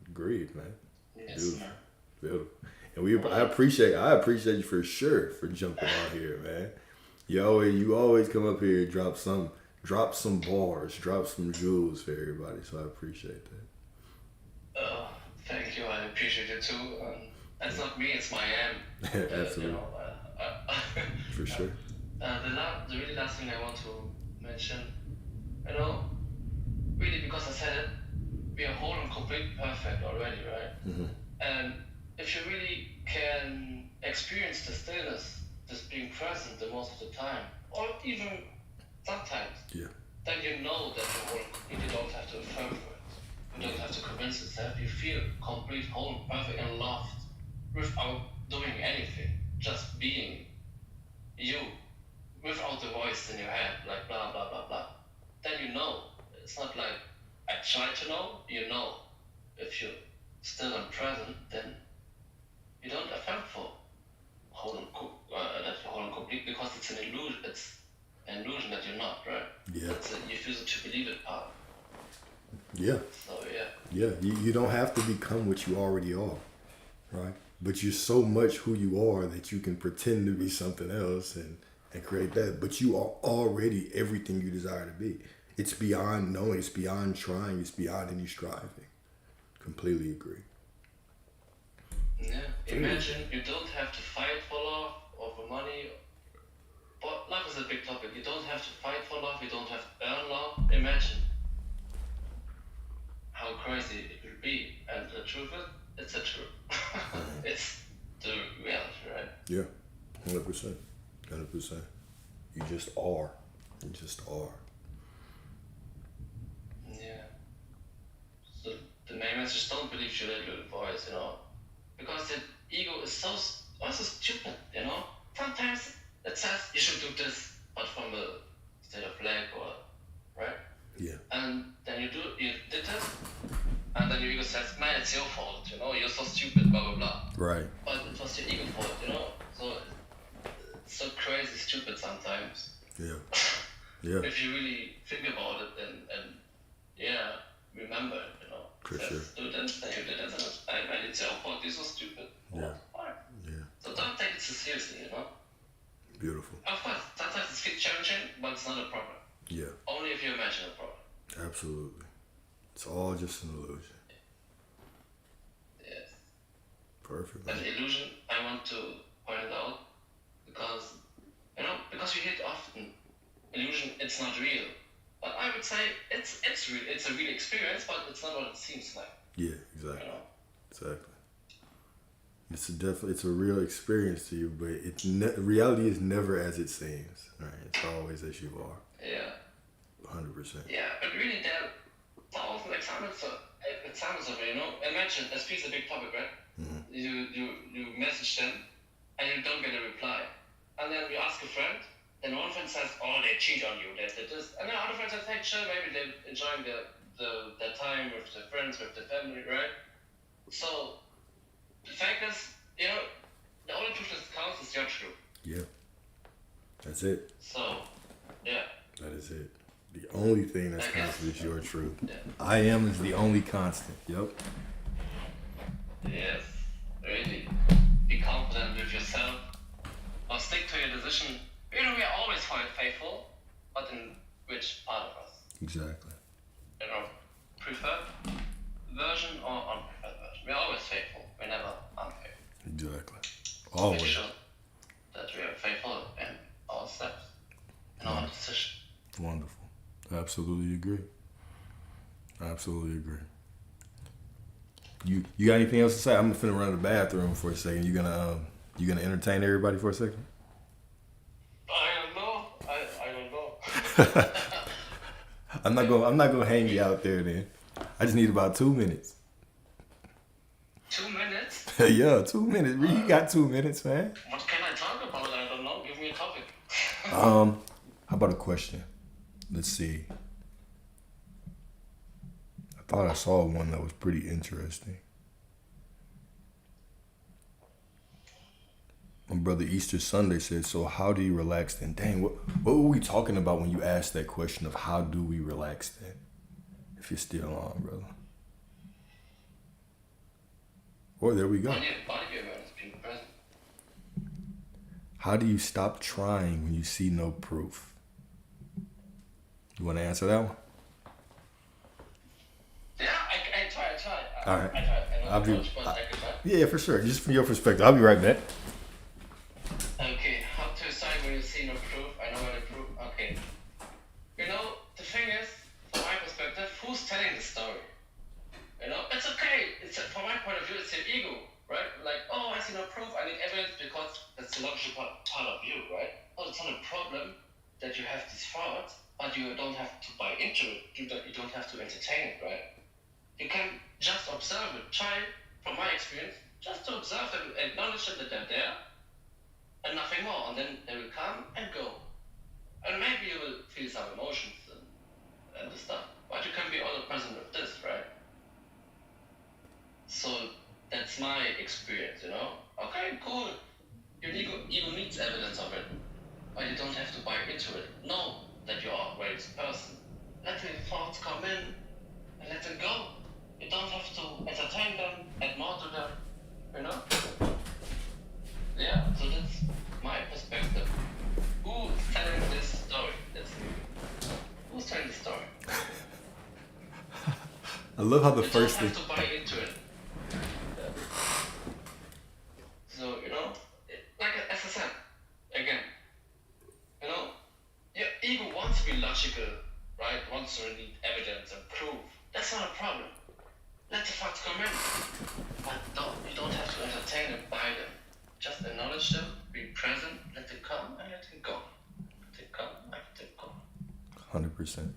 Agreed, man. Yes, Beautiful. man. Beautiful. And I appreciate you for sure for jumping out here, man. You always come up here and drop some bars, drop some jewels for everybody. So I appreciate that. Thank you. I appreciate it too. That's not me. It's my am. Absolutely. You know, For sure. the really last thing I want to mention, you know, really because I said it, we are whole and complete perfect already, right? Mm-hmm. And if you really can experience the stillness, just being present the most of the time, or even sometimes, Yeah. then you know that you're whole and complete. You don't have to affirm for it. You don't have to convince yourself. You feel complete, whole, perfect, and loved without doing anything. Just being you, without the voice in your head, like blah, blah, blah, blah. Then you know. It's not like I try to know, you know. If you're still unpresent, then you don't affirm for that you're whole and complete, because it's an illusion. It's an illusion that you're not, right? Yeah. You refuse to believe it part. Yeah. So yeah. Yeah. You don't have to become what you already are, right? But you're so much who you are that you can pretend to be something else and create that. But you are already everything you desire to be. It's beyond knowing. It's beyond trying. It's beyond any striving. Completely agree. Yeah. Imagine you don't have to fight for love or for money. But love is a big topic. You don't have to fight for love. You don't have to earn love. Imagine how crazy it will be. And the truth is, it's the truth. It's the reality, right? Yeah. 100%. 100%. You just are. You just are. Yeah. So the main message: don't believe your little voice, you know, because the ego is so stupid, you know. Sometimes it says you should do this, but from the instead of leg, or right? Yeah. And then you did it, and then your ego says, man, it's your fault, you're so stupid, blah blah blah. Right. But it was your ego fault, So it's so crazy stupid sometimes. Yeah. Yeah. If you really think about it and yeah, remember it, For Says, sure. do this, then you did it, and it's your fault, this was stupid. Yeah. Fine. Yeah. So don't take it so seriously, Beautiful. Of course, sometimes it feels challenging, but it's not a problem. Yeah. Only if you imagine a problem. Absolutely. It's all just an illusion. Yes. Perfect. An Man. illusion, I want to point it out, because we hear it often, illusion, it's not real. But I would say it's real. It's a real experience, but it's not what it seems like. Yeah. Exactly. Exactly. It's a real experience to you, but reality is never as it seems. Right? It's always as you are. Yeah. 100%. Yeah, but really there are thousand examples of it, Imagine, SP is a big topic, right? Mm-hmm. You message them and you don't get a reply. And then you ask a friend, then one friend says, oh, they cheat on you, they did this. And then other friend says, hey, chill, maybe they're enjoying their time with their friends, with their family, right? So, the fact is, the only truth that counts is your truth. Yeah. That's it. So, yeah. That is it. The only thing that's I guess. constant is your truth. Yeah. I am is the only constant. Yep. Yes, really. Be confident with yourself. Or stick to your decision. We are always faithful, but in which part of us? Exactly. Preferred version or unpreferred version. We're always faithful. We're never unfaithful. Exactly. Make Always. sure that we are faithful in our steps, in our decision. Wonderful. Absolutely agree. Absolutely agree. You got anything else to say? I'm finna run to the bathroom for a second. You gonna entertain everybody for a second? I don't know. I don't know. I'm not gonna hang you out there then. I just need about 2 minutes. 2 minutes? Yeah, 2 minutes. You got 2 minutes, man. What can I talk about? I don't know. Give me a topic. How about a question? Let's see. I thought I saw one that was pretty interesting. My brother Easter Sunday said, so how do you relax then? Dang, what were we talking about when you asked that question of how do we relax then? If you're still on, brother. Oh, there we go. Body awareness, being present. How do you stop trying when you see no proof? You want to answer that one? Yeah, I try. All right. I try. I I'll know be- approach, but I can try. Yeah, for sure. Just from your perspective. I'll be right back. Okay, how to decide when you see no proof? I know where the proof. Okay. The thing is, from my perspective, who's telling the story? It's okay. From my point of view, it's your ego, right? Like, oh, I see no proof. I need evidence because that's the logical part of you, right? Oh, it's not a problem that you have these thoughts, but you don't have to buy into it. You don't have to entertain it, right? You can just observe it. Try, from my experience, just to observe them, acknowledge them that they're there, and nothing more. And then they will come and go. And maybe you will feel some emotions and the stuff. But you can be all present with this, right? So that's my experience, Okay, cool. Your ego needs evidence of it. But you don't have to buy into it. Know that you are a great person. Let the thoughts come in and let them go. You don't have to entertain them, add more to them, Yeah, so that's my perspective. Who's telling this story? Who's telling the story? I love how the You first don't thing. have to buy into it. So, like as I said, again, your ego wants to be logical, right? Wants to need evidence and proof. That's not a problem. Let the facts come in. But you don't have to entertain and buy them. Just acknowledge them, be present, let them come and let them go. Let them come and let them go. 100%.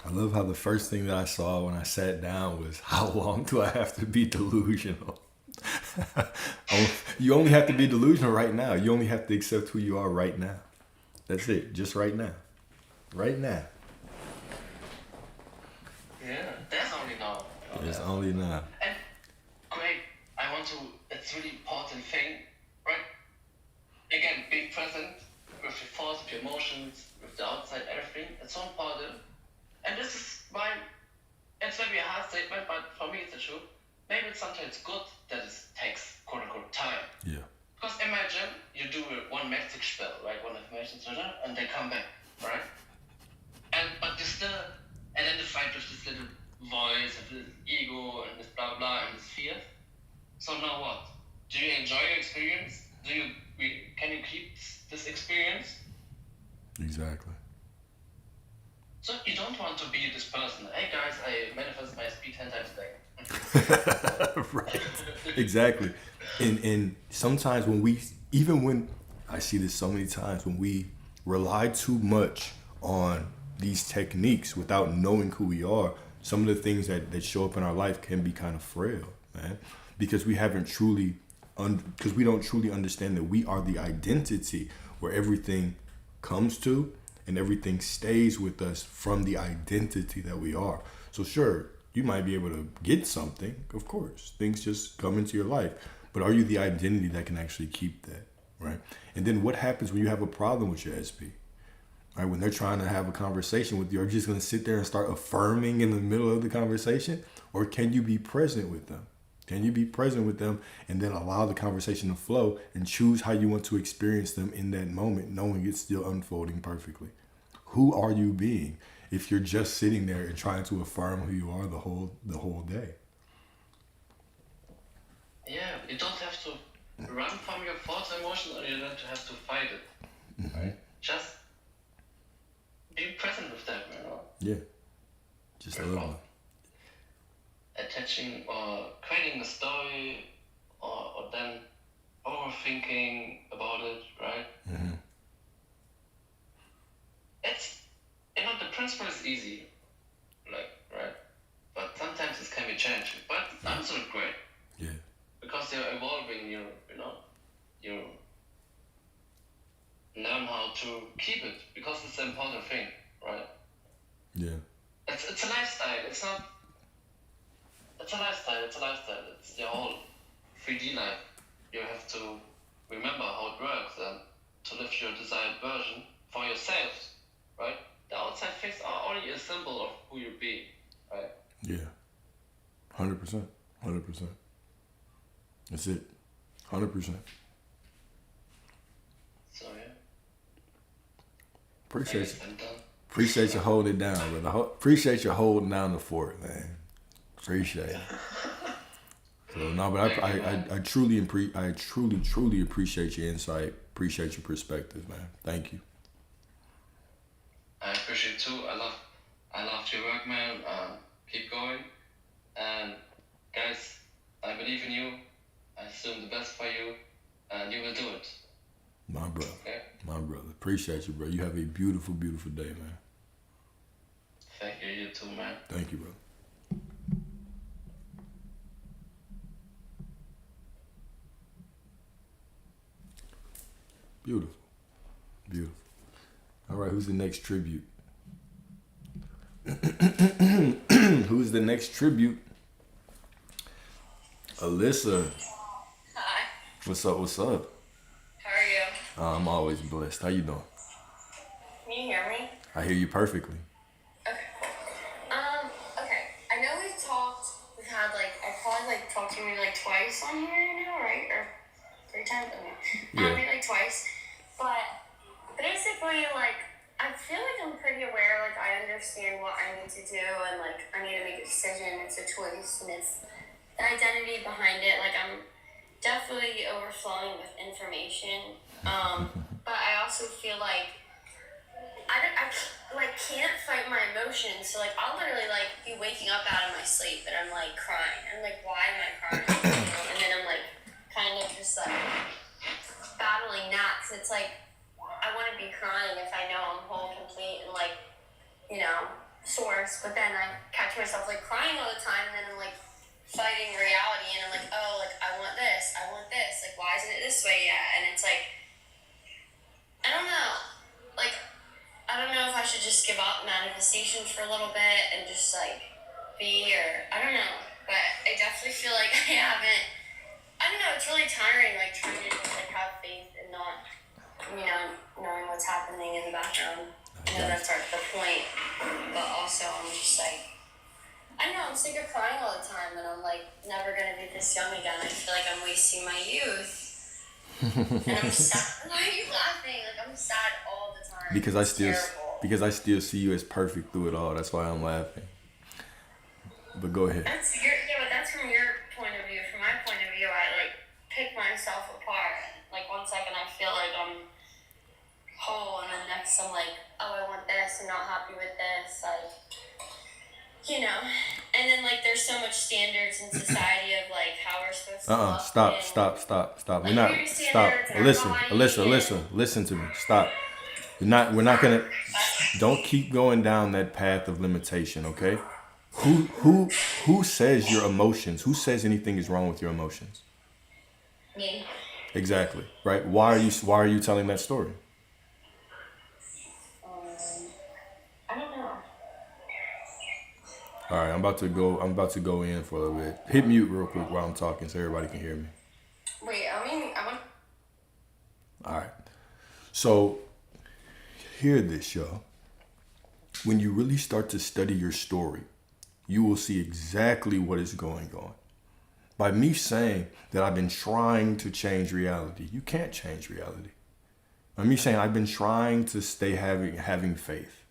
I love how the first thing that I saw when I sat down was how long do I have to be delusional? You only have to be delusional right now. You only have to accept who you are right now. That's it. Just right now. Right now. Yeah, there's only now. It's only now. And great, I want to, it's really important thing, right? Again, be present with your thoughts, with your emotions, with the outside, everything. It's so important. And this is why, it's maybe a hard statement, but for me it's the truth. Maybe it's sometimes good that it takes quote unquote time. Yeah. Because imagine you do one message spell, right? One information Twitter, and they come back, right? But you still identified with this little voice and this ego and this blah blah and this fear. So now what? Do you enjoy your experience? Can you keep this experience? Exactly. So you don't want to be this person. Hey guys, I manifest my speed 10 times a day. Right. Exactly. And sometimes when I see this so many times, when we rely too much on these techniques without knowing who we are, some of the things that show up in our life can be kind of frail, man, because we don't truly understand that we are the identity where everything comes to and everything stays with us from the identity that we are. So sure, you might be able to get something, of course, things just come into your life, but are you the identity that can actually keep that, right? And then what happens when you have a problem with your SP? Right, when they're trying to have a conversation with you, are you just going to sit there and start affirming in the middle of the conversation? Or can you be present with them? Can you be present with them and then allow the conversation to flow and choose how you want to experience them in that moment, knowing it's still unfolding perfectly? Who are you being if you're just sitting there and trying to affirm who you are the whole day? Yeah, you don't have to run from your thoughts and emotions, or you don't have to fight it. Mm-hmm. Right? Just be present with them, Yeah. Just a little bit. Attaching or creating a story or then overthinking about it, right? Mm-hmm. It's, the principle is easy, right? But sometimes it can be challenging. But it's absolutely great. Yeah. Because you're evolving, you learn how to keep it, because it's an important thing, right? Yeah. It's a lifestyle. It's a lifestyle. It's your whole 3D life. You have to remember how it works and to live your desired version for yourself, right? The outside things are only a symbol of who you be, right? Yeah. 100%. 100%. That's it. 100%. So yeah. Appreciate you holding it down, brother. Appreciate you holding down the fort, man. Appreciate it. So no, but I truly appreciate your insight. Appreciate your perspective, man. Thank you. I appreciate too. I love your work, man. Keep going, and guys, I believe in you. I assume the best for you, and you will do it. My brother. Okay? My brother. Appreciate you, bro. You have a beautiful, beautiful day, man. Thank you. You too, man. Thank you, brother. Beautiful. Beautiful. All right, who's the next tribute? Who's the next tribute? Alyssa. Hi. What's up? How are you? I'm always blessed. How you doing? Can you hear me? I hear you perfectly. Okay, cool. Okay. I know we've had I probably talked to you maybe twice on here now, right? Or 3 times? Okay. Yeah. Maybe twice. But basically, I feel I'm pretty aware, I understand what I need to do, and I need to make a decision. It's a choice, and it's the identity behind it. I'm definitely overflowing with information. But I also feel I can't fight my emotions. So I'll literally be waking up out of my sleep and I'm crying. I'm why am I crying? And then I'm kind of just battling that, because it's I want to be crying if I know I'm whole, complete, and source. But then I catch myself crying all the time, and then I'm fighting reality, and I'm I want this, why isn't it this way yet? And it's I don't know, just give up manifestation for a little bit and just like be, or I don't know. But I definitely feel like I haven't. I don't know. It's really tiring, like trying to just like have faith and not, knowing what's happening in the background. That's the point. But also, I'm just like, I don't know. I'm sick of crying all the time, and I'm like never gonna be this young again. I feel like I'm wasting my youth. And I'm sad. Why are you laughing? Like I'm sad all the time. Because Terrible. I still see you as perfect through it all. That's why I'm laughing. But go ahead. But that's from your point of view. From my point of view, I like pick myself apart. Like 1 second I feel like I'm whole, and then next I'm like, oh, I want this. I'm not happy with this. Like, And then like there's so much standards in society of like how we're supposed to look. Stop. Like, We're not. beauty Stop. standards and Listen to me. Stop. We're not gonna. Don't keep going down that path of limitation, okay? Who says your emotions? Who says anything is wrong with your emotions? Me. Exactly. Right? Why are you telling that story? I don't know. All right, I'm about to go in for a little bit. Hit mute real quick while I'm talking so everybody can hear me. Wait, I want. All right. So, hear this, y'all. When you really start to study your story, you will see exactly what is going on. By me saying that I've been trying to change reality, you can't change reality. By me saying I've been trying to stay having faith,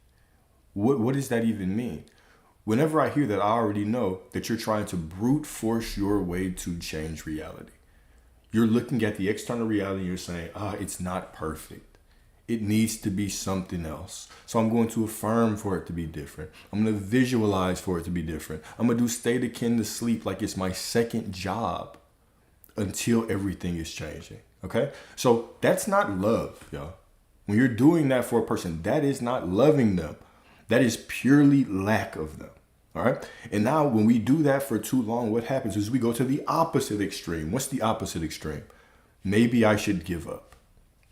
what does that even mean? Whenever I hear that, I already know that you're trying to brute force your way to change reality. You're looking at the external reality and you're saying, it's not perfect. It needs to be something else. So I'm going to affirm for it to be different. I'm going to visualize for it to be different. I'm going to do state akin to sleep like it's my second job until everything is changing. Okay? So that's not love, y'all. When you're doing that for a person, that is not loving them. That is purely lack of them. All right. And now when we do that for too long, what happens is we go to the opposite extreme. What's the opposite extreme? Maybe I should give up.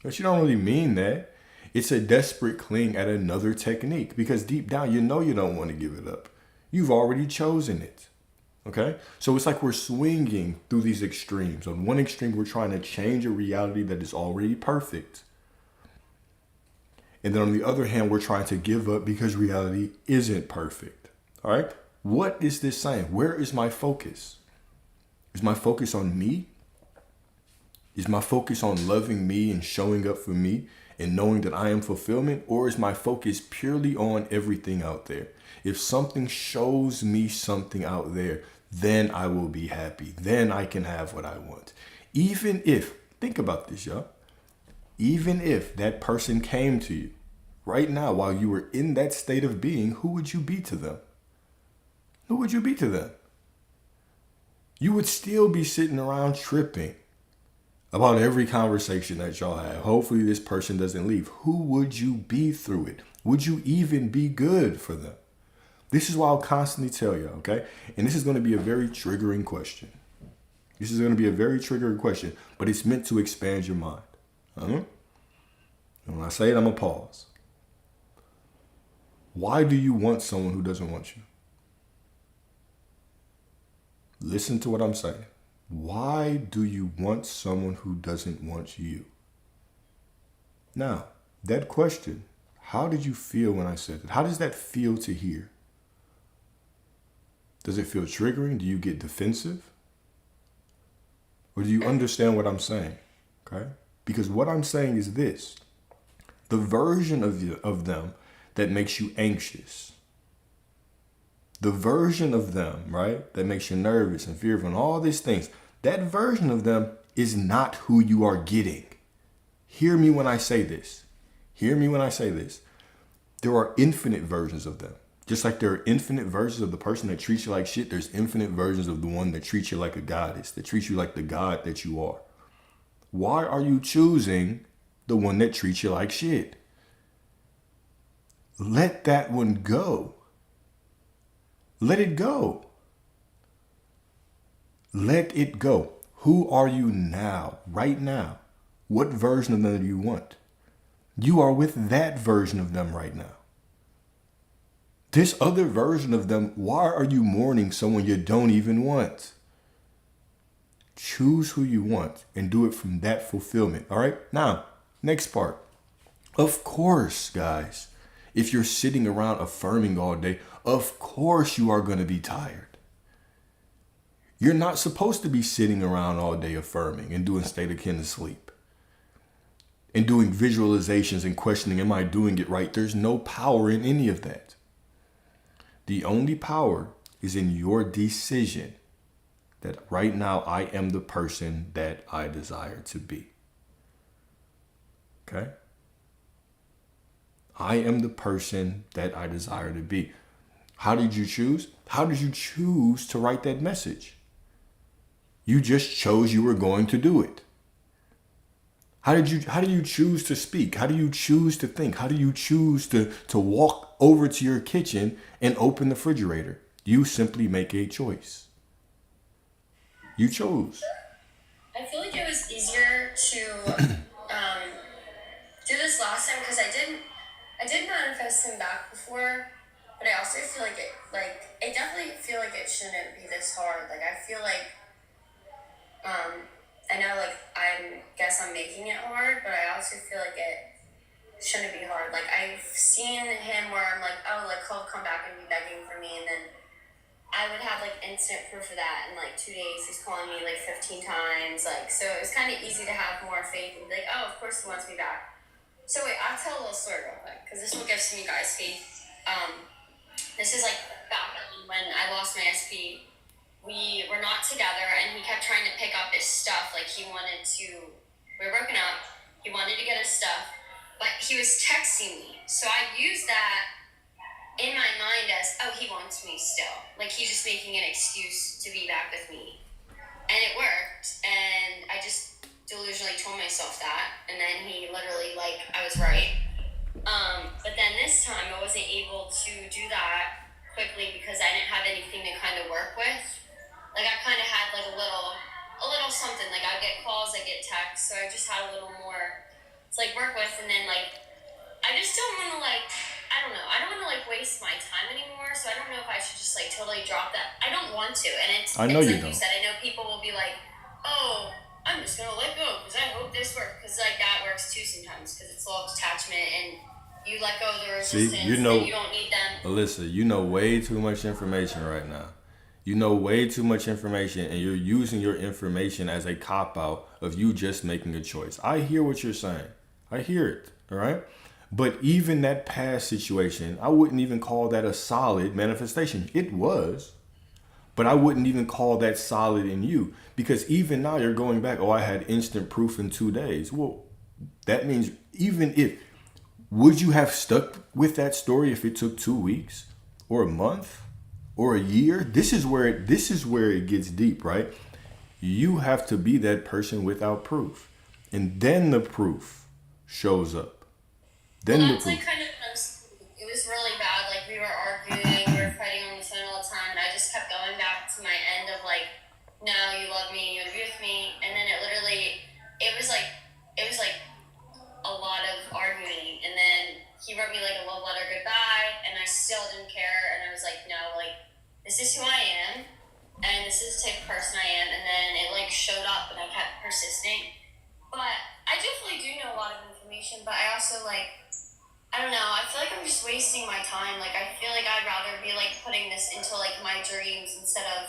But you don't really mean that. It's a desperate cling at another technique because deep down, you don't want to give it up. You've already chosen it. Okay. So it's like we're swinging through these extremes. On one extreme, we're trying to change a reality that is already perfect. And then on the other hand, we're trying to give up because reality isn't perfect. All right. What is this saying? Where is my focus? Is my focus on me? Is my focus on loving me and showing up for me and knowing that I am fulfillment? Or is my focus purely on everything out there? If something shows me something out there, then I will be happy. Then I can have what I want. Even if, think about this, y'all. Even if that person came to you right now while you were in that state of being, who would you be to them? Who would you be to them? You would still be sitting around tripping about every conversation that y'all have. Hopefully this person doesn't leave. Who would you be through it? Would you even be good for them? This is why I'll constantly tell you, okay? And this is going to be a very triggering question. This is going to be a very triggering question, but it's meant to expand your mind. And when I say it, I'm going to pause. Why do you want someone who doesn't want you? Listen to what I'm saying. Why do you want someone who doesn't want you? Now, that question, how did you feel when I said it? How does that feel to hear? Does it feel triggering? Do you get defensive? Or do you understand what I'm saying? Okay? Because what I'm saying is this. The version of them that makes you anxious, the version of them, right, that makes you nervous and fearful and all these things, that version of them is not who you are getting. Hear me when I say this. Hear me when I say this. There are infinite versions of them. Just like there are infinite versions of the person that treats you like shit, there's infinite versions of the one that treats you like a goddess, that treats you like the god that you are. Why are you choosing the one that treats you like shit? Let that one go. Let it go. Let it go. Who are you now, right now? What version of them do you want? You are with that version of them right now. This other version of them, why are you mourning someone you don't even want? Choose who you want and do it from that fulfillment. All right. Now, next part. Of course, guys, if you're sitting around affirming all day, of course you are going to be tired. You're not supposed to be sitting around all day affirming and doing state akin to sleep and doing visualizations and questioning, am I doing it right? There's no power in any of that. The only power is in your decision that right now I am the person that I desire to be. Okay? I am the person that I desire to be. How did you choose? How did you choose to write that message? You just chose you were going to do it. How do you choose to speak? How do you choose to think? How do you choose to walk over to your kitchen and open the refrigerator? You simply make a choice. You chose. I feel like it was easier to do this last time because I did manifest him back before, but I also feel like it definitely feel like it shouldn't be this hard. Like I feel like I know like I guess I'm making it hard, but I also feel like it shouldn't be hard. Like I've seen him where I'm like, oh, like he'll come back and be begging for me, and then I would have like instant proof of that in like 2 days. He's calling me like 15 times, like, so it was kind of easy to have more faith and be like, oh, of course he wants me back. So wait, I'll tell a little story real quick because this will give some of you guys faith. This is like back when I lost my SP. We were not together, and he kept trying to pick up his stuff. Like we were broken up. He wanted to get his stuff, but he was texting me. So I used that in my mind as, oh, he wants me still. Like he's just making an excuse to be back with me. And it worked. And I just delusionally told myself that. And then he literally, like, I was right. But then this time I wasn't able to do that quickly because I didn't have anything to kind of work with. Like I kind of had like a little something. Like I get calls, I get texts. So I just had a little more to like work with. And then like, I just don't want to like, I don't know. I don't want to like waste my time anymore. So I don't know if I should just like totally drop that. I don't want to. And it's like you said, I know people will be like, oh, I'm just going to let go because I hope this works. Because like that works too sometimes because it's law of detachment and you let go of the resistance. See, you know, and you don't need them. Alyssa, you know way too much information right now. You know way too much information, and you're using your information as a cop-out of you just making a choice. I hear what you're saying. I hear it, all right? But even that past situation, I wouldn't even call that a solid manifestation. It was, but I wouldn't even call that solid in you because even now you're going back, oh, I had instant proof in 2 days. Well, that means would you have stuck with that story if it took 2 weeks or a month or a year? This is where it gets deep, right? You have to be that person without proof. And then the proof shows up. Then well, that's like kind of, it was really bad. Like we were arguing, we were fighting on the phone all the time. And I just kept going back to my end of like, no, you love me, you agree with me. And then it was like a lot of arguing. And then he wrote me like a love letter goodbye, and I still didn't care. And I was like, no, like, this is who I am, and this is the type of person I am. And then it like showed up, and I kept persisting. But I definitely do know a lot of information, but I also like, I don't know, I feel like I'm just wasting my time. Like I feel like I'd rather be like putting this into like my dreams instead of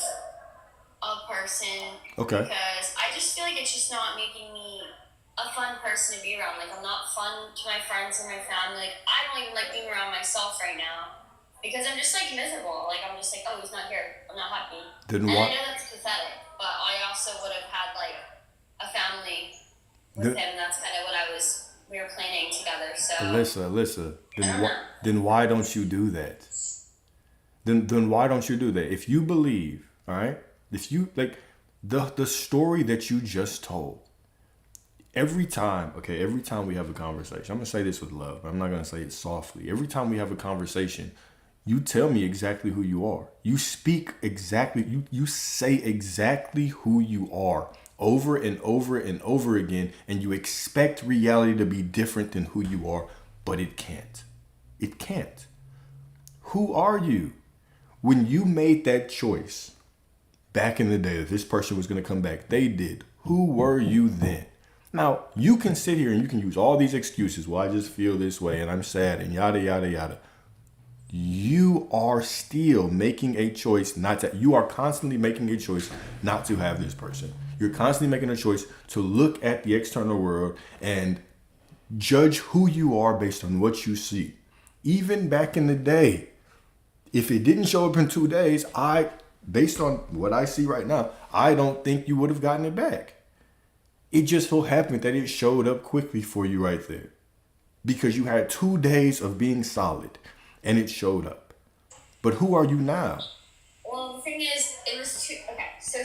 a person. Okay. Because I just feel like it's just not making me a fun person to be around. Like I'm not fun to my friends and my family. Like I don't even like being around myself right now because I'm just like miserable. Like I'm just like, oh, he's not here. I'm not happy. I know that's pathetic, but I also would have had like a family with him. That's kind of what we were planning together. So Alyssa, then why don't you do that? Then why don't you do that? If you believe, all right, if you like the story that you just told. Every time we have a conversation, I'm going to say this with love, but I'm not going to say it softly. Every time we have a conversation, you tell me exactly who you are. You speak exactly, you say exactly who you are over and over and over again, and you expect reality to be different than who you are, but it can't. It can't. Who are you? When you made that choice back in the day that this person was going to come back, they did. Who were you then? Now, you can sit here and you can use all these excuses. Well, I just feel this way and I'm sad and yada, yada, yada. You are still making a choice not to, you are constantly making a choice not to have this person. You're constantly making a choice to look at the external world and judge who you are based on what you see. Even back in the day, if it didn't show up in 2 days, based on what I see right now, I don't think you would have gotten it back. It just so happened that it showed up quickly for you right there because you had 2 days of being solid and it showed up. But who are you now? Well, the thing is, it was okay, so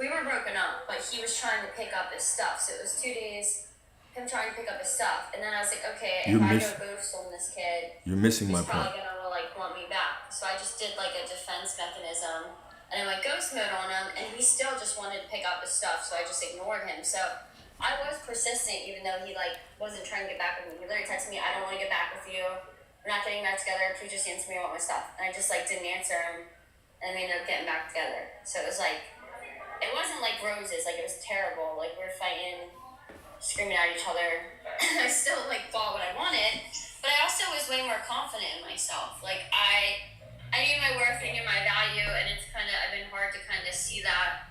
we were broken up, but he was trying to pick up his stuff. So it was 2 days, him trying to pick up his stuff. And then I was like, okay, if I go ghost on this kid, you're missing my he's point. probably gonna want me back. So I just did a defense mechanism. And I went ghost mode on him, and he still just wanted to pick up his stuff, so I just ignored him. So I was persistent, even though he wasn't trying to get back with me. He literally texted me, "I don't want to get back with you. We're not getting back together. Please just answer me about my stuff." And I just didn't answer him, and we ended up getting back together. So it was it wasn't like roses. It was terrible. We were fighting, screaming at each other. I still got what I wanted, but I also was way more confident in myself. I knew my worth, I knew my value, and I've been hard to see that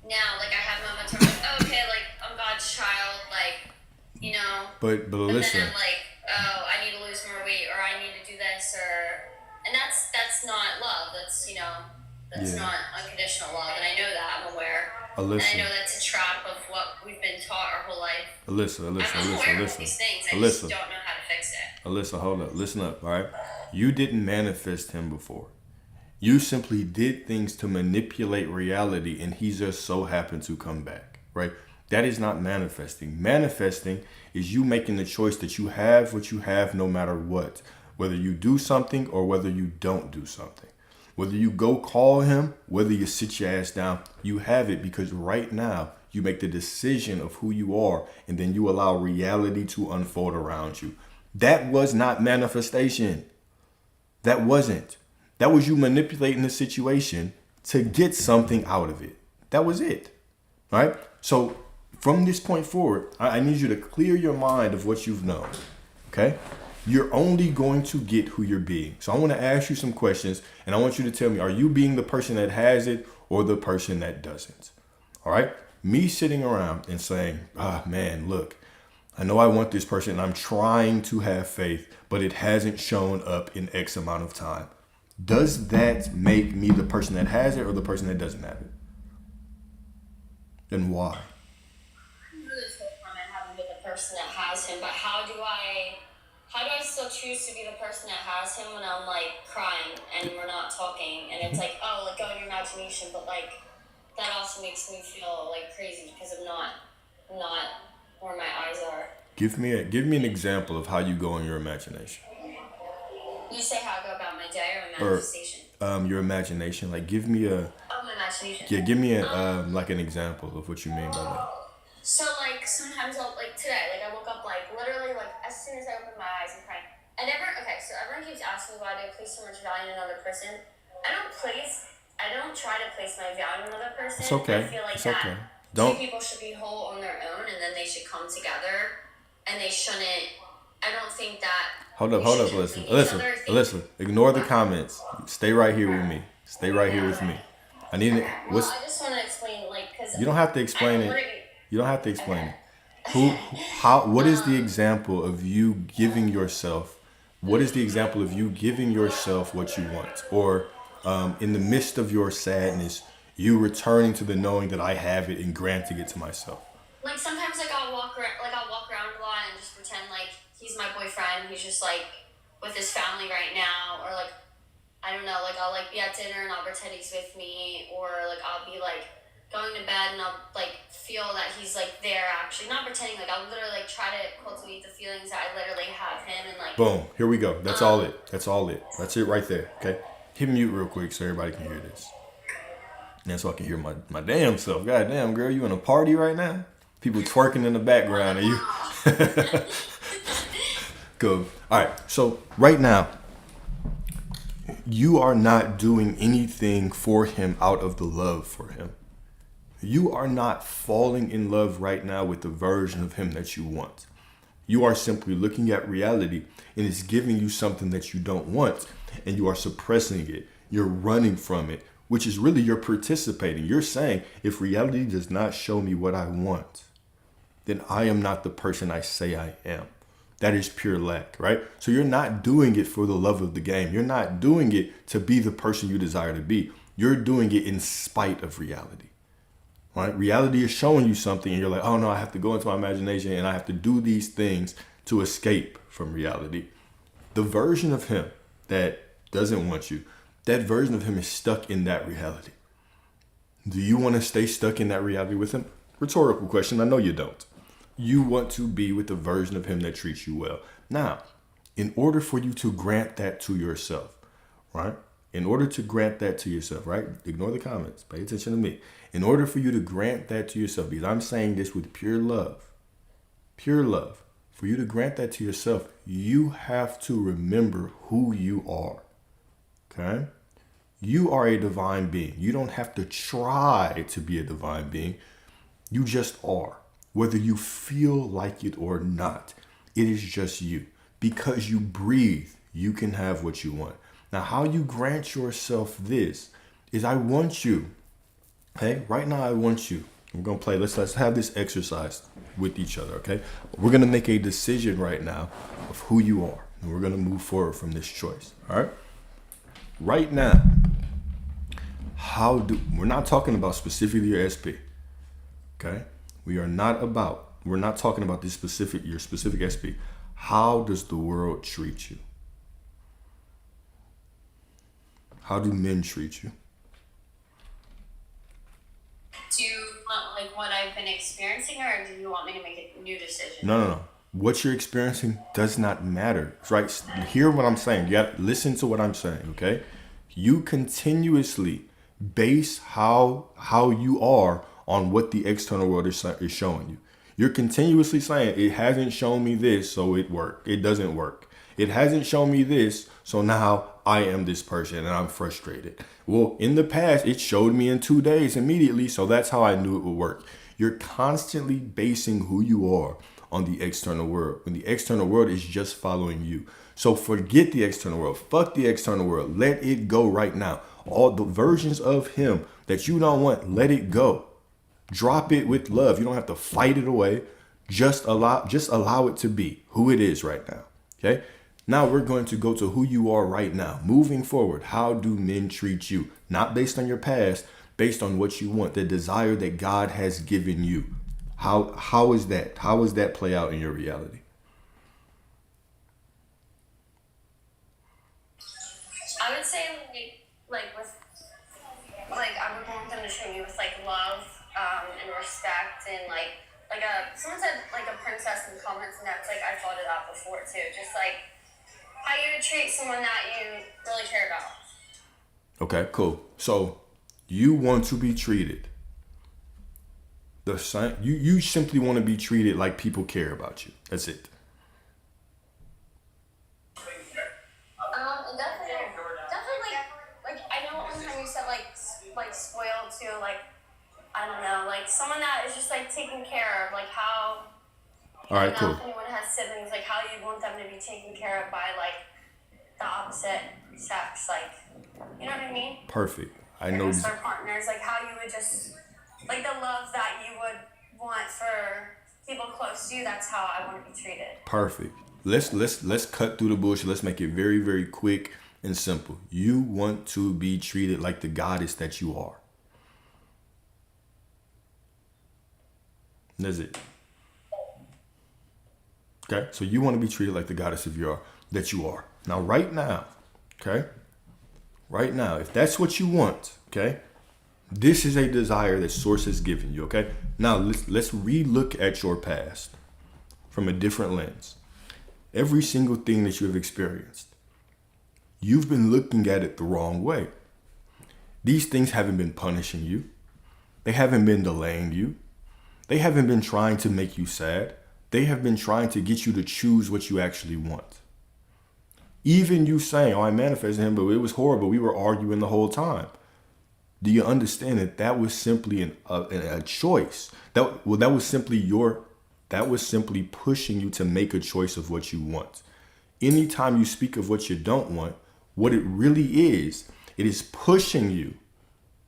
now. I have moments where I'm oh, okay, I'm God's child, But listen. then I'm oh, I need to lose more weight, or I need to do this, and that's not love. That's not unconditional love, and I know that. I'm aware. Alyssa. And I know that's a trap of what we've been taught our whole life. Alyssa, I'm aware of these things. I just don't know how to fix it. Alyssa, hold up. Listen up, all right? You didn't manifest him before. You simply did things to manipulate reality, and he just so happened to come back, right? That is not manifesting. Manifesting is you making the choice that you have what you have no matter what, whether you do something or whether you don't do something. Whether you go call him, whether you sit your ass down, you have it because right now you make the decision of who you are and then you allow reality to unfold around you. That was not manifestation. That wasn't. That was you manipulating the situation to get something out of it. That was it. All right? So from this point forward, I need you to clear your mind of what you've known. Okay? You're only going to get who you're being. So I want to ask you some questions and I want you to tell me, are you being the person that has it or the person that doesn't? All right? Me sitting around and saying, man, look, I know I want this person and I'm trying to have faith, but it hasn't shown up in X amount of time. Does that make me the person that has it or the person that doesn't have it? And why? I'm really feel confident having been the person that has him, but how do I still choose to be the person that has him when I'm crying and we're not talking and it's go in your imagination, but that also makes me feel crazy because I'm not where my eyes are. Give me an example of how you go in your imagination. You say how I go about my day or my manifestation? Your imagination. Give me a. Oh, my imagination. Yeah, give me an example of what you mean by that. So sometimes I'll today, I woke up literally as soon as I opened my eyes and crying. So everyone keeps asking me why do I place so much value in another person. I don't try to place my value in another person. It's okay. I feel it's that okay. Two people should be whole on their own and then they should come together and they shouldn't. I don't think that. Hold up, Alyssa. Ignore the comments. Stay right here with me. Stay right here with me. I need it. I just want to explain, because you don't have to explain it. You don't have to explain it. What is the example of you giving yourself? What is the example of you giving yourself what you want? Or in the midst of your sadness, you returning to the knowing that I have it and granting it to myself. Sometimes I'll walk around a lot and just pretend he's my boyfriend. He's just with his family right now, or I don't know, I'll be at dinner and I'll pretend he's with me, or I'll be going to bed and I'll feel that he's there actually, not pretending. I'll literally try to cultivate the feelings that I literally have him and boom, here we go. That's all it. That's it right there. Okay, hit mute real quick so everybody can hear this. And so I can hear my damn self. God damn, girl, you in a party right now? People twerking in the background. Are you? Good. All right. So right now, you are not doing anything for him out of the love for him. You are not falling in love right now with the version of him that you want. You are simply looking at reality and it's giving you something that you don't want, and you are suppressing it. You're running from it, which is really you're participating. You're saying, if reality does not show me what I want, then I am not the person I say I am. That is pure lack, right? So you're not doing it for the love of the game. You're not doing it to be the person you desire to be. You're doing it in spite of reality. Right? Reality is showing you something and you're like, oh no, I have to go into my imagination and I have to do these things to escape from reality. The version of him that doesn't want you, that version of him is stuck in that reality. Do you want to stay stuck in that reality with him? Rhetorical question. I know you don't. You want to be with the version of him that treats you well. Now, in order for you to grant that to yourself, right? In order to grant that to yourself, right? Ignore the comments. Pay attention to me. In order for you to grant that to yourself, because I'm saying this with pure love, for you to grant that to yourself, you have to remember who you are. Okay? You are a divine being. You don't have to try to be a divine being. You just are. Whether you feel like it or not, it is just you. Because you breathe, you can have what you want. Now, how you grant yourself this is I want you. Okay, right now I want you. We're gonna play. Let's have this exercise with each other. Okay, we're gonna make a decision right now of who you are, and we're gonna move forward from this choice. All right. Right now, we're not talking about specifically your SP. Okay, we're not talking about your specific SP. How does the world treat you? How do men treat you? Do you want like what I've been experiencing, or do you want me to make a new decision? No. What you're experiencing does not matter. Right? Hear what I'm saying. You have to listen to what I'm saying, okay? You continuously base how you are on what the external world is showing you. You're continuously saying, it hasn't shown me this, so it worked. It doesn't work. It hasn't shown me this, so now I am this person and I'm frustrated. Well, in the past, it showed me in 2 days immediately, so that's how I knew it would work. You're constantly basing who you are on the external world, when the external world is just following you. So forget the external world. Fuck the external world. Let it go right now. All the versions of him that you don't want, let it go. Drop it with love. You don't have to fight it away. Just allow it to be who it is right now. Okay? Now we're going to go to who you are right now. Moving forward, how do men treat you? Not based on your past, based on what you want, the desire that God has given you. How is that? How does that play out in your reality? I would say I would want them to treat me with like love and respect, and someone said like a princess in the comments, and that's like I thought of that before too. Just like how you would treat someone that you really care about. Okay, cool. So you want to be treated the same. You simply want to be treated like people care about you. That's it. Definitely like I know one time you said like spoiled too, like I don't know, like someone that is just like taken care of, like how. All right, cool. If anyone has siblings, like how you want them to be taken care of by like the opposite sex, like you know what I mean? Perfect. I know. Their partners, like how you would just like the love that you would want for people close to you. That's how I want to be treated. Perfect. Let's cut through the bullshit. Let's make it very, very quick and simple. You want to be treated like the goddess that you are. That's it. Okay? So you want to be treated like the goddess that you are. Now, right now, okay? Right now, if that's what you want, okay? This is a desire that Source has given you, okay? Now, let's re-look at your past from a different lens. Every single thing that you have experienced, you've been looking at it the wrong way. These things haven't been punishing you. They haven't been delaying you. They haven't been trying to make you sad. They have been trying to get you to choose what you actually want. Even you saying, oh, I manifested him, but it was horrible. We were arguing the whole time. Do you understand that that was simply a choice? That was simply pushing you to make a choice of what you want. Anytime you speak of what you don't want, what it really is, it is pushing you.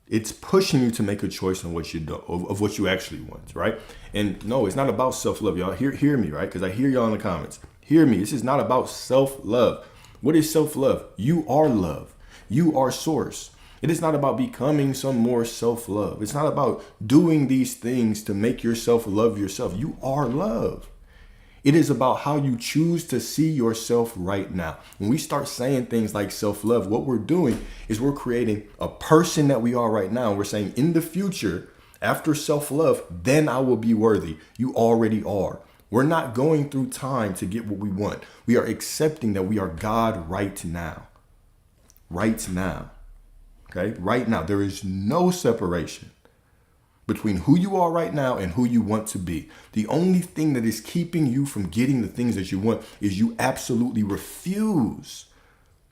It's pushing you to make a choice on what you do, of what you actually want, right? And no, it's not about self-love, y'all. Hear me, right? Because I hear y'all in the comments. Hear me. This is not about self-love. What is self-love? You are love. You are source. It is not about becoming some more self-love. It's not about doing these things to make yourself love yourself. You are love. It is about how you choose to see yourself right now. When we start saying things like self-love, what we're doing is we're creating a person that we are right now. We're saying in the future, after self-love, then I will be worthy. You already are. We're not going through time to get what we want. We are accepting that we are God right now. Right now. Okay? Right now. There is no separation between who you are right now and who you want to be. The only thing that is keeping you from getting the things that you want is you absolutely refuse.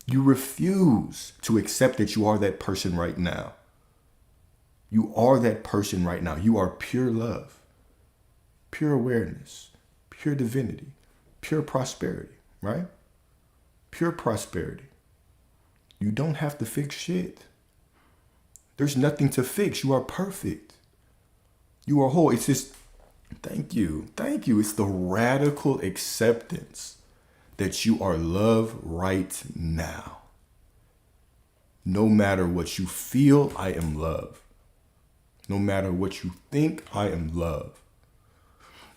You refuse to accept that you are that person right now. You are that person right now. You are pure love, pure awareness, pure divinity, pure prosperity, right? Pure prosperity. You don't have to fix shit. There's nothing to fix. You are perfect. You are whole. It's just, thank you. Thank you. It's the radical acceptance that you are love right now. No matter what you feel, I am love. No matter what you think, I am love.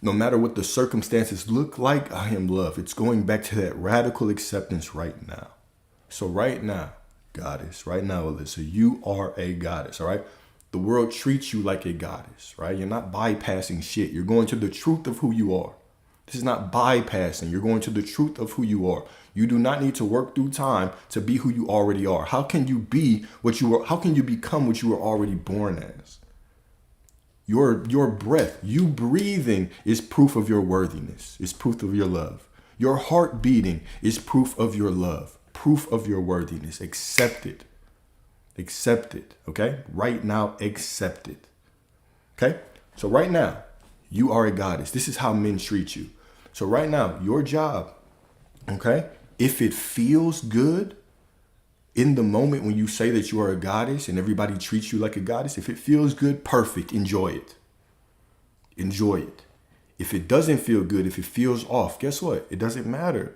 No matter what the circumstances look like, I am love. It's going back to that radical acceptance right now. So right now, goddess, right now, Alyssa, you are a goddess, all right? The world treats you like a goddess, right? You're not bypassing shit. You're going to the truth of who you are. This is not bypassing. You're going to the truth of who you are. You do not need to work through time to be who you already are. How can you be what you are? How can you become what you were already born as? Your breath, you breathing is proof of your worthiness. It's proof of your love. Your heart beating is proof of your love, proof of your worthiness. Accept it. Accept it. Okay? Right now, accept it. Okay? So right now, you are a goddess. This is how men treat you. So right now, your job, okay? If it feels good in the moment when you say that you are a goddess and everybody treats you like a goddess, if it feels good, perfect. Enjoy it. Enjoy it. If it doesn't feel good, if it feels off, guess what? It doesn't matter.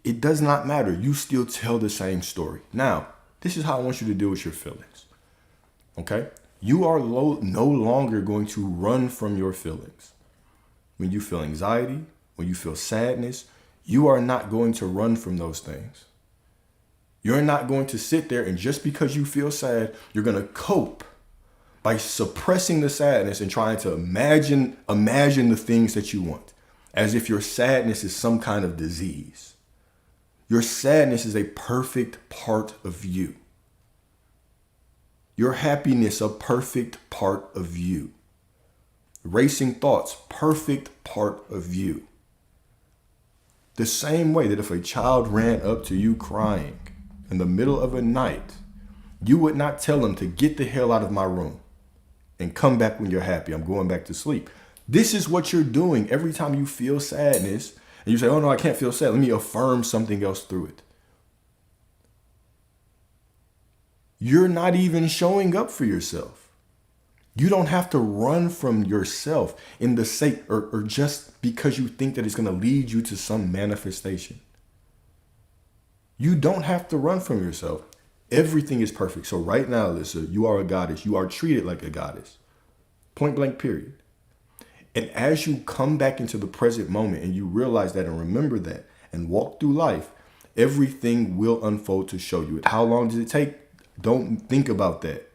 It does not matter. You still tell the same story. Now, this is how I want you to deal with your feelings. Okay? You are no longer going to run from your feelings. When you feel anxiety, when you feel sadness, you are not going to run from those things. You're not going to sit there and just because you feel sad, you're going to cope by suppressing the sadness and trying to imagine the things that you want, as if your sadness is some kind of disease. Your sadness is a perfect part of you. Your happiness, a perfect part of you. Racing thoughts, perfect part of you. The same way that if a child ran up to you crying in the middle of a night, you would not tell them to get the hell out of my room and come back when you're happy. I'm going back to sleep. This is what you're doing every time you feel sadness and you say, oh no, I can't feel sad. Let me affirm something else through it. You're not even showing up for yourself. You don't have to run from yourself in the sake or just because you think that it's going to lead you to some manifestation. You don't have to run from yourself. Everything is perfect. So right now, Alyssa, you are a goddess. You are treated like a goddess. Point blank, period. And as you come back into the present moment and you realize that and remember that and walk through life, everything will unfold to show you it. How long does it take? Don't think about that.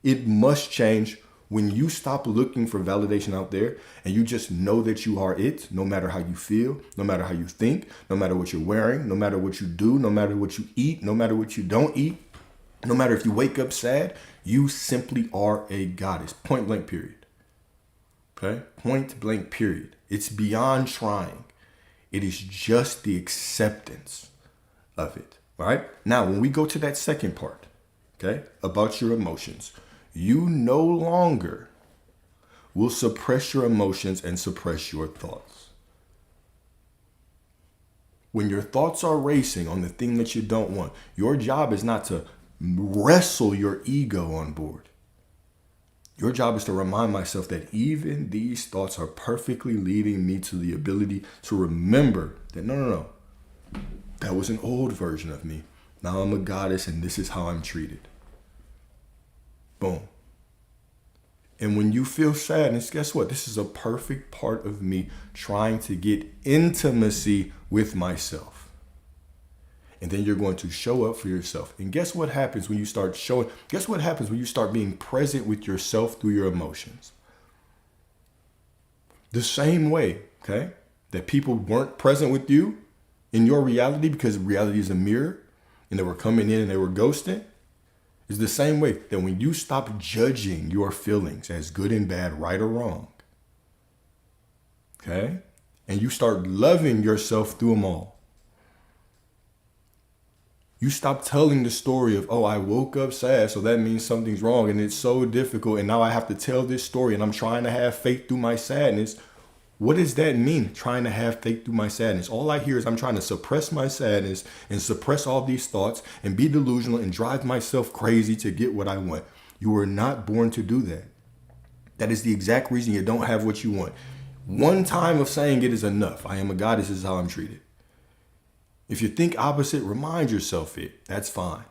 It must change when you stop looking for validation out there and you just know that you are it, no matter how you feel, no matter how you think, no matter what you're wearing, no matter what you do, no matter what you eat, no matter what you don't eat, no matter if you wake up sad, you simply are a goddess. Point blank, period. Okay? Point blank, period. It's beyond trying. It is just the acceptance of it. All right. Now, when we go to that second part, okay, about your emotions, you no longer will suppress your emotions and suppress your thoughts. When your thoughts are racing on the thing that you don't want, your job is not to wrestle your ego on board. Your job is to remind myself that even these thoughts are perfectly leading me to the ability to remember that no, that was an old version of me. Now I'm a goddess and this is how I'm treated. Boom. And when you feel sadness, guess what? This is a perfect part of me trying to get intimacy with myself. And then you're going to show up for yourself. And guess what happens when you start showing? Guess what happens when you start being present with yourself through your emotions? The same way, okay, that people weren't present with you in your reality because reality is a mirror and they were coming in and they were ghosting. It's the same way that when you stop judging your feelings as good and bad, right or wrong, okay, and you start loving yourself through them all, you stop telling the story of, oh, I woke up sad, so that means something's wrong and it's so difficult and now I have to tell this story and I'm trying to have faith through my sadness. What does that mean, trying to have faith through my sadness? All I hear is I'm trying to suppress my sadness and suppress all these thoughts and be delusional and drive myself crazy to get what I want. You were not born to do that. That is the exact reason you don't have what you want. One time of saying it is enough. I am a goddess, this is how I'm treated. If you think opposite, remind yourself it. That's fine.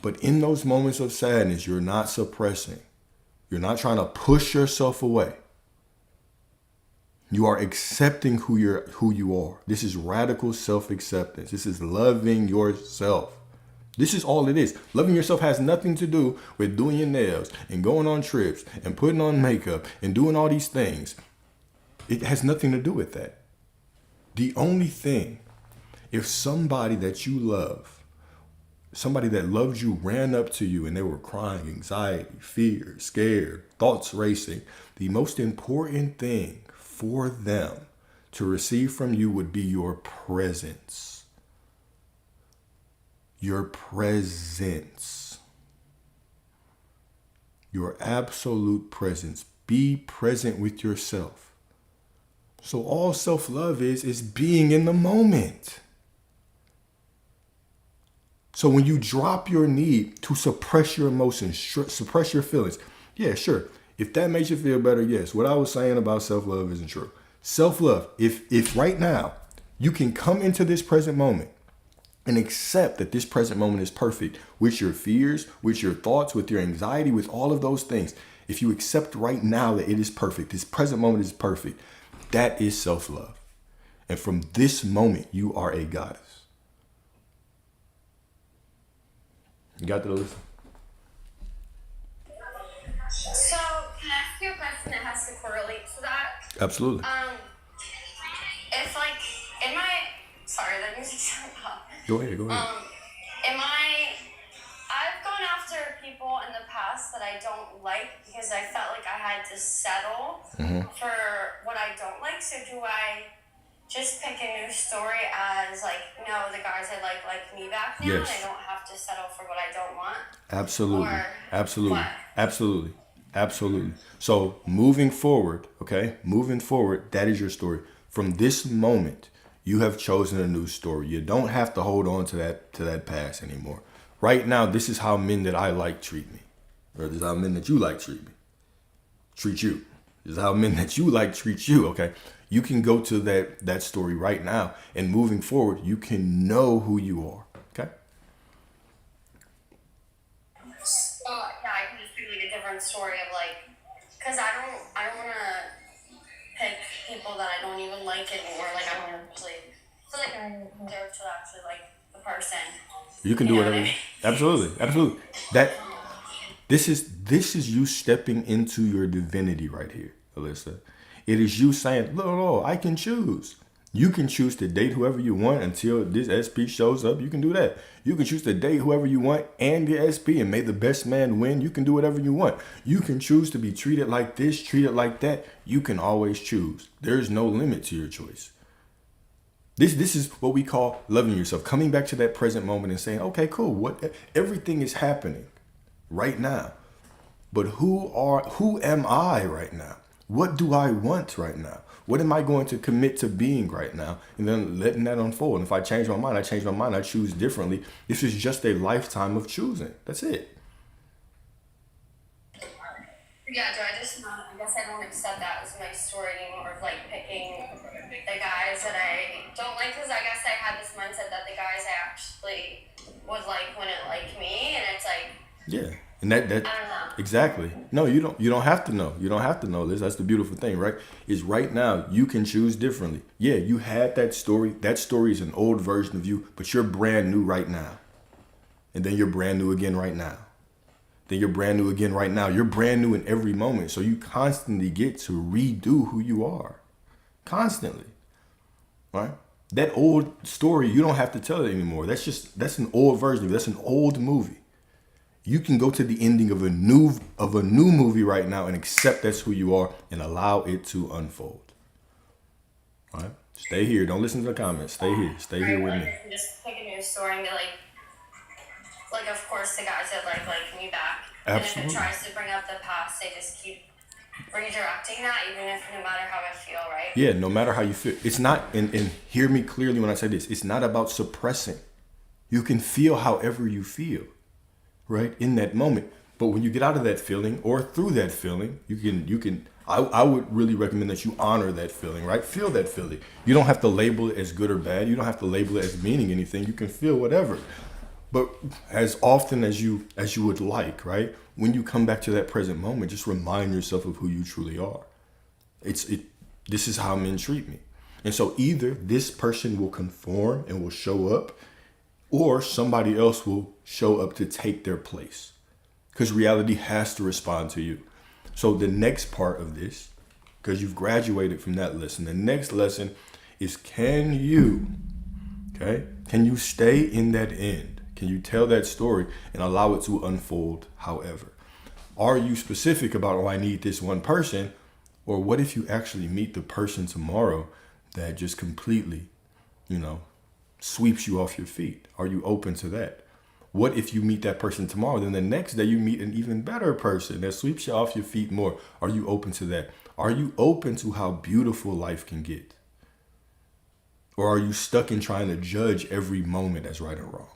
But in those moments of sadness, you're not suppressing. You're not trying to push yourself away. You are accepting who you are. This is radical self-acceptance. This is loving yourself. This is all it is. Loving yourself has nothing to do with doing your nails and going on trips and putting on makeup and doing all these things. It has nothing to do with that. The only thing, if somebody that you love, somebody that loved you ran up to you and they were crying, anxiety, fear, scared, thoughts racing, the most important thing for them to receive from you would be your presence. Your presence. Your absolute presence. Be present with yourself. So all self-love is being in the moment. So when you drop your need to suppress your emotions, suppress your feelings, yeah, sure. If that makes you feel better, yes. What I was saying about self-love isn't true. Self-love, if right now you can come into this present moment and accept that this present moment is perfect with your fears, with your thoughts, with your anxiety, with all of those things. If you accept right now that it is perfect, this present moment is perfect, that is self-love. And from this moment, you are a goddess. You got those? So, can I ask you a question that has to correlate to that? Absolutely. If like, sorry, that music sounded loud. Go ahead. I've gone after people in the past that I don't like because I felt like I had to settle for what I don't like. So do I just pick a new story as like, no, the guys I like me back now, Yes. and I don't have to settle for what I don't want? Absolutely. Or Absolutely. what? Absolutely. So moving forward, that is your story. From this moment, you have chosen a new story. You don't have to hold on to that past anymore. Right now, this is how men that I like treat me. Or this is how men that you like treat me. Treat you. This is how men that you like treat you, okay? You can go to that story right now, and moving forward, you can know who you are, okay? Yeah, I can just pick like a different story of like, cause I don't want to pick people that I don't even like anymore. Like I don't actually feel like I don't care to actually like the person. You can do You know whatever. what I mean? Absolutely. This is you stepping into your divinity right here, Alyssa. It is you saying, "Look, I can choose." You can choose to date whoever you want until this SP shows up. You can do that. You can choose to date whoever you want and the SP and may the best man win. You can do whatever you want. You can choose to be treated like this, treated like that. You can always choose. There's no limit to your choice. This is what we call loving yourself. Coming back to that present moment and saying, okay, cool. Everything is happening right now. But who am I right now? What do I want right now? What am I going to commit to being right now? And then letting that unfold. And if I change my mind, I change my mind. I choose differently. This is just a lifetime of choosing. That's it. Yeah, do I just not? I guess I don't accept that as my story anymore. Of like picking the guys that I don't like, because I guess I had this mindset that the guys I actually would like wouldn't like me, and it's like Yeah. And that I don't know. exactly. No, you don't have to know. You don't have to know this. That's the beautiful thing, right? Is right now you can choose differently. Yeah, you had that story. That story is an old version of you, but you're brand new right now. And then you're brand new again right now. Then you're brand new again right now. You're brand new in every moment. So you constantly get to redo who you are. Constantly. Right? That old story, you don't have to tell it anymore. That's an old version of it. That's an old movie. You can go to the ending of a new movie right now and accept that's who you are and allow it to unfold. All right? Stay here. Don't listen to the comments. Stay here. Stay here with Like, me. I can just pick a new story and be like of course the guys that like me back. Absolutely. And if it tries to bring up the past, they just keep redirecting that, even if no matter how I feel, right? Yeah, no matter how you feel. It's not, and hear me clearly when I say this, it's not about suppressing. You can feel however you feel, right? In that moment. But when you get out of that feeling or through that feeling, I would really recommend that you honor that feeling, right? Feel that feeling. You don't have to label it as good or bad. You don't have to label it as meaning anything. You can feel whatever. But as often as you would like, right? When you come back to that present moment, just remind yourself of who you truly are. This is how men treat me. And so either this person will conform and will show up, or somebody else will show up to take their place. Because reality has to respond to you. So the next part of this, because you've graduated from that lesson, the next lesson is can you stay in that end? Can you tell that story and allow it to unfold however? Are you specific about, oh, I need this one person? Or what if you actually meet the person tomorrow that just completely, sweeps you off your feet? Are you open to that? What if you meet that person tomorrow, then the next day you meet an even better person that sweeps you off your feet more? Are you open to that? Are you open to how beautiful life can get? Or are you stuck in trying to judge every moment as right or wrong?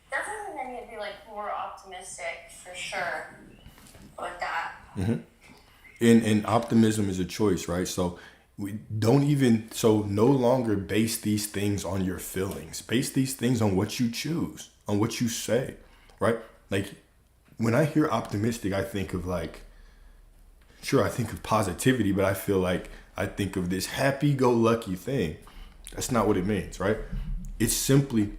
Definitely I need to be like more optimistic for sure with that. And optimism is a choice, right? So no longer base these things on your feelings. Base these things on what you choose, on what you say, right? Like when I hear optimistic, I think of I think of positivity, but I feel like I think of this happy-go-lucky thing. That's not what it means, right? It's simply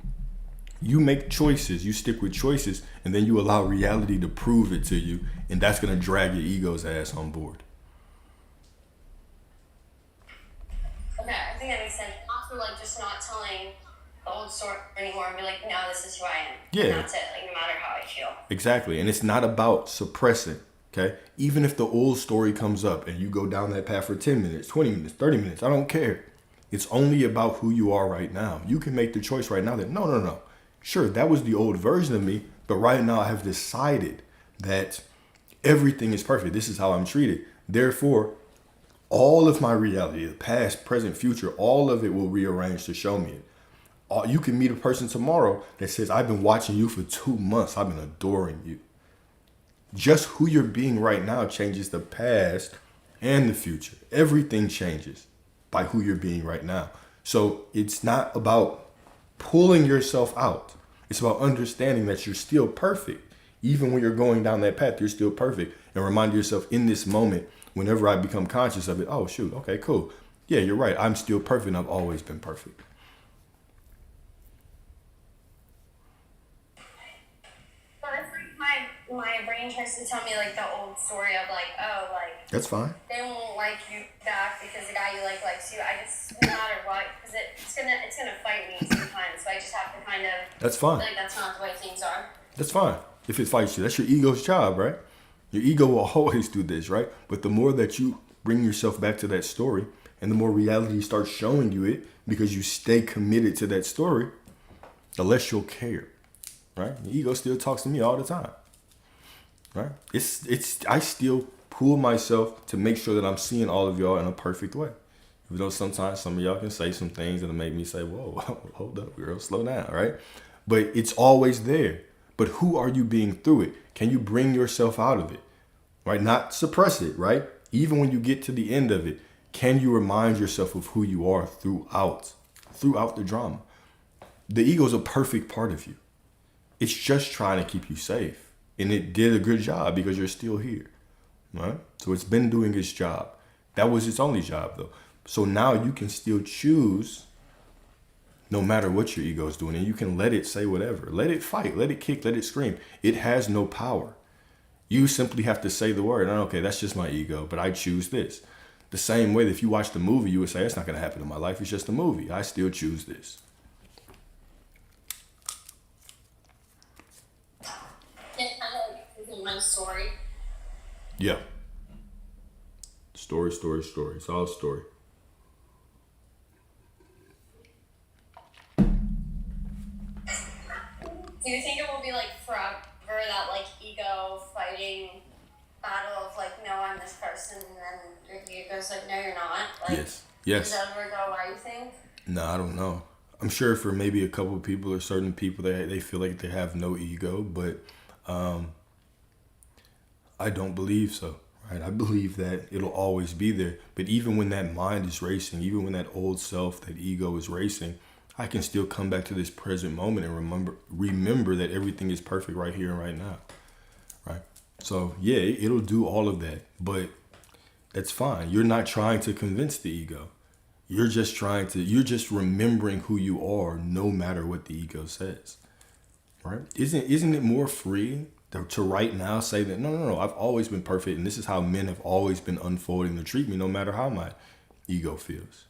you make choices, you stick with choices, and then you allow reality to prove it to you, and that's going to drag your ego's ass on board. Okay, I think that makes sense. Not for like just not telling the old story anymore and be like, no, this is who I am. Yeah. And that's it, like no matter how I feel. Exactly. And it's not about suppressing, okay? Even if the old story comes up and you go down that path for 10 minutes, 20 minutes, 30 minutes, I don't care. It's only about who you are right now. You can make the choice right now that, no. Sure, that was the old version of me, but right now I have decided that everything is perfect. This is how I'm treated. Therefore, all of my reality, the past, present, future, all of it will rearrange to show me it. You can meet a person tomorrow that says, I've been watching you for 2 months. I've been adoring you. Just who you're being right now changes the past and the future. Everything changes by who you're being right now. So it's not about pulling yourself out. It's about understanding that you're still perfect. Even when you're going down that path, you're still perfect. And remind yourself in this moment, whenever I become conscious of it, oh, shoot, okay, cool. Yeah, you're right. I'm still perfect and I've always been perfect. But it's like my brain tries to tell me like the old story of like, oh, like That's fine. they won't like you back because the guy you like likes you. I just no matter what, because it's gonna fight me sometimes. So I just have to kind of That's fine. like that's not the way things are. That's fine. If it fights you, that's your ego's job, right? Your ego will always do this, right? But the more that you bring yourself back to that story and the more reality starts showing you it because you stay committed to that story, the less you'll care, right? The ego still talks to me all the time, right? I still pull myself to make sure that I'm seeing all of y'all in a perfect way. Even though sometimes some of y'all can say some things that'll make me say, whoa, hold up, girl, slow down, right? But it's always there. But who are you being through it? Can you bring yourself out of it, right? Not suppress it, right? Even when you get to the end of it, can you remind yourself of who you are throughout the drama? The ego is a perfect part of you. It's just trying to keep you safe. And it did a good job because you're still here, right? So it's been doing its job. That was its only job, though. So now you can still choose no matter what your ego is doing. And you can let it say whatever. Let it fight. Let it kick. Let it scream. It has no power. You simply have to say the word. Okay, that's just my ego, but I choose this. The same way that if you watch the movie, you would say, it's not going to happen in my life. It's just a movie. I still choose this. It kind of like isn't my story. Yeah. Story. It's all a story. Do you think it will be like forever that like ego fighting battle of like, no, I'm this person, and then your ego's like, no, you're not? Like, Yes. Does that ever go away, you think? No, I don't know. I'm sure for maybe a couple of people or certain people, they feel like they have no ego, but I don't believe so. Right? I believe that it'll always be there. But even when that mind is racing, even when that old self, that ego is racing, I can still come back to this present moment and remember that everything is perfect right here and right now. Right? So yeah, it'll do all of that, but that's fine. You're not trying to convince the ego. You're just remembering who you are no matter what the ego says. Right? Isn't it more freeing to right now say that no, I've always been perfect and this is how men have always been unfolding to treat me no matter how my ego feels.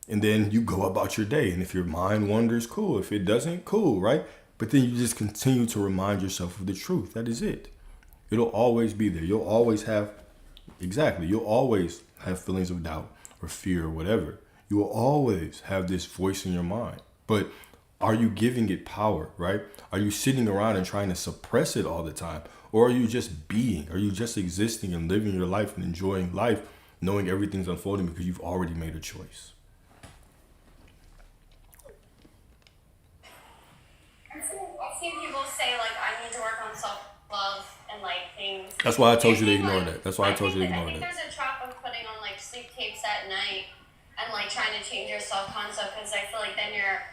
And then you go about your day, and if your mind wanders, cool. If it doesn't, cool, right? But then you just continue to remind yourself of the truth. That is it. It'll always be there. You'll always have feelings of doubt or fear or whatever. You will always have this voice in your mind. But are you giving it power, right? Are you sitting around and trying to suppress it all the time? Or are you just being? Are you just existing and living your life and enjoying life, knowing everything's unfolding because you've already made a choice? I've seen people say like, I need to work on self-love and like things. That's why I told you to ignore Like, that. That's why I told you to ignore I think that. there's a trap of putting on like sleep tapes at night and like trying to change your self-concept, because I feel like then you're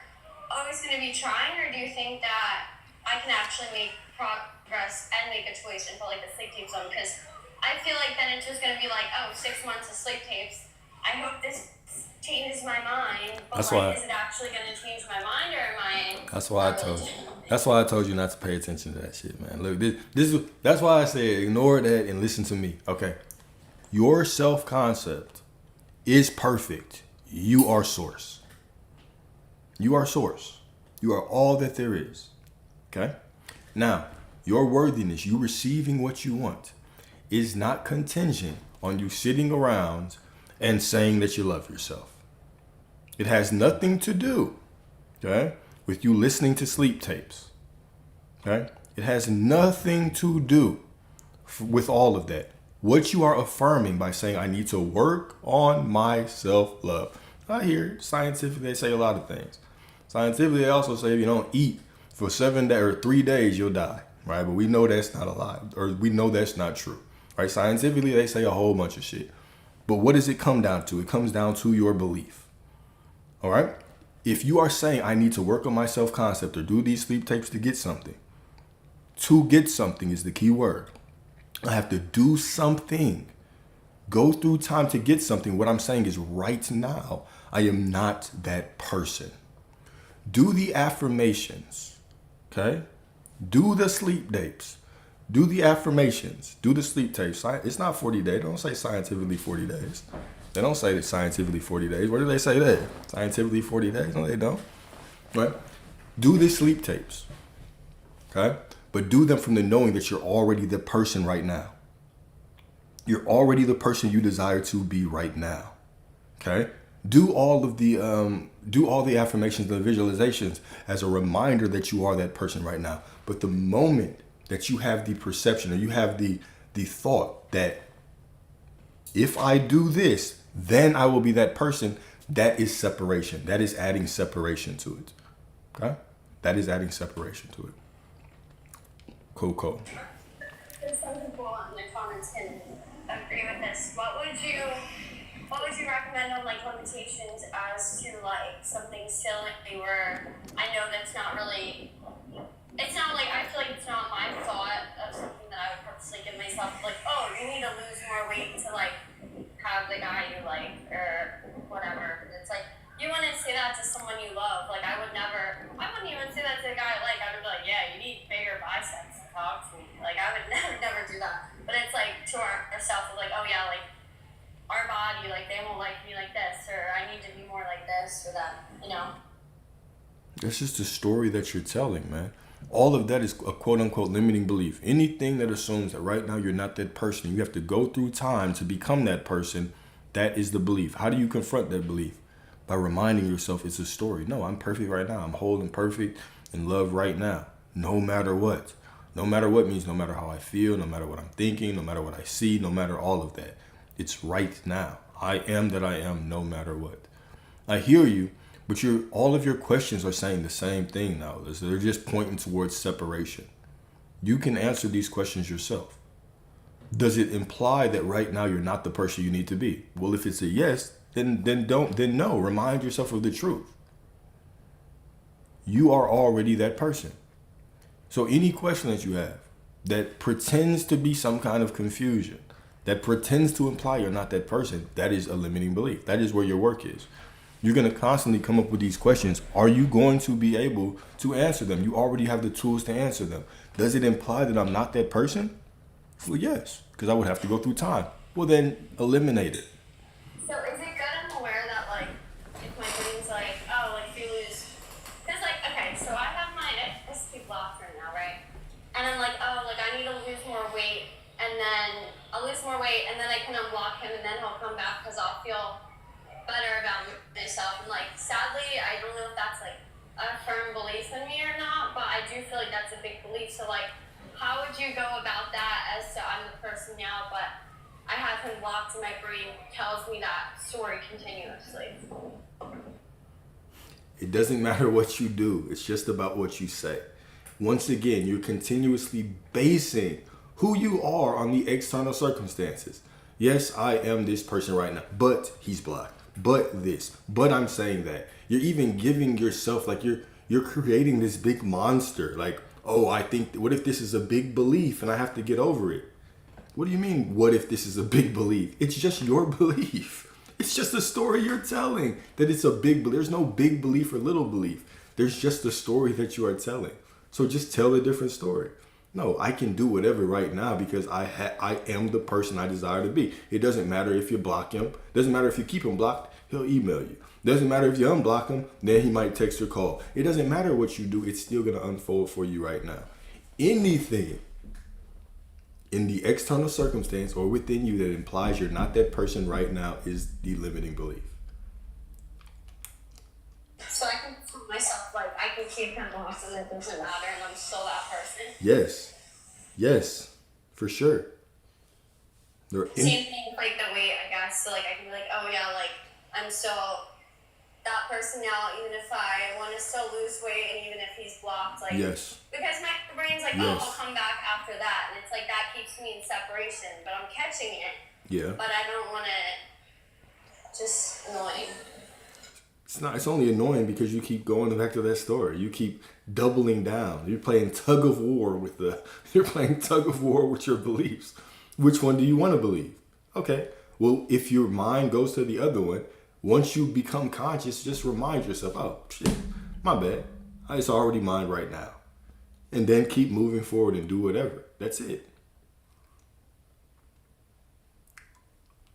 always going to be trying. Or do you think that I can actually make progress and make a choice and put like the sleep tapes on? Because I feel like then it's just going to be like, oh, 6 months of sleep tapes. I hope this changes my mind, but is it actually going to change my mind, or am I? That's why I told you not to pay attention to that shit, man. Look, that's why I say ignore that and listen to me. Okay, your self-concept is perfect. You are source. You are source. You are all that there is. Okay. Now, your worthiness, you receiving what you want, is not contingent on you sitting around and saying that you love yourself. It has nothing to do, okay, with you listening to sleep tapes. Okay? It has nothing to do with all of that. What you are affirming by saying, I need to work on my self-love. I hear it. Scientifically, they say a lot of things. Scientifically, they also say if you don't eat for 7 days or 3 days, you'll die. Right? But we know that's not a lie, or we know that's not true. Right? Scientifically, they say a whole bunch of shit. But what does it come down to? It comes down to your belief. All right? If you are saying, I need to work on my self-concept or do these sleep tapes to get something is the key word. I have to do something. Go through time to get something. What I'm saying is right now, I am not that person. Do the affirmations, okay? Do the sleep tapes. Do the affirmations. Do the sleep tapes. It's not 40 days. Don't say scientifically 40 days. They don't say that scientifically 40 days. Where do they say that? Scientifically 40 days? No, they don't. Right? Do the sleep tapes. Okay? But do them from the knowing that you're already the person right now. You're already the person you desire to be right now. Okay? Do all the affirmations and the visualizations as a reminder that you are that person right now. But the moment that you have the perception or you have the thought that if I do this, then I will be that person, that is separation. That is adding separation to it. Okay? That is adding separation to it. Cool. There's some people in the comments can agree with this. What would you recommend on like limitations as to like something silly where I know that's not really, it's not like, I feel like it's not my thought of something that I would purposely give myself, like, oh, you need to lose more weight to like have the guy you like or whatever. It's like, you wouldn't say that to someone you love. Like I wouldn't even say that to a guy I like. I would be like, yeah, you need bigger biceps to talk to me. Like I would never do that. But it's like to ourselves, like, oh yeah, like our body, like they won't like me like this, or I need to be more like this or that, you know? That's just a story that you're telling, man. All of that is a quote unquote limiting belief. Anything that assumes that right now you're not that person, you have to go through time to become that person, that is the belief. How do you confront that belief? By reminding yourself it's a story. No, I'm perfect right now. I'm whole and perfect in love right now. No matter what. No matter what means no matter how I feel, no matter what I'm thinking, no matter what I see, no matter all of that. It's right now. I am that I am no matter what. I hear you, but all of your questions are saying the same thing now. They're just pointing towards separation. You can answer these questions yourself. Does it imply that right now you're not the person you need to be? Well, if it's a yes, then no. Remind yourself of the truth. You are already that person. So any question that you have that pretends to be some kind of confusion, that pretends to imply you're not that person, that is a limiting belief. That is where your work is. You're going to constantly come up with these questions. Are you going to be able to answer them? You already have the tools to answer them. Does it imply that I'm not that person? Well, yes, because I would have to go through time. Well, then eliminate it. So is it good I'm aware that like if my brain's like, oh, like if you lose, because like, okay, so I have my SP blocked right now, right? And I'm like, oh, like I need to lose more weight, and then I'll lose more weight, and then I can unblock him, and then he'll come back because I'll feel better about myself. And like, sadly, I don't know if that's like a firm belief in me or not, but I do feel like that's a big belief. So like, how would you go about that as to I'm the person now, but I have him blocked and my brain tells me that story continuously? It doesn't matter what you do. It's just about what you say. Once again, you're continuously basing who you are on the external circumstances. Yes, I am this person right now, but he's black, but this, but I'm saying that. You're even giving yourself, like you're creating this big monster. Like, oh, I think, what if this is a big belief and I have to get over it? What do you mean, what if this is a big belief? It's just your belief. It's just a story you're telling that it's a big belief. There's no big belief or little belief. There's just a story that you are telling. So just tell a different story. No, I can do whatever right now because I am the person I desire to be. It doesn't matter if you block him. Doesn't matter if you keep him blocked. He'll email you. Doesn't matter if you unblock him. Then he might text or call. It doesn't matter what you do. It's still going to unfold for you right now. Anything in the external circumstance or within you that implies you're not that person right now is the limiting belief. So I can tell myself, like, I can keep him lost and it doesn't matter and I'm still that person. Yes, for sure. Same thing, like the weight, I guess. So, like, I can be like, oh, yeah, like, I'm still that person now, even if I want to still lose weight and even if he's blocked. Like, yes. Because my brain's like, oh, I'll come back after that. And it's like, that keeps me in separation. But I'm catching it. Yeah. But I don't want to, just annoying. It's only annoying because you keep going back to that story. You keep doubling down. You're playing tug of war with your beliefs. Which one do you want to believe? Okay. Well, if your mind goes to the other one, once you become conscious, just remind yourself, oh, shit, my bad. It's already mine right now. And then keep moving forward and do whatever. That's it.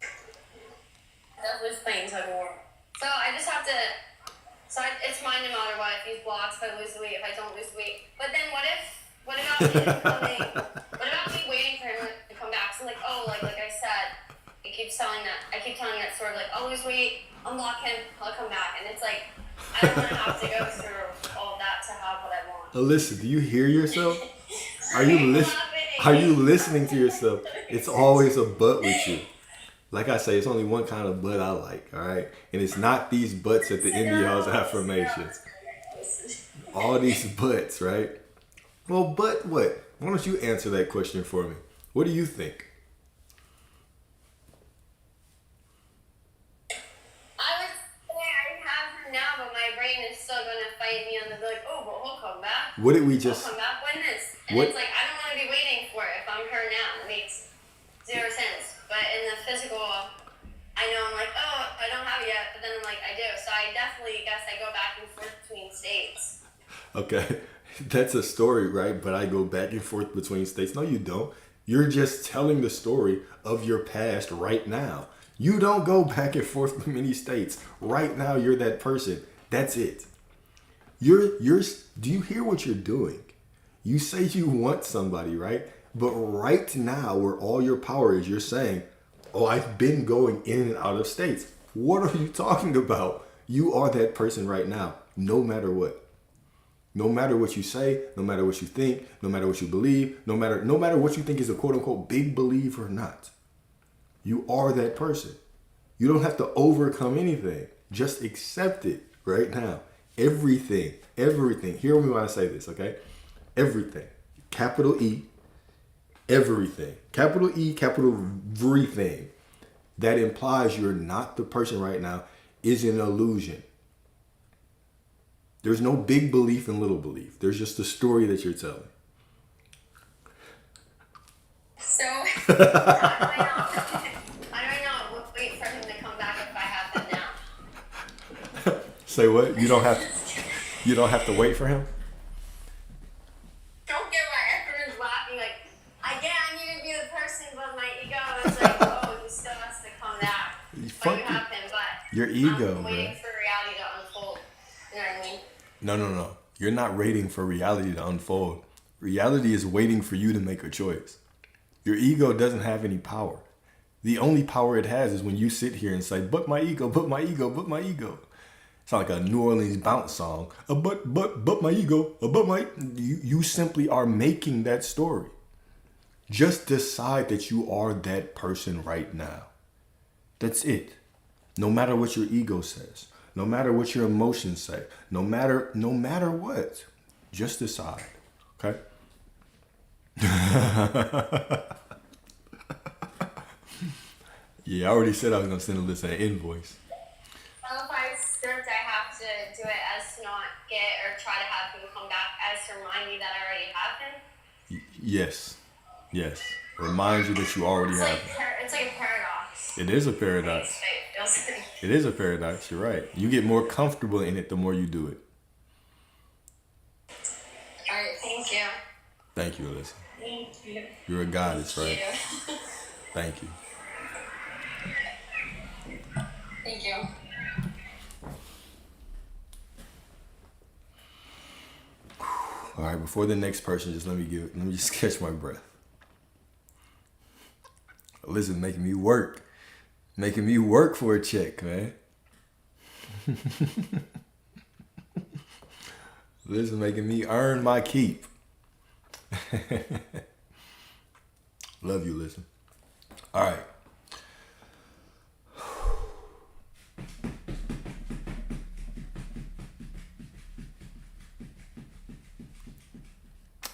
That was playing tug of war. So I just have to, it's mine no matter what. If he's blocked, if I lose weight, if I don't lose weight. But then what about me waiting for him to come back? So like, oh, like I said, I keep telling that story, like, always wait, unblock him, I'll come back. And it's like, I don't want to have to go through all that to have what I want. Alyssa, do you hear yourself? Are you Laughing. Are you listening to yourself? It's always a but with you. Like I say, it's only one kind of but I like, all right? And it's not these buts at the end of y'all's affirmations. All these buts, right? Well, but what? Why don't you answer that question for me? What do you think? I would say I have him now, but my brain is still gonna fight me on the like, oh, but he'll come back. What did we He'll just... come back when this. And What- it's like, I don't want to be waiting for it if I'm her now. It makes zero sense. But in the physical, I know I'm like, oh, I don't have it yet, but then I'm like, I do. So I definitely guess I go back and forth between states. Okay, that's a story, right? But I go back and forth between states. No, you don't. You're just telling the story of your past right now. You don't go back and forth with many states. Right now, you're that person. That's it. Do you hear what you're doing? You say you want somebody, right? But right now, where all your power is, you're saying, oh, I've been going in and out of states. What are you talking about? You are that person right now, no matter what. No matter what you say, no matter what you think, no matter what you believe, no matter what you think is a quote unquote big belief or not. You are that person. You don't have to overcome anything. Just accept it right now. Everything. Hear me when I say this, okay? Everything. Capital E. Everything. Capital E, capital everything. That implies you're not the person right now is an illusion. There's no big belief and little belief. There's just a story that you're telling. So, how do I not wait for him to come back if I have him now? Say what? You don't have to wait for him? Don't get why everyone's laughing, like, I need to be the person, but my ego is like, oh, he still has to come back. But you Fuck have him, but your ego, I'm waiting man. for reality to unfold. You know what I mean? No. You're not waiting for reality to unfold. Reality is waiting for you to make a choice. Your ego doesn't have any power. The only power it has is when you sit here and say, but my ego, but my ego, but my ego. It's like a New Orleans bounce song. But my ego, but my... You simply are making that story. Just decide that you are that person right now. That's it. No matter what your ego says. No matter what your emotions say. No matter what. Just decide. Okay? Yeah, I already said I was going to send Alyssa an invoice. Well, if I script, I have to do it as to not get or try to have him come back as to remind me that I already have him. Yes. Remind you that you already It's have like, it. it's like a paradox. It is a paradox. It is a paradox. You're right. You get more comfortable in it the more you do it. Alright, thank you. Thank you, Alyssa. Thank you. You're a goddess, right? Thank you. Thank you. All right, before the next person, let me just catch my breath. Alyssa making me work for a check, man. Alyssa making me earn my keep. Love you, Alyssa. All right.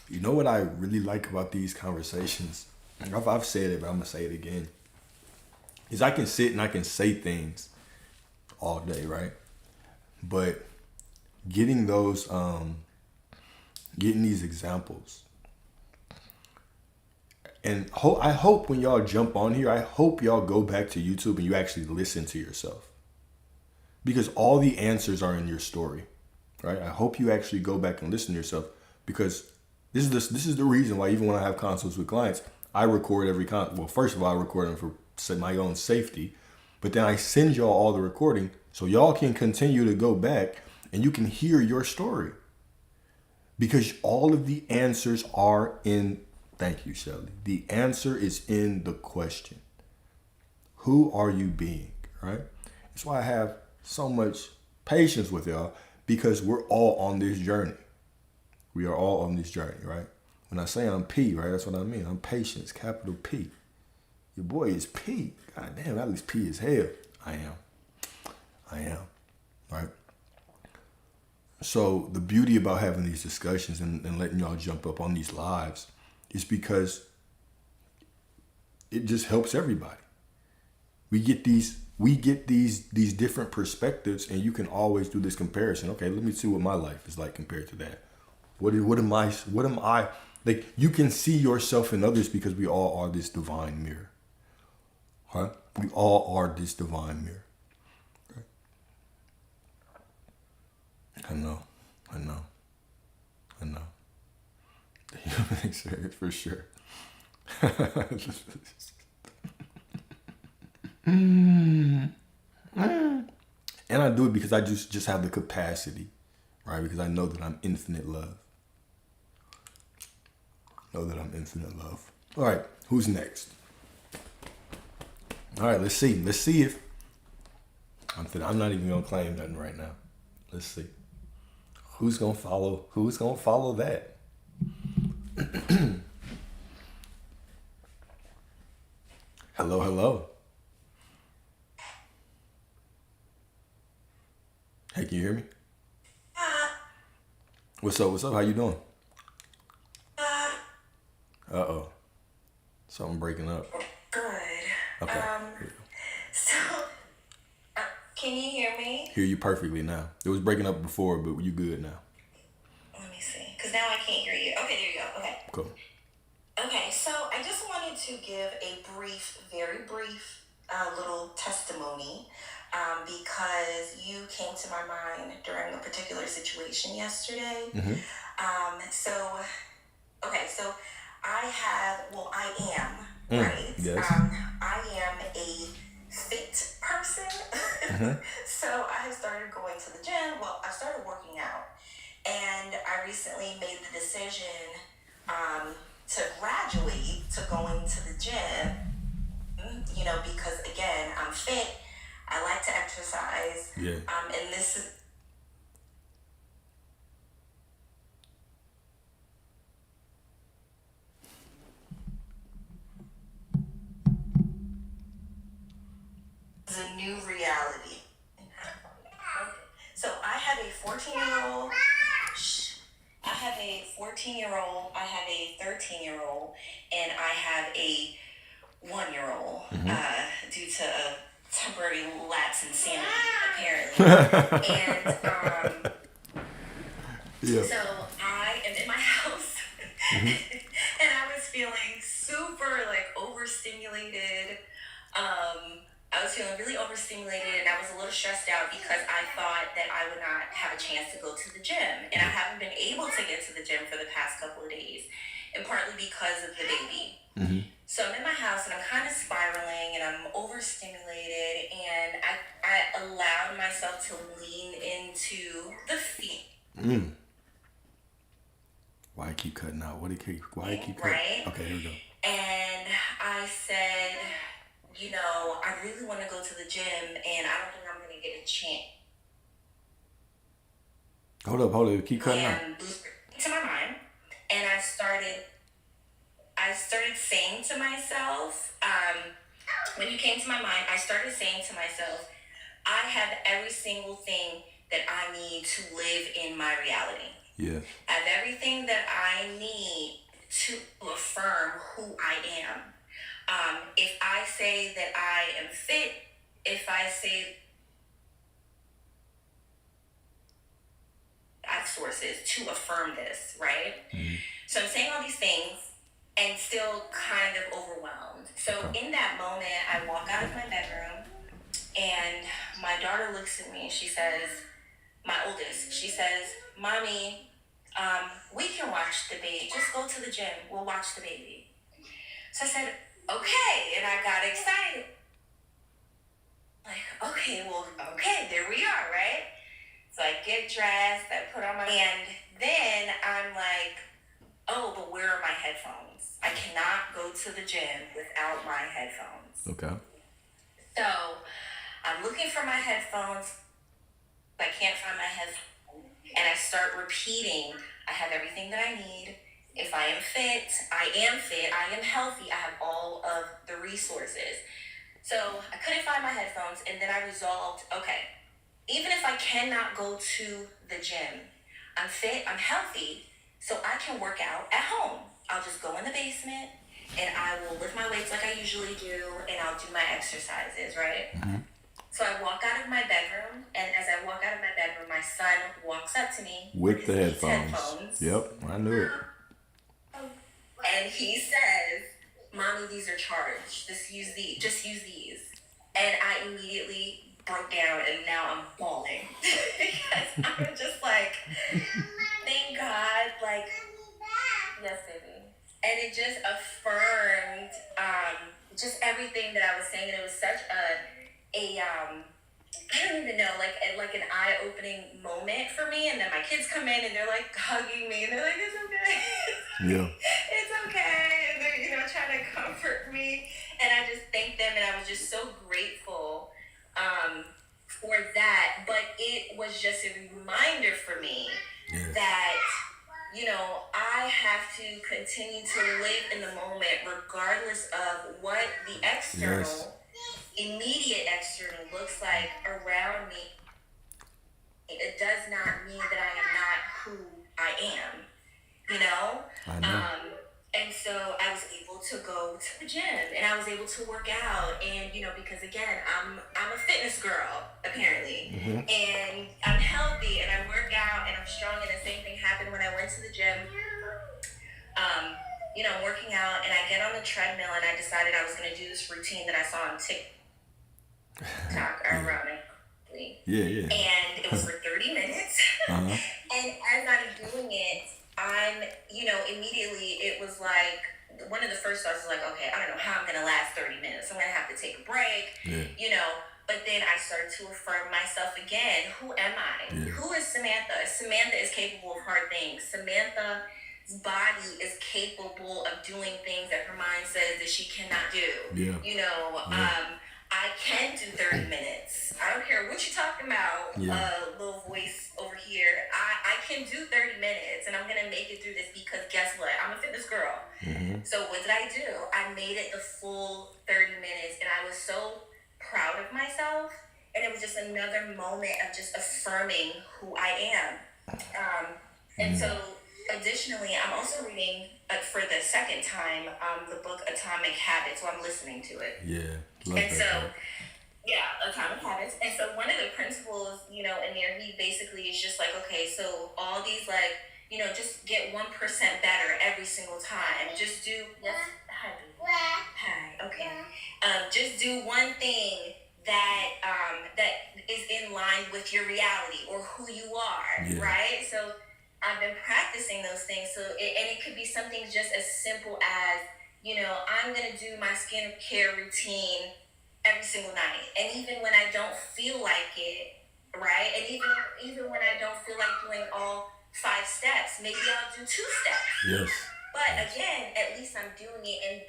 You know what I really like about these conversations? I've said it, but I'm going to say it again. Is I can sit and I can say things all day, right? But getting those, getting these examples. And I hope when y'all jump on here, I hope y'all go back to YouTube and you actually listen to yourself. Because all the answers are in your story, right? I hope you actually go back and listen to yourself, because this is the reason why even when I have consults with clients, I record every well, first of all, I record them for my own safety, but then I send y'all all the recording so y'all can continue to go back and you can hear your story. Because all of the answers are in Thank you, Shelly. The answer is in the question. Who are you being, right? That's why I have so much patience with y'all, because we're all on this journey. We are all on this journey, right? When I say I'm P, right, that's what I mean. I'm patience, capital P. Your boy is P. God damn, at least P is hell. I am, right? So the beauty about having these discussions and letting y'all jump up on these lives is because it just helps everybody. We get these different perspectives, and you can always do this comparison. Okay, let me see what my life is like compared to that. What am I like? You can see yourself in others because we all are this divine mirror. Huh? We all are this divine mirror. Okay? I know. The human experience for sure. And I do it because I just have the capacity, right? Because I know that I'm infinite love. All right, who's next? All right, let's see. Let's see if I'm not even gonna claim nothing right now. Let's see. Who's gonna follow that? Hello. Hey, can you hear me? What's up? How you doing? Uh-oh. Something breaking up. Good. Okay. So, can you hear me? Hear you perfectly now. It was breaking up before, but you good now. Let me see. Because now I can't hear you. Okay, there you go. Okay. Cool. Okay, so I just wanted to give a very brief little testimony because you came to my mind during a particular situation yesterday. Mm-hmm. So I am, right? Yes. I am a fit person. Mm-hmm. So I started going to the gym. Well, I started working out. And I recently made the decision to graduate to going to the gym, because again, I'm fit. I like to exercise. Yeah. And this is a new reality. So I have a 14-year-old. I have a 14-year-old. I have a 13-year-old, and I have a 1-year-old. Due to a temporary lapse in sanity, apparently. And Yeah. so I am in my house, and I was feeling super overstimulated. I was feeling really overstimulated, and I was a little stressed out because I thought that I would not have a chance to go to the gym. And I haven't been able to get to the gym for the past couple of days, and partly because of the baby. Mm-hmm. So I'm in my house, and I'm kind of spiraling, and I'm overstimulated, and I allowed myself to lean into the feet. Why I keep cutting out? Why I keep cutting? Right? Okay, here we go. And I said, I really want to go to the gym, and I don't think I'm going to get a chance. Hold up. Keep cutting out. And to my mind, and I started saying to myself, when you came to my mind, I started saying to myself, I have every single thing that I need to live in my reality. Yeah. I have everything that I need to affirm who I am. If I say that I am fit, if I say I have sources to affirm this, right? Mm-hmm. So I'm saying all these things and still kind of overwhelmed. So in that moment, I walk out of my bedroom, and my daughter looks at me and she says, my oldest, she says, Mommy, we can watch the baby. Just go to the gym. We'll watch the baby. So I said, okay. And I got excited. Okay, there we are, right? So I get dressed, I put on my, and then I'm like, oh, but where are my headphones? I cannot go to the gym without my headphones. Okay. So I'm looking for my headphones. I can't find my headphones. And I start repeating, I have everything that I need. If I am fit, I am healthy, I have all of the resources. So I couldn't find my headphones, and then I resolved, okay, even if I cannot go to the gym, I'm fit, I'm healthy, so I can work out at home. I'll just go in the basement and I will lift my weights like I usually do, and I'll do my exercises, right? So I walk out of my bedroom, and as I walk out of my bedroom, my son walks up to me With the his headphones. Yep, I knew it. and he says, "Mommy, these are charged. Just use these." And I immediately broke down, and now I'm bawling because I'm just like, thank God, like, yes, baby. And it just affirmed just everything that I was saying, and it was such I don't even know, like an eye-opening moment for me. And then my kids come in and they're like hugging me, and they're like, "It's okay." Yeah. It's okay. And they're, trying to comfort me. And I just thank them, and I was just so grateful for that. But it was just a reminder for me that, I have to continue to live in the moment regardless of what the external, immediate external looks like around me. It does not mean that I am not who I am, I know. And so I was able to go to the gym, and I was able to work out, and because again, I'm a fitness girl apparently, and I'm healthy, and I work out, and I'm strong. And the same thing happened when I went to the gym. I'm working out, and I get on the treadmill, and I decided I was going to do this routine that I saw on TikTok, ironically. Yeah. And it was for 30 minutes. And as I'm doing it, I'm, immediately it was like, one of the first thoughts was like, okay, I don't know how I'm going to last 30 minutes. I'm going to have to take a break, But then I started to affirm myself again. Who am I? Yeah. Who is Samantha? Samantha is capable of hard things. Samantha's body is capable of doing things that her mind says that she cannot do. Yeah. I can do 30 minutes. I don't care what you're talking about, little voice over here. I can do 30 minutes, and I'm going to make it through this because guess what? I'm a fitness girl. So what did I do? I made it the full 30 minutes, and I was so proud of myself, and it was just another moment of just affirming who I am. And so additionally, I'm also reading for the second time the book Atomic Habits, so I'm listening to it. Yeah. Love And that so, book. Atomic Habits. And so one of the principles, in there, he basically is just like, okay, so all these just get 1% better every single time. Just do, yes, hi, baby. Hi, okay. Just do one thing that is in line with your reality or who you are, right? So I've been practicing those things. So it could be something just as simple as, I'm gonna do my skincare routine every single night, and even when I don't feel like it, right? And even when I don't feel like doing all 5 steps, maybe I'll do 2 steps. Yes. But again, at least I'm doing it,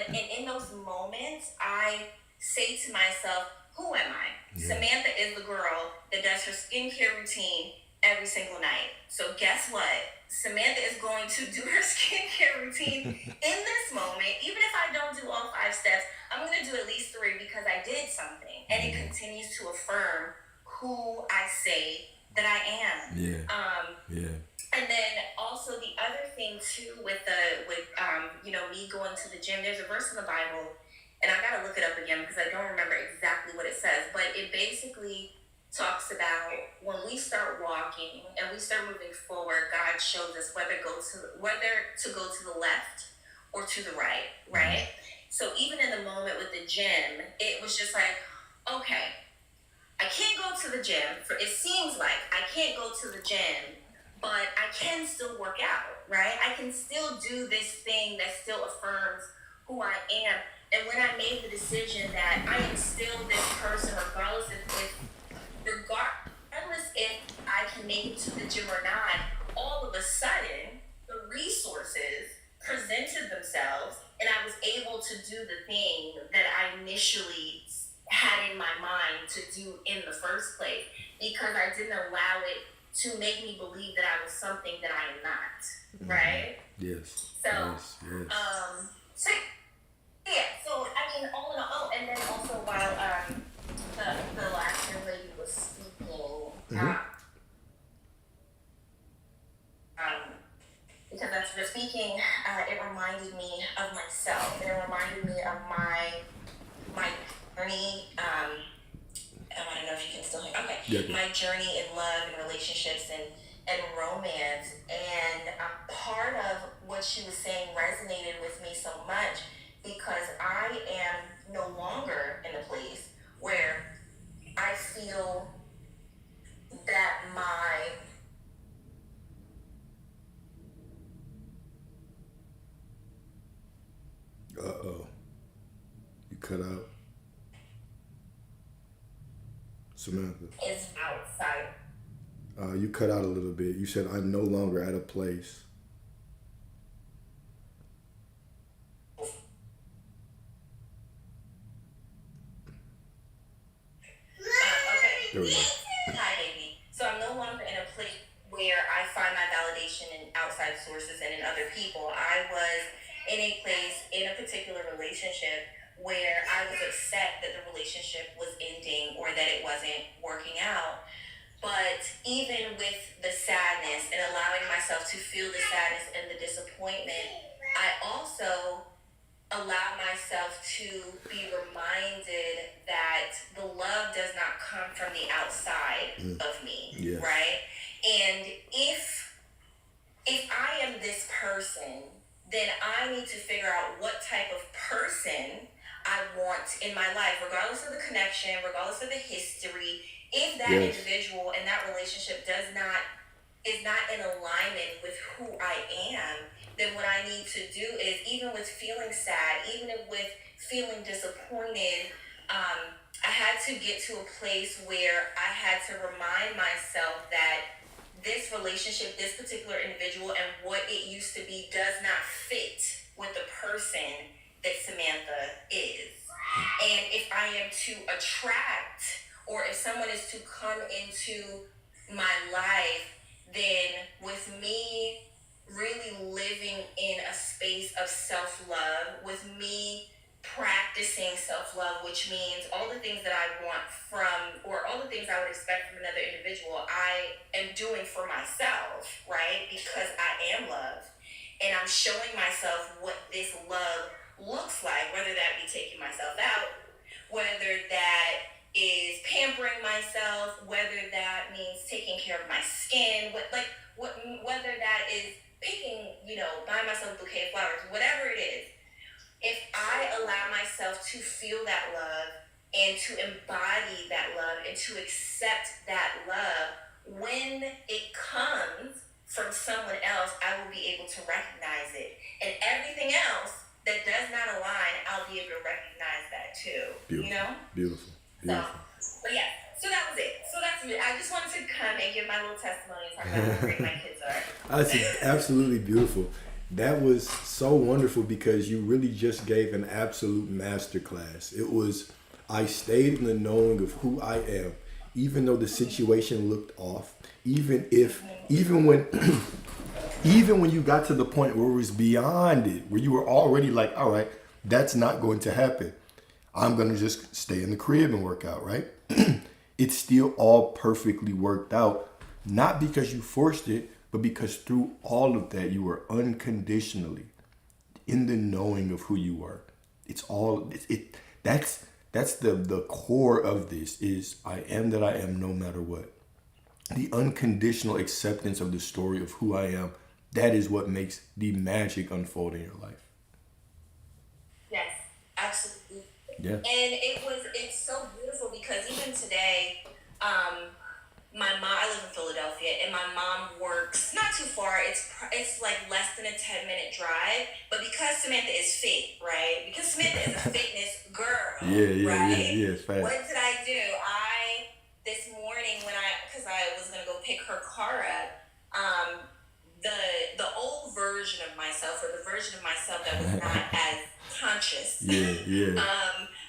and in those moments, I say to myself, who am I? Yeah. Samantha is the girl that does her skincare routine every single night. So guess what? Samantha is going to do her skincare routine in this moment. Even if I don't do all 5 steps, I'm going to do at least 3 because I did something. And it continues to affirm who I say that I am. Yeah. And then also the other thing too with me going to the gym, there's a verse in the Bible, and I gotta look it up again because I don't remember exactly what it says, but it basically talks about when we start walking and we start moving forward, God shows us whether to go to the left or to the right? So even in the moment with the gym, it was just like, okay, I can't go to the gym. It seems like I can't go to the gym, but I can still work out, right? I can still do this thing that still affirms who I am. And when I made the decision that I am still this person, regardless if I can make it to the gym or not, all of a sudden, the resources present presented themselves, and I was able to do the thing that I initially had in my mind to do in the first place, because I didn't allow it to make me believe that I was something that I am not, right? Yes. So, Yes. Yes. so yeah, so I mean, all in all, oh, and then also while the last young lady was speaking, because as she was speaking, it reminded me of myself. It reminded me of my journey. I don't know if you can still hear. Okay, Yeah. my journey in love and relationships and romance, and part of what she was saying resonated with me so much because I am no longer in a place where I feel that my Uh-oh. You cut out. Samantha. is outside. You cut out a little bit. You said, I'm no longer at a place. Okay. There we go. Hi, baby. So I'm no longer in a place where I find my validation in outside sources and in other people. I was in a place, in a particular relationship, where I was upset that the relationship was ending or that it wasn't working out. But even with the sadness and allowing myself to feel the sadness and the disappointment, I also allow myself to be reminded that the love does not come from the outside of me, Yes. right? And if I am this person, then I need to figure out what type of person I want in my life, regardless of the connection, regardless of the history. If that Yes. individual and that relationship is not in alignment with who I am, then what I need to do is, even with feeling sad, even with feeling disappointed, I had to get to a place where I had to remind myself that this relationship, this particular individual, and what it used to be does not fit with the person that Samantha is. And if I am to attract, or if someone is to come into my life, then with me really living in a space of self-love, with me practicing self-love, which means all the things that I want from, or all the things I would expect from another individual, I am doing for myself, right? Because I am love. And I'm showing myself what this love looks like, whether that be taking myself out, whether that is pampering myself, whether that means taking care of my skin, whether that is picking, buying myself a bouquet of flowers, whatever it is. If I allow myself to feel that love and to embody that love and to accept that love, when it comes from someone else, I will be able to recognize it. And everything else that does not align, I'll be able to recognize that too. Beautiful. Beautiful. But yeah, so that was it. So that's me. I just wanted to come and give my little testimony and talk about how great my kids are. That's absolutely beautiful. That was so wonderful because you really just gave an absolute masterclass. It was, I stayed in the knowing of who I am, even though the situation looked off, even when you got to the point where it was beyond it, where you were already like, all right, that's not going to happen. I'm going to just stay in the crib and work out, right? It's still all perfectly worked out, not because you forced it, but because through all of that, you were unconditionally in the knowing of who you were. It's all, that's the core of this is I am that I am no matter what. The unconditional acceptance of the story of who I am, that is what makes the magic unfold in your life. Yes, absolutely. Yeah. And it's so beautiful because even today, I live in Philadelphia, and my mom works not too far. It's like less than a 10-minute drive. But because Samantha is fit, right? Because Samantha is a fitness girl, right? Yeah, it's fast. What did I do? This morning because I was gonna go pick her car up, the old version version of myself, or the version of myself that was not as conscious. Yeah.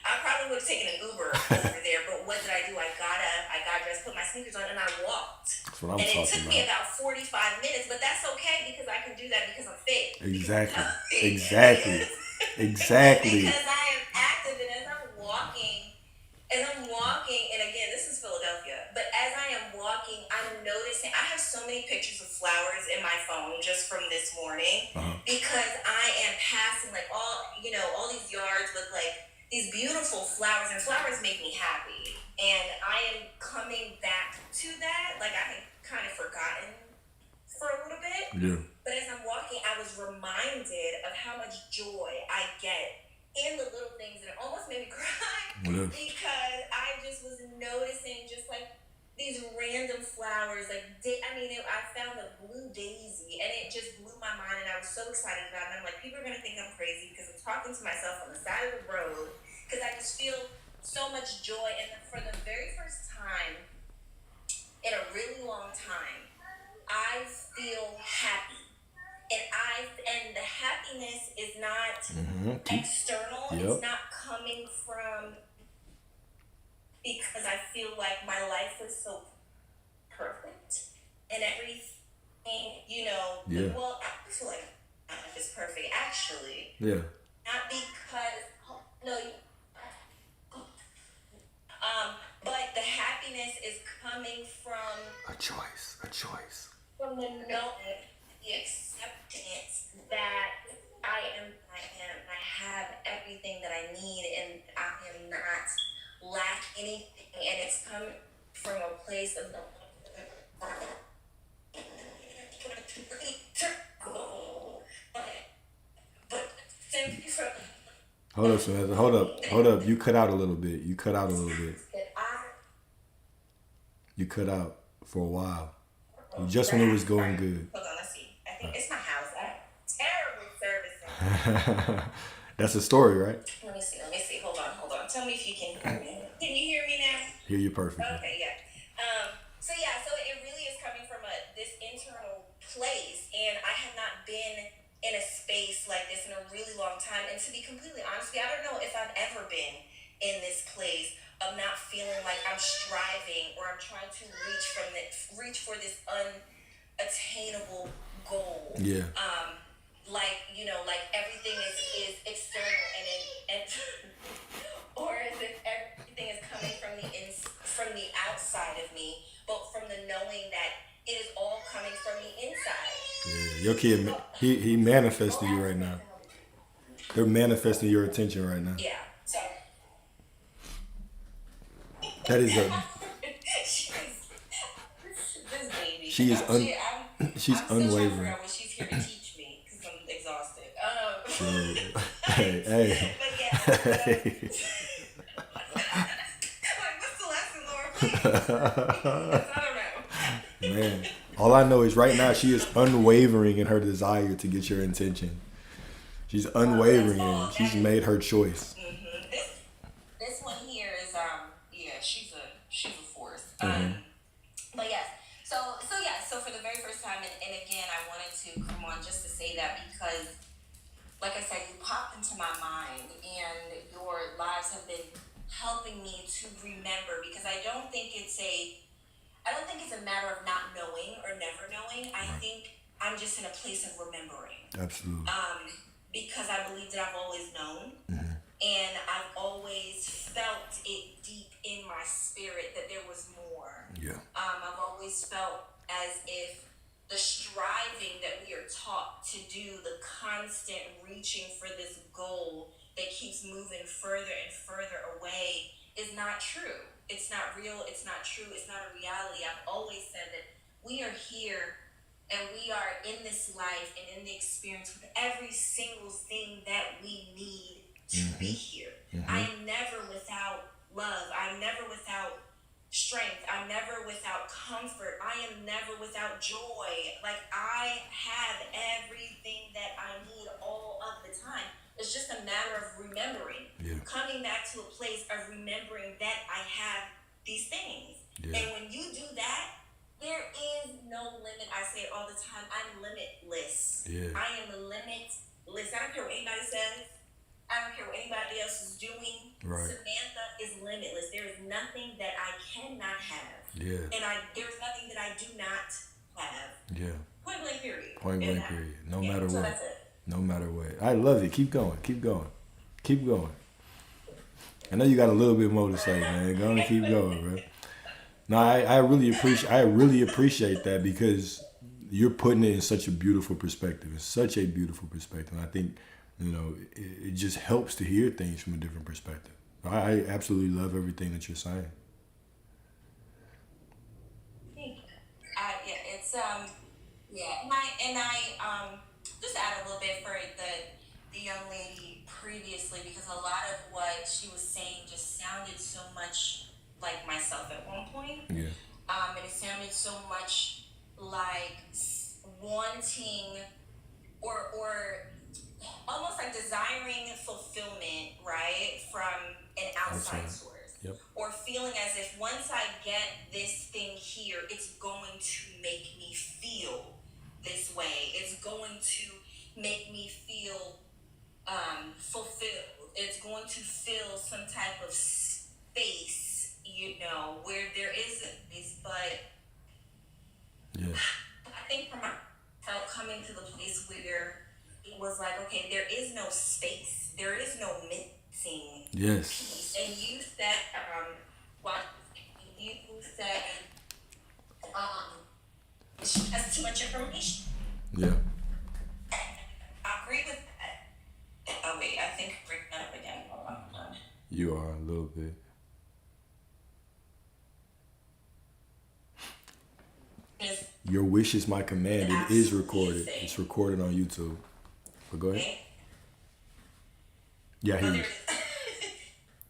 I probably would have taken an Uber over there, but what did I do? I got up, I got dressed, put my sneakers on, and I walked. That's what I'm And it talking took me about. about 45 minutes, but that's okay because I can do that because I'm fit. Exactly. Exactly. Exactly. Because I am active, and as I'm walking, and again, this is Philadelphia, but as I am walking, I'm noticing I have so many pictures of flowers in my phone just from this morning because I am passing like all these yards with like these beautiful flowers, and flowers make me happy. And I am coming back to that. Like I had kind of forgotten for a little bit. Yeah. But as I'm walking, I was reminded of how much joy I get in the little things, and it almost made me cry Yeah. because I just was noticing just like these random flowers. Like I found a blue daisy, and it just blew my mind, and I was so excited about it. And I'm like, people are gonna think I'm crazy because I'm talking to myself on the side of the road because I just feel so much joy. And for the very first time in a really long time, I feel happy. And the happiness is not external. Yep. It's not coming from because I feel like my life was so perfect and everything, Yeah. well, I feel like my life is perfect actually. Yeah. Not because but the happiness is coming from A choice. from the knowing, the acceptance that I have everything that I need, and I am not lack anything, and it's coming from a place of but simply from Hold up, Samantha. Hold up. You cut out a little bit. that You cut out for a while. Just when it was going good. Hold on, let's see. I think it's my house. I have terrible service. That's a story, right? Let me see. Hold on. Tell me if you can hear me. Can you hear me now? Hear you perfectly. Okay, yeah. So it really is coming from this internal place, and I have not been in a space like this in a really long time. And to be completely honest with you, I don't know if I've ever been in this place of not feeling like I'm striving or I'm trying to reach for this unattainable goal. Yeah. Like everything is external and or as if everything is coming from the outside of me, but from the knowing that it is all coming from the inside. Yeah. Your kid, he manifesting you right now. They're manifesting your attention right now. Yeah. So That is this baby. She is she's I'm still trying to figure unwavering. out what she's here to teach me because I'm exhausted. Hey. But yeah. Like, what's the lesson, Laura? Please. I don't know. Man, all I know is right now she is unwavering in her desire to get your attention. She's unwavering and she's made her choice. This one here is she's a force. But yes, so for the very first time, and again, I wanted to come on just to say that because, like I said, you popped into my mind, and your lives have been helping me to remember, because I don't think it's a matter of not knowing or never knowing. I think I'm just in a place of remembering. Absolutely. Because I believe that I've always known, and I've always felt it deep in my spirit that there was more. Yeah. I've always felt as if the striving that we are taught to do, the constant reaching for this goal that keeps moving further and further away, is not true. It's not real. It's not true. It's not a reality. I've always said that we are here and we are in this life and in the experience with every single thing that we need to be here. I am never without love. I'm never without strength. I'm never without comfort. I am never without joy. Like, I have everything that I need all of the time. It's just a matter of remembering. Yeah. Coming back to a place of remembering that I have these things. Yeah. And when you do that, There is no limit. I say it all the time. I'm limitless. Yeah. I am limitless. I don't care what anybody says. I don't care what anybody else is doing. Right. Samantha is limitless. There is nothing that I cannot have. Yeah. And there's nothing that I do not have. Yeah. Point blank period. Point And blank period. No matter so what. that's it. No matter what. I love it. Keep going. Keep going. Keep going. I know you got a little bit more to say, man. Go and keep going, bro. No, I really appreciate that because you're putting it in such a beautiful perspective. It's such a beautiful perspective. I think, it just helps to hear things from a different perspective. I absolutely love everything that you're saying. Yeah, it's yeah, and I just add a little bit for the young lady previously because a lot of what she was saying just sounded so much like myself at one point. Yeah. And it sounded so much like wanting or almost like desiring fulfillment, right, from an outside source. Yep. Or feeling as if once I get this thing here, it's going to make me feel this way. It's going to make me feel fulfilled. It's going to fill some type of space, where there isn't this. But Yeah. I think for myself coming to the place where it was like, okay, there is no space. There is no missing Yes. piece. And you said, she has too much information. Yeah. I agree with that. Oh wait, I think I'm breaking that up again. Hold on. You are a little bit. Your wish is my command. It is recorded. It's recorded on YouTube. But go ahead. Okay. Yeah, I hear Oh, you. there it is.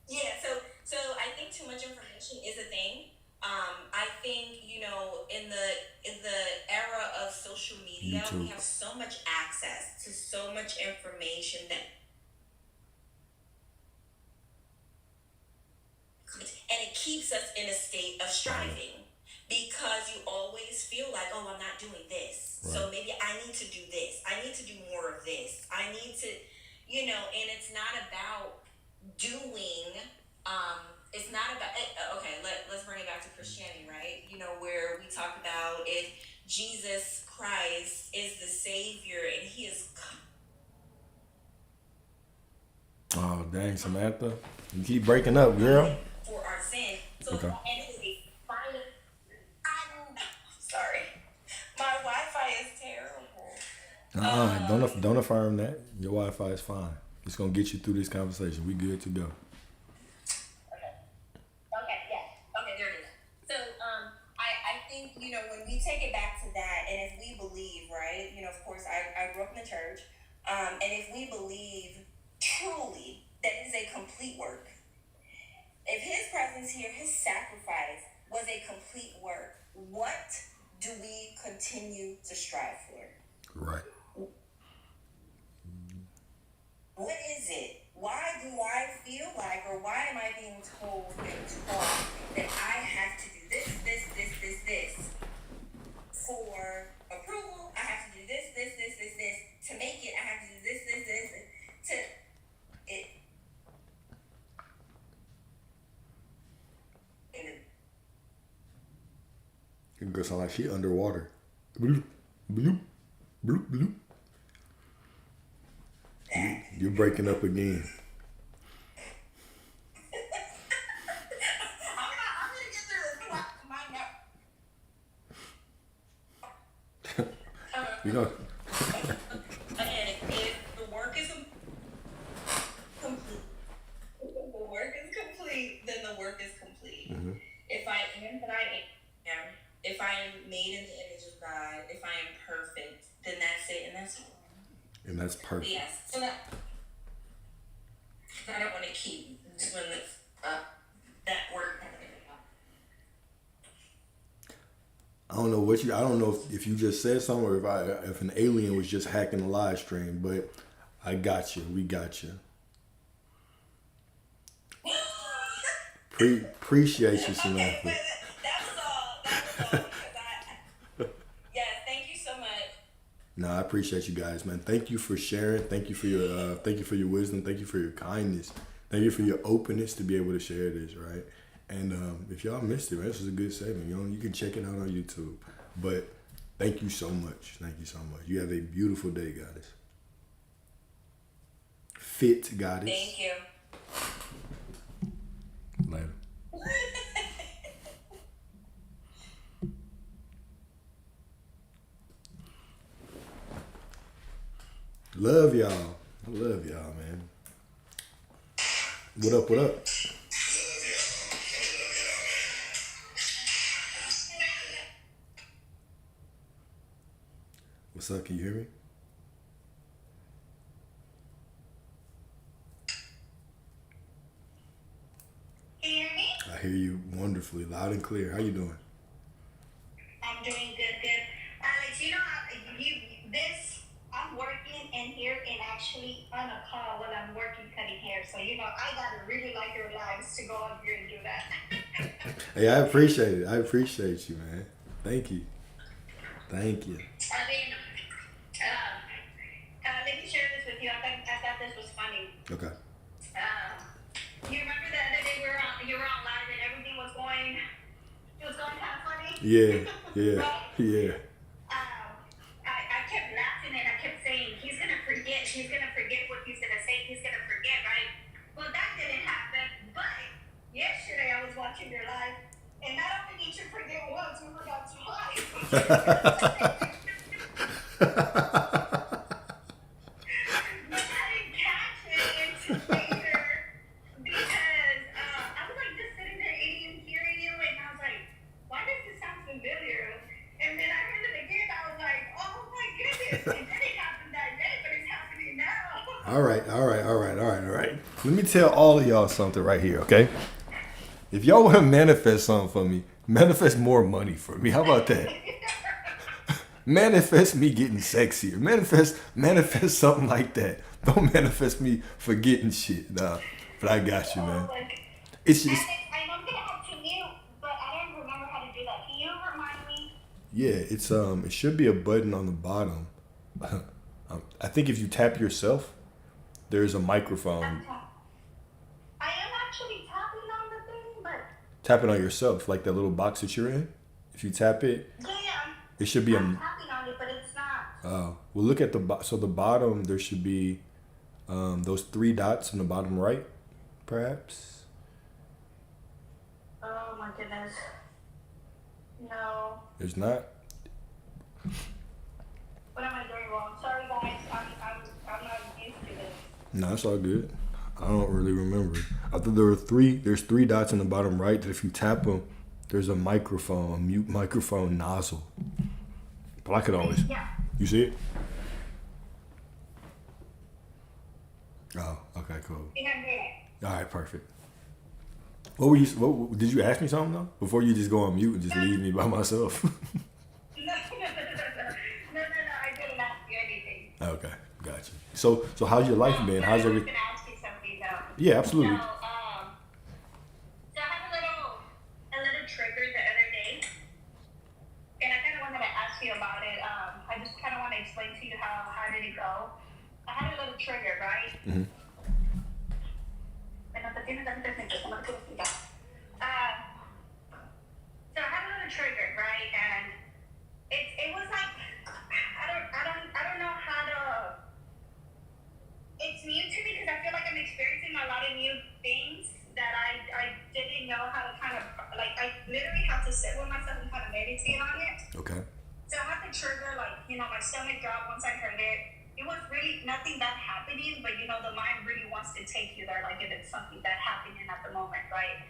Yeah, so I think too much information is a thing. I think in the era of social media, YouTube. we have so much access to so much information and it keeps us in a state of striving because you always feel like, oh, I'm not doing this, so maybe I need to do this. I need to do more of this. I need to, and it's not about doing. It's not about okay. Let's bring it back to Christianity, right? Where we talk about if Jesus Christ is the Savior and He is. Oh, dang, Samantha. You keep breaking up, girl. For our sin. So Okay. anyway, I'm sorry. My Wi-Fi is terrible. Don't affirm that. Your Wi-Fi is fine. It's gonna get you through this conversation. We good to go. Okay, yeah. Okay, there it is. So, I think, when we take it back to that, and if we believe, right, of course, I grew up in the church, and if we believe truly that it is a complete work, if His presence here, His sacrifice was a complete work, what do we continue to strive for? Right. What is it? Why do I feel like, or why am I being told and taught that I have to do this for approval? I have to do this. To make it, I have to do this. To it. It goes sound like she underwater. Bloop, bloop, bloop, bloop. You're breaking up again. I'm gonna get through this. You know. And if the work is complete, then the work is complete. Mm-hmm. If I am that I am, if I am made in the image of God, if I am perfect, then that's it, and that's all. And that's perfect. Yes. So that I don't want to keep doing this, that work. I don't know if you just said something or if an alien was just hacking the live stream, but I got you. We got you. Appreciate you, Samantha. That was all. No, I appreciate you guys, man. Thank you for sharing. Thank you for your wisdom. Thank you for your kindness. Thank you for your openness to be able to share this, right? And if y'all missed it, man, this is a good segment. You can check it out on YouTube. But thank you so much. Thank you so much. You have a beautiful day, goddess. Fit goddess. Thank you. Later. Love y'all. I love y'all, man. What up, what up? What's up? Can you hear me? Can you hear me? I hear you wonderfully, loud and clear. How you doing? I'm doing good. Alex, you know, I'm working in here and actually on a call while I'm working cutting hair. So, you know, I gotta really like your lives to go on here and do that. Hey, I appreciate it. I appreciate you, man. Thank you. Thank you. I mean, let me share this with you. I thought this was funny. Okay. You remember the other day you were on live and everything was going kind of funny? Yeah, yeah, Right? yeah. I kept laughing and I kept saying, he's gonna forget what he's gonna say, he's gonna forget, right? Well, that didn't happen, but yesterday I was watching your live, and not only did you forget once, we forgot twice. But I didn't catch it until later, because I was like just sitting there eating and hearing you, and I was like, why does this sound familiar? And then I heard it again, I was like, oh my goodness, it didn't happen that day, but it's happening now. All right. Let me tell all of y'all something right here, okay? If y'all want to manifest something for me, manifest more money for me. How about that? Manifest me getting sexier. Manifest something like that. Don't manifest me forgetting shit. Nah, but I got you, man. It's just, Alex, I know I'm gonna have to mute, but I don't remember how to do that. Can you remind me? yeah, it should be a button on the bottom. I think if you tap yourself, there's a microphone. I am actually tapping on the thing, but Tap it on yourself, like that little box that you're in. If you tap it, yeah, it should be I'm tapping on it, but it's not. well, look at the bottom. There should be those three dots in the bottom right, perhaps. Oh my goodness. No. There's not. What am I doing wrong? Sorry guys, I'm not used to this. No, it's all good. I don't really remember. I thought there's three dots in the bottom right that if you tap them, there's a microphone, a mute microphone nozzle. But I could always. Yeah. You see it? Oh, okay, cool. You can do it. All right, perfect. What did you ask me something though? Before you just go on mute and just leave me by myself? No, I didn't ask you anything. Okay, gotcha. So how's your life been? How's I was everything? gonna ask you something though. Yeah, absolutely. So I had a little trigger the other day, and I kind of wanted to ask you about it. I just kind of want to explain to you how did it go. I had a little trigger, right? Mhm. So I had a little trigger, right? And it was like I don't know how to. It's new to me because I feel like I'm experiencing a lot of new things that I didn't know how to kind of like. I literally have to sit with myself and kind of meditate on it. Okay. So I had the trigger, like, you know, my stomach dropped once I heard it. It was really nothing that happening, but, you know, the mind really wants to take you there, like if it's something that happening at the moment, right?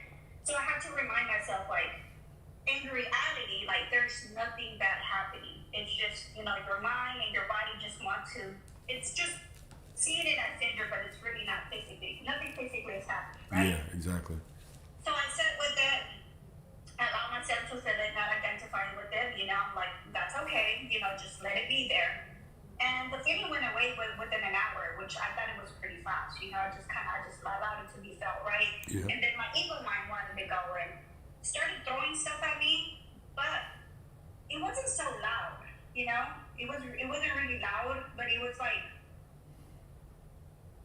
So I had to remind myself, like, in reality, like, there's nothing that happening. It's just, you know, your mind and your body just want to, it's just seeing it as danger, but it's really not physically, nothing physically is happening, right? Yeah, exactly. So I sat with it, allow myself to sit and not identify with it, you know, I'm like, that's okay, you know, just let it be there. And the feeling went away within an hour, which I thought it was pretty fast, you know, I just allowed it to be felt, right? Yeah. And then my ego mind wanted to go and started throwing stuff at me, but it wasn't so loud, you know, it wasn't really it was like,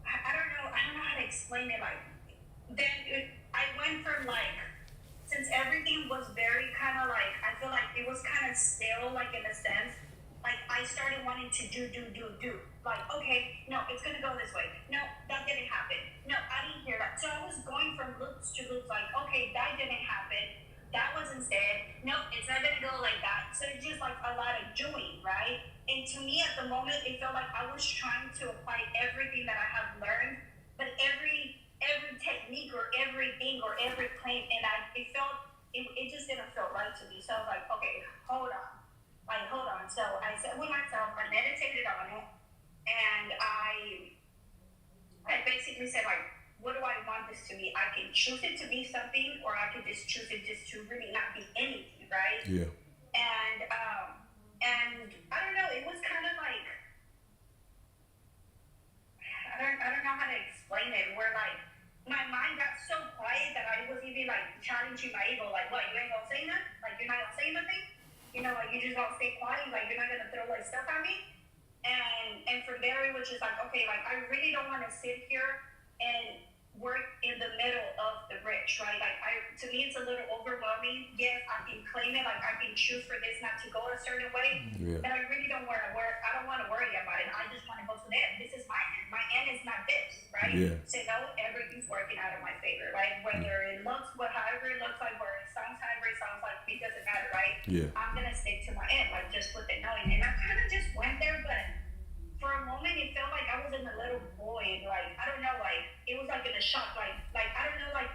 I don't know how to explain it. Like, then I went from like, since everything was very kind of like, I feel like it was kind of stale, like in a sense. Like I started wanting to do. Like, okay, no, it's gonna go this way. No, that didn't happen. No, I didn't hear that. So I was going from loops to loops. Like, okay, that didn't happen. That wasn't said. No, it's not gonna go like that. So it's just like a lot of doing, right? And to me, at the moment, it felt like I was trying to apply everything that I have learned, but every technique or everything or every claim, and it just didn't feel right to me. So I was like, okay, hold on. So I said with myself, I meditated on it, and I basically said like, what do I want this to be? I can choose it to be something, or I can just choose it just to really not be anything, right? Yeah. And I don't know, it was kind of like, I don't know how to explain it, where like my mind got so quiet that I was even like challenging my ego, like, what, you ain't gonna say nothing? Like, you're not gonna say nothing? You know, like, you just gonna stay quiet, like, you're not gonna throw like stuff at me? And from there it was just like, okay, like, I really don't want to sit here and work in the middle of the rich, right? Like, to me, it's a little overwhelming. Yes, I can claim it, like, I can choose for this not to go a certain way, Yeah. but I really don't want to work. I don't want to worry about it. I just want to go to them. This is my end. My end is not this, right? Yeah. So no, everything's working out of my favor, right? Whether it looks, however it looks like, where it sounds, however it sounds like, it doesn't matter, right? Yeah. I'm gonna stick to my end, like, just with it knowing. And I kind of just went there, but for a moment it felt like I was in a little void. Like, I don't know, like, it was like in a shock, like I don't know, like,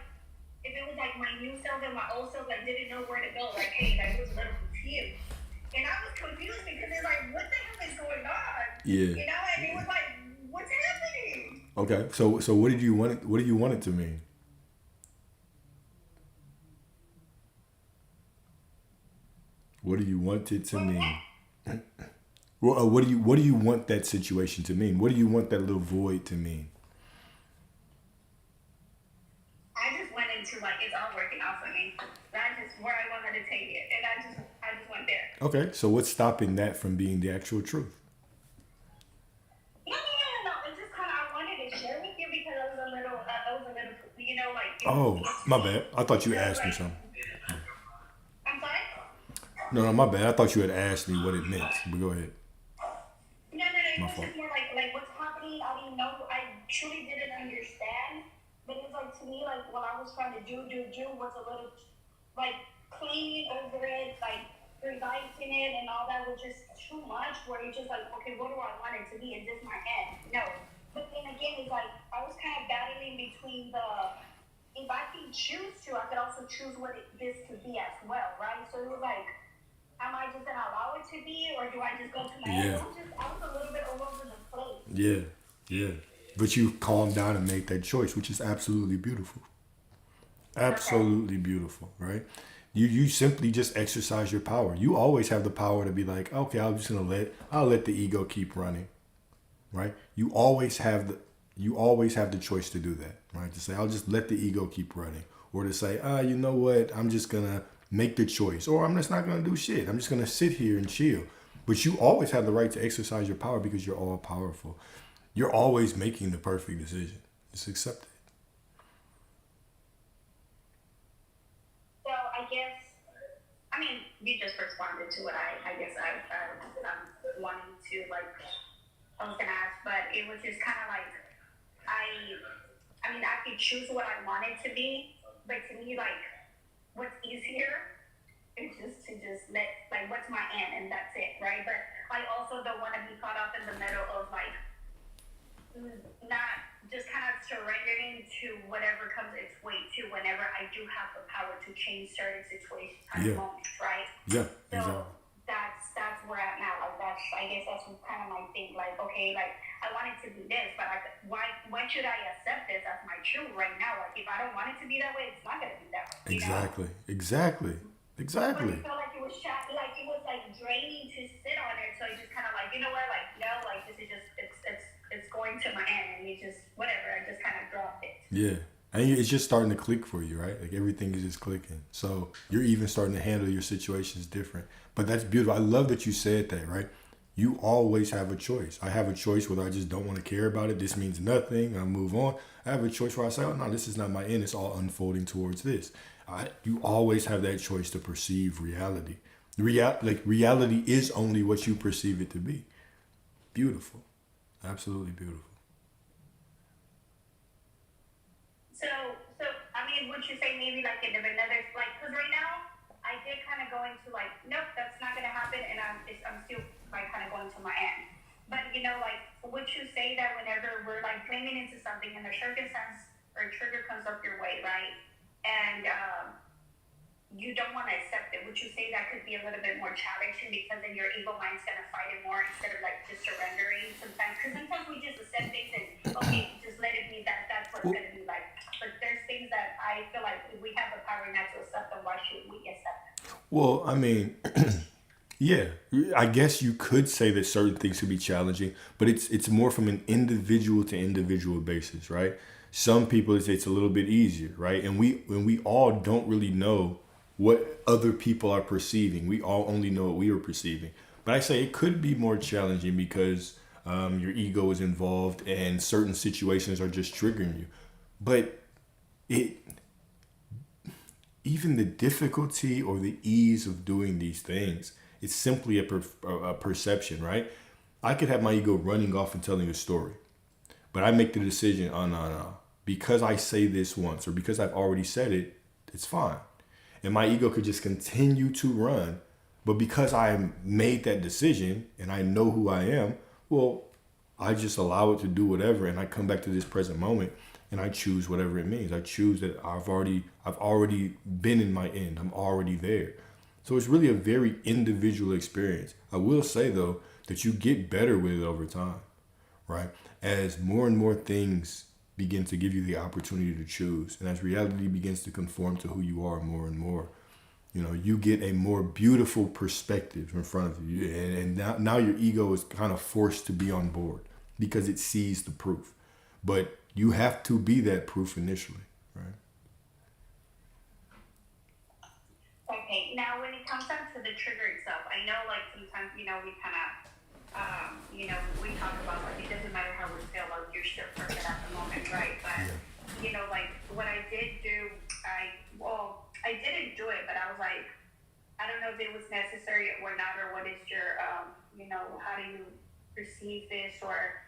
if it was like my new self and my old self, like, didn't know where to go, like, hey, like, it was a little confused. And I was confused because it's like, what the hell is going on? Yeah. You know, and it was like, what's happening? Okay. So what did you want it to mean? What do you want it to mean? Well, what do you want that situation to mean? What do you want that little void to mean? I just went into like, it's all working out for me. That's just where I wanted to take it, and I just went there. Okay. So what's stopping that from being the actual truth? No. It's just kind of, I wanted to share with you because I was a little, you know, like. Oh, my bad. I thought you asked me something. I'm sorry. No, my bad. I thought you had asked me what it meant. But go ahead. No. It My was fault. just more like what's happening. I didn't know. I truly didn't understand. But it's like, to me, like, when I was trying to do was a little like cleaning over it, like revising it, and all that was just too much. Where you're just like, okay, what do I want it to be? Is this my end? No. But then again, it's like I was kind of battling between if I can choose to, I could also choose what this could be as well, right? So it was like, am I just gonna allow it to be, or do I just go to my Yeah. end? I was a little bit all over the place. Yeah. But you calmed down and made that choice, which is absolutely beautiful. Absolutely beautiful, right? You simply just exercise your power. You always have the power to be like, okay, I'll let the ego keep running, right? You always have the choice to do that, right? To say, I'll just let the ego keep running, or to say, you know what, I'm just gonna make the choice, or I'm just not gonna do shit. I'm just gonna sit here and chill. But you always have the right to exercise your power because you're all powerful. You're always making the perfect decision. Just accept it. So I guess, I mean, you just responded to what I guess I wanting to, like, I was gonna ask, but it was just kind of like, I mean, I could choose what I want it to be, but to me, like, what's easier is just to let, like, what's my end, and that's it, right? But I also don't want to be caught up in the middle of, like, not just kind of surrendering to whatever comes its way to whenever I do have the power to change certain situations at Yeah. moments, right? Yeah, So exactly. that's where I'm at. Like, I guess that's kind of my thing. Like, okay, like, I want it to be this, but why should I accept this as my truth right now? Like, if I don't want it to be that way, it's not gonna be that way. You know? Exactly. But it felt like it was like draining to sit on it. So you just kind of like, you know what, like, no, like, this is just it's going to my end, and you just whatever. I just kind of dropped it. Yeah. And it's just starting to click for you, right? Like everything is just clicking. So you're even starting to handle your situations different. But that's beautiful. I love that you said that, right? You always have a choice. I have a choice whether I just don't want to care about it. This means nothing. I move on. I have a choice where I say, oh, no, this is not my end. It's all unfolding towards this. You always have that choice to perceive reality. Reality is only what you perceive it to be. Beautiful. Absolutely beautiful. So, I mean, would you say maybe like in another, like, because right now I did kind of go into like, nope, that's not gonna happen, and I'm still like kind of going to my end. But you know, like, would you say that whenever we're like claiming into something and a circumstance or a trigger comes up your way, right, and you don't want to accept it, would you say that could be a little bit more challenging because then your ego mind's gonna fight it more instead of like just surrendering sometimes? Because sometimes we just accept things and okay, just let it be that. That's what it's gonna be like. But there's things that I feel like if we have the power not to accept them, why should we accept them? Well, I mean, yeah, I guess you could say that certain things could be challenging, but it's more from an individual to individual basis, right? Some people it's a little bit easier, right? And we all don't really know what other people are perceiving. We all only know what we are perceiving. But I say it could be more challenging because your ego is involved and certain situations are just triggering you. But even the difficulty or the ease of doing these things, it's simply a perception, right? I could have my ego running off and telling a story, but I make the decision, oh, no. Because I say this once or because I've already said it, it's fine. And my ego could just continue to run. But because I made that decision and I know who I am, well, I just allow it to do whatever. And I come back to this present moment and I choose whatever it means. I choose that I've already been in my end. I'm already there. So it's really a very individual experience. I will say, though, that you get better with it over time, right? As more and more things begin to give you the opportunity to choose. And as reality begins to conform to who you are more and more, you get a more beautiful perspective in front of you. And now your ego is kind of forced to be on board because it sees the proof. But you have to be that proof initially, right? Okay, now when it comes down to the trigger itself, I know like sometimes, we kind of, we talk about like it doesn't matter how we feel, like you're still perfect at the moment, right? But, like what I did do, I didn't do it, but I was like, I don't know if it was necessary or not, or what is your, how do you perceive this, or,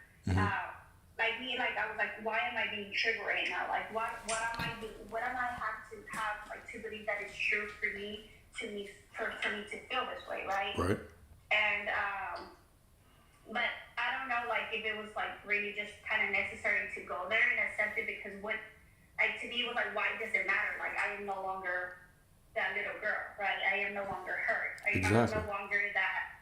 like me, like I was like, why am I being triggered right now? Like, what am I doing? What am I have like to believe that is true for me to feel this way, right? Right. And but I don't know, like if it was like really just kind of necessary to go there and accept it, because to me it was like, why does it matter? Like I am no longer that little girl, right? I am no longer hurt. I'm no longer that.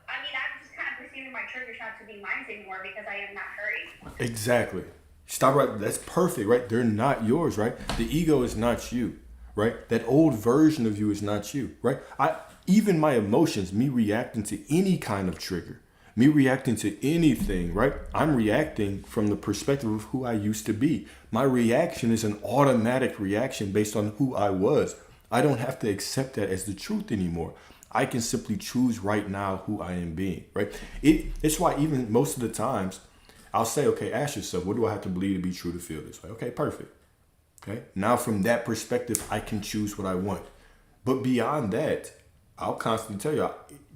I'm just kind of perceiving my triggers not to be mine anymore because I am not hurting. Exactly. Stop right. That's perfect, right? They're not yours, right? The ego is not you, right? That old version of you is not you, right? Even my emotions, me reacting to any kind of trigger, me reacting to anything, right? I'm reacting from the perspective of who I used to be. My reaction is an automatic reaction based on who I was. I don't have to accept that as the truth anymore. I can simply choose right now who I am being, right? It's why even most of the times I'll say, okay, ask yourself, what do I have to believe to be true to feel this way? Okay, perfect. Okay. Now from that perspective, I can choose what I want. But beyond that, I'll constantly tell you,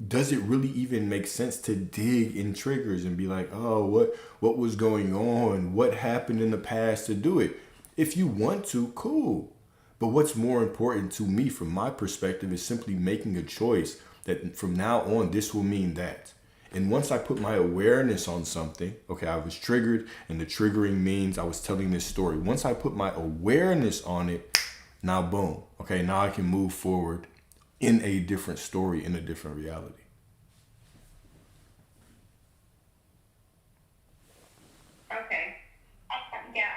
does it really even make sense to dig in triggers and be like, oh, what was going on? What happened in the past to do it? If you want to, cool. But what's more important to me from my perspective is simply making a choice that from now on, this will mean that. And once I put my awareness on something, okay, I was triggered and the triggering means I was telling this story. Once I put my awareness on it, now boom, okay, now I can move forward in a different story, in a different reality. Okay. Yeah,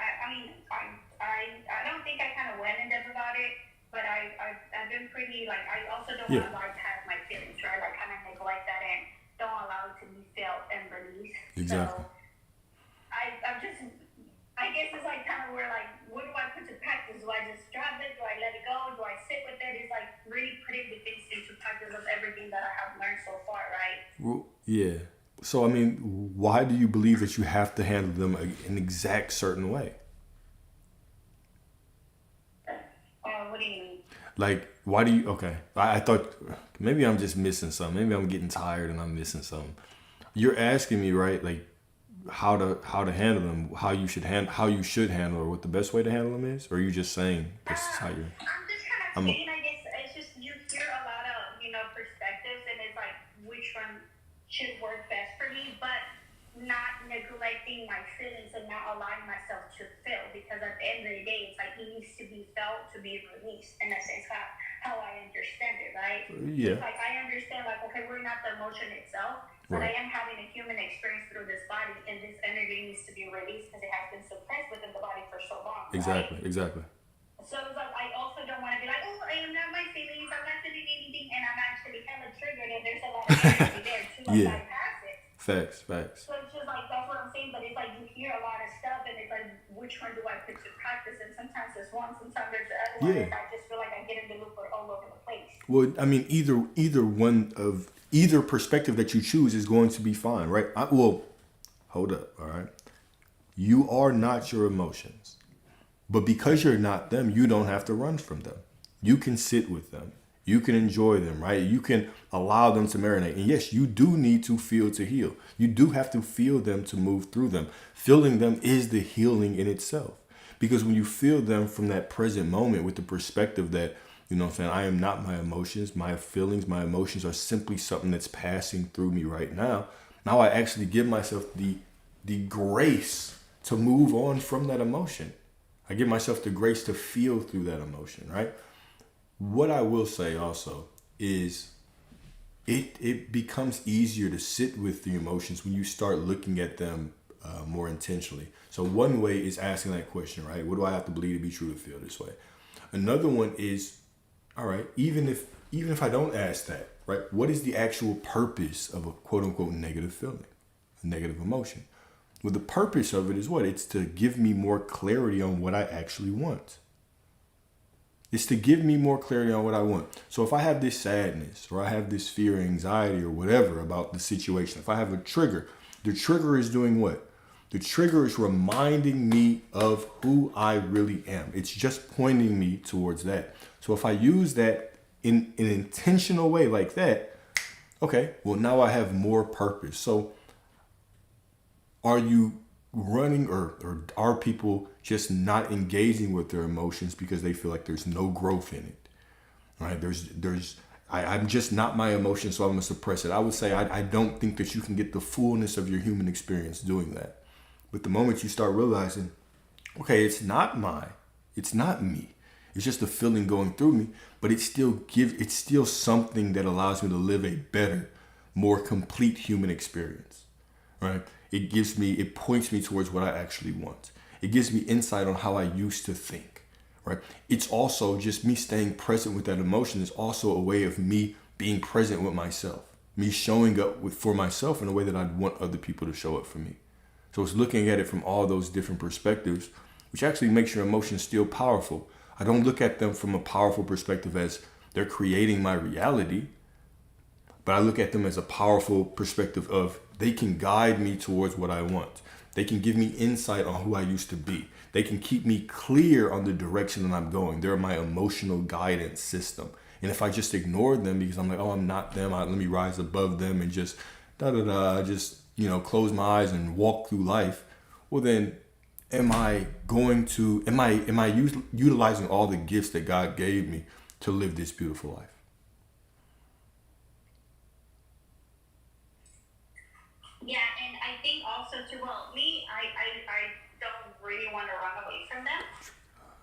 I don't think I kind of went in depth about it, but I've been pretty, like, I also don't want to bypass my feelings, right? Like, kind of neglect that and don't allow it to be felt and released. Exactly. So, I guess it's like kind of where, like, what do I put to practice? Do I just drop it? Do I let it go? Do I sit with it? It's like really putting the things into practice of everything that I have learned so far, right? Well, Yeah. So I mean, why do you believe that you have to handle them an exact certain way? What do you mean? Like, why do you? Okay, I thought maybe I'm just missing something. Maybe I'm getting tired and I'm missing something. You're asking me, right? Like, how to handle them, how you should handle, or what the best way to handle them is, or are you just saying this is how you? I'm just kind of I'm. saying, I guess it's just you hear a lot of, perspectives, and it's like which one should work best for me, but not neglecting my feelings and not allowing myself to feel, because at the end of the day, it's like it needs to be felt to be released, and that's how I understand it, right? Yeah. It's like I understand, like, okay, we're not the emotion itself, but Right. I am having a human experience through this body, and this energy needs to be released because it has been suppressed within the body for so long. Exactly. Right? Exactly. So it's like I also don't want to be like, oh, I am not my feelings, I'm not feeling anything, and I'm actually hella triggered, and there's a lot of energy there to Yeah. bypass it. Facts. So it's just like that's what I'm saying, but it's like you hear a lot of stuff, and it's like which one do I put to practice? And sometimes there's one, sometimes there's the other one. Yeah. And I just feel like I get in the loop all over the place. Well, I mean, either one of either perspective that you choose is going to be fine, right? Well, hold up, all right. You are not your emotions, but because you're not them, you don't have to run from them. You can sit with them. You can enjoy them, right? You can allow them to marinate. And yes, you do need to feel to heal. You do have to feel them to move through them. Feeling them is the healing in itself. Because when you feel them from that present moment with the perspective that, what I'm saying, I am not my emotions, my feelings, my emotions are simply something that's passing through me right now. Now I actually give myself the grace to move on from that emotion. I give myself the grace to feel through that emotion, right? What I will say also is it becomes easier to sit with the emotions when you start looking at them more intentionally. So one way is asking that question, right? What do I have to believe to be true to feel this way? Another one is, all right, even if I don't ask that, right? What is the actual purpose of a quote unquote negative feeling, a negative emotion? Well, the purpose of it is what? It's to give me more clarity on what I actually want. It's to give me more clarity on what I want. So if I have this sadness or I have this fear, anxiety, or whatever about the situation, if I have a trigger, the trigger is doing what? The trigger is reminding me of who I really am. It's just pointing me towards that. So if I use that in an intentional way like that, okay, well, now I have more purpose. So are you running or are people just not engaging with their emotions because they feel like there's no growth in it? Right? I'm just not my emotion, so I'm gonna suppress it. I would say I don't think that you can get the fullness of your human experience doing that. But the moment you start realizing, okay, it's not me. It's just a feeling going through me, but it's still something that allows me to live a better, more complete human experience. Right? It points me towards what I actually want. It gives me insight on how I used to think, right? It's also just me staying present with that emotion is also a way of me being present with myself, me showing up for myself in a way that I'd want other people to show up for me. So it's looking at it from all those different perspectives, which actually makes your emotions still powerful. I don't look at them from a powerful perspective as they're creating my reality, but I look at them as a powerful perspective of they can guide me towards what I want. They can give me insight on who I used to be. They can keep me clear on the direction that I'm going. They're my emotional guidance system. And if I just ignore them because I'm like, oh, I'm not them, let me rise above them and just close my eyes and walk through life, well then am I utilizing all the gifts that God gave me to live this beautiful life? Yeah, and I think also too, well, me, I don't really want to run away from them.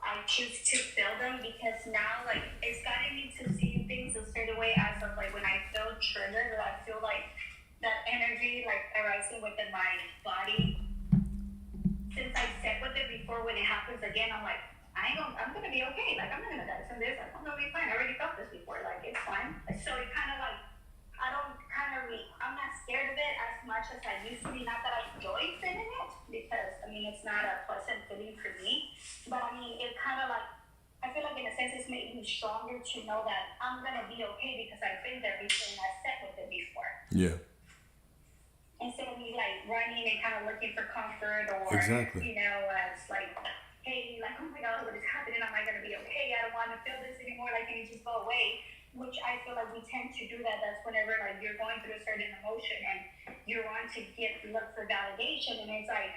I choose to feel them because now, like, it's gotten me to see things a certain way as of, like, when I feel triggered or I feel like that energy, like, arising within my body. Since I sat with it before, when it happens again, I'm like, I'm going to be okay. Like, I'm not going to die from this. Like, I'm going to be fine. I already felt this before. Like, it's fine. So it kind of, like, I'm not scared of it as much as I used to be. Not that I enjoy feeling it, because it's not a pleasant feeling for me. But it kind of like, I feel like in a sense it's made me stronger to know that I'm gonna be okay because I've been there before and I sat with it before. Yeah. instead of me like running and kind of looking for comfort or Exactly. you know, it's like, hey, like, oh my god, what is happening? Am I gonna be okay? I don't want to feel this anymore. Like, can you just go away? Which I feel like we tend to do that. That's whenever like you're going through a certain emotion and you want to look for validation, and it's like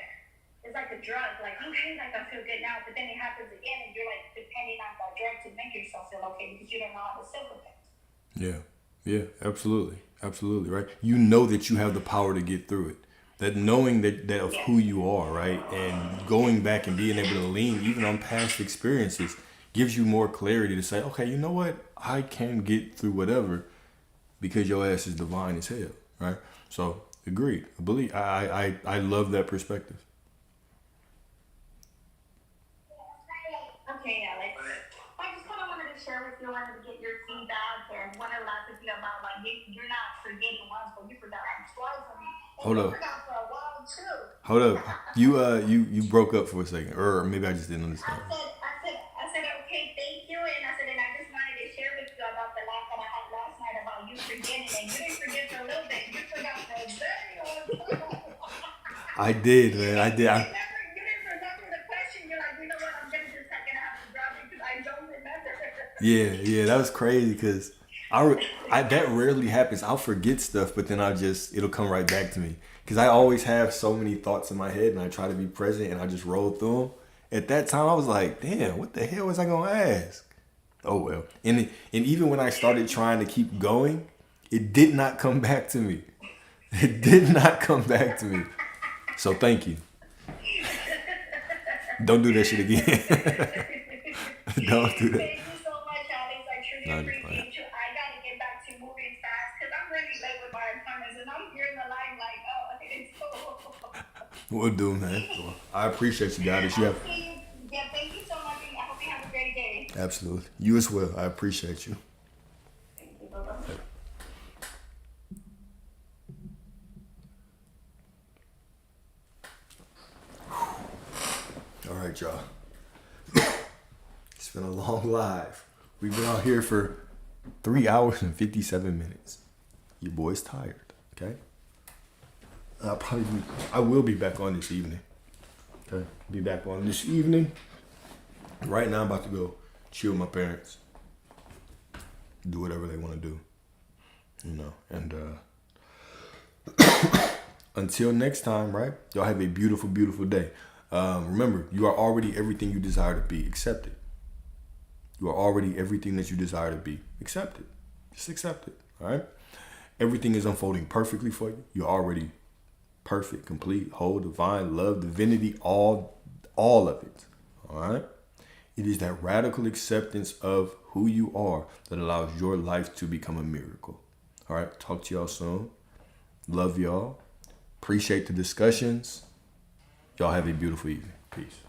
a drug. Like, okay, like I feel good now, but then it happens again, and you're like depending on that drug to make yourself feel okay because you don't know how to sit with it. Yeah. Yeah, absolutely. Absolutely, right? You know that you have the power to get through it. That knowing that of who you are, right? And going back and being able to lean even on past experiences gives you more clarity to say, okay, you know what? I can get through whatever because your ass is divine as hell, right? So agreed. I believe I love that perspective. Okay, Alex. I just kind of wanted to share with you, wanted to get your feedback, and wanted to laugh with you about like you're not forgetting once, but you forgot twice. And Hold you up. forgot for a while too. Hold up. You broke up for a second. Or maybe I just didn't understand. I said, okay, thank you, and I said, and I just wanted to share with you about the laugh that I had last night about you forgetting, and you didn't forget for a little bit, you forgot for a very long time. I did, man. I did. You didn't remember the question. You're like, you know what? I'm just gonna have to drop it because I don't remember. Yeah, that was crazy because I that rarely happens. I'll forget stuff, but then it'll come right back to me because I always have so many thoughts in my head, and I try to be present, and I just roll through them. At that time, I was like, damn, what the hell was I gonna ask? Oh well. And even when I started trying to keep going, it did not come back to me. It did not come back to me. So thank you. Don't do that shit again. Don't do that. Thank you so much, Alex. I truly No, appreciate you. I gotta get back to moving fast because I'm really late with my appointments, and I'm here in the line like, oh, it's We'll do, man. Well, I appreciate you, guys. You have Yeah, thank you so much, and I hope you have a great day. absolutely. You as well. I appreciate you. Thank you. Bye-bye. All right, y'all. It's been a long live. We've been out here for 3 hours and 57 minutes. Your boy's tired, okay? I will be back on this evening. Okay? Be back on this evening. Right now I'm about to go chill with my parents. Do whatever they want to do. You know, and until next time, right? Y'all have a beautiful, beautiful day. Remember, you are already everything you desire to be. Accept it. You are already everything that you desire to be. Accept it. Just accept it. All right? Everything is unfolding perfectly for you. You're already perfect, complete, whole, divine, love, divinity, all of it. All right? It is that radical acceptance of who you are that allows your life to become a miracle. All right? Talk to y'all soon. Love y'all. Appreciate the discussions. Y'all have a beautiful evening. Peace.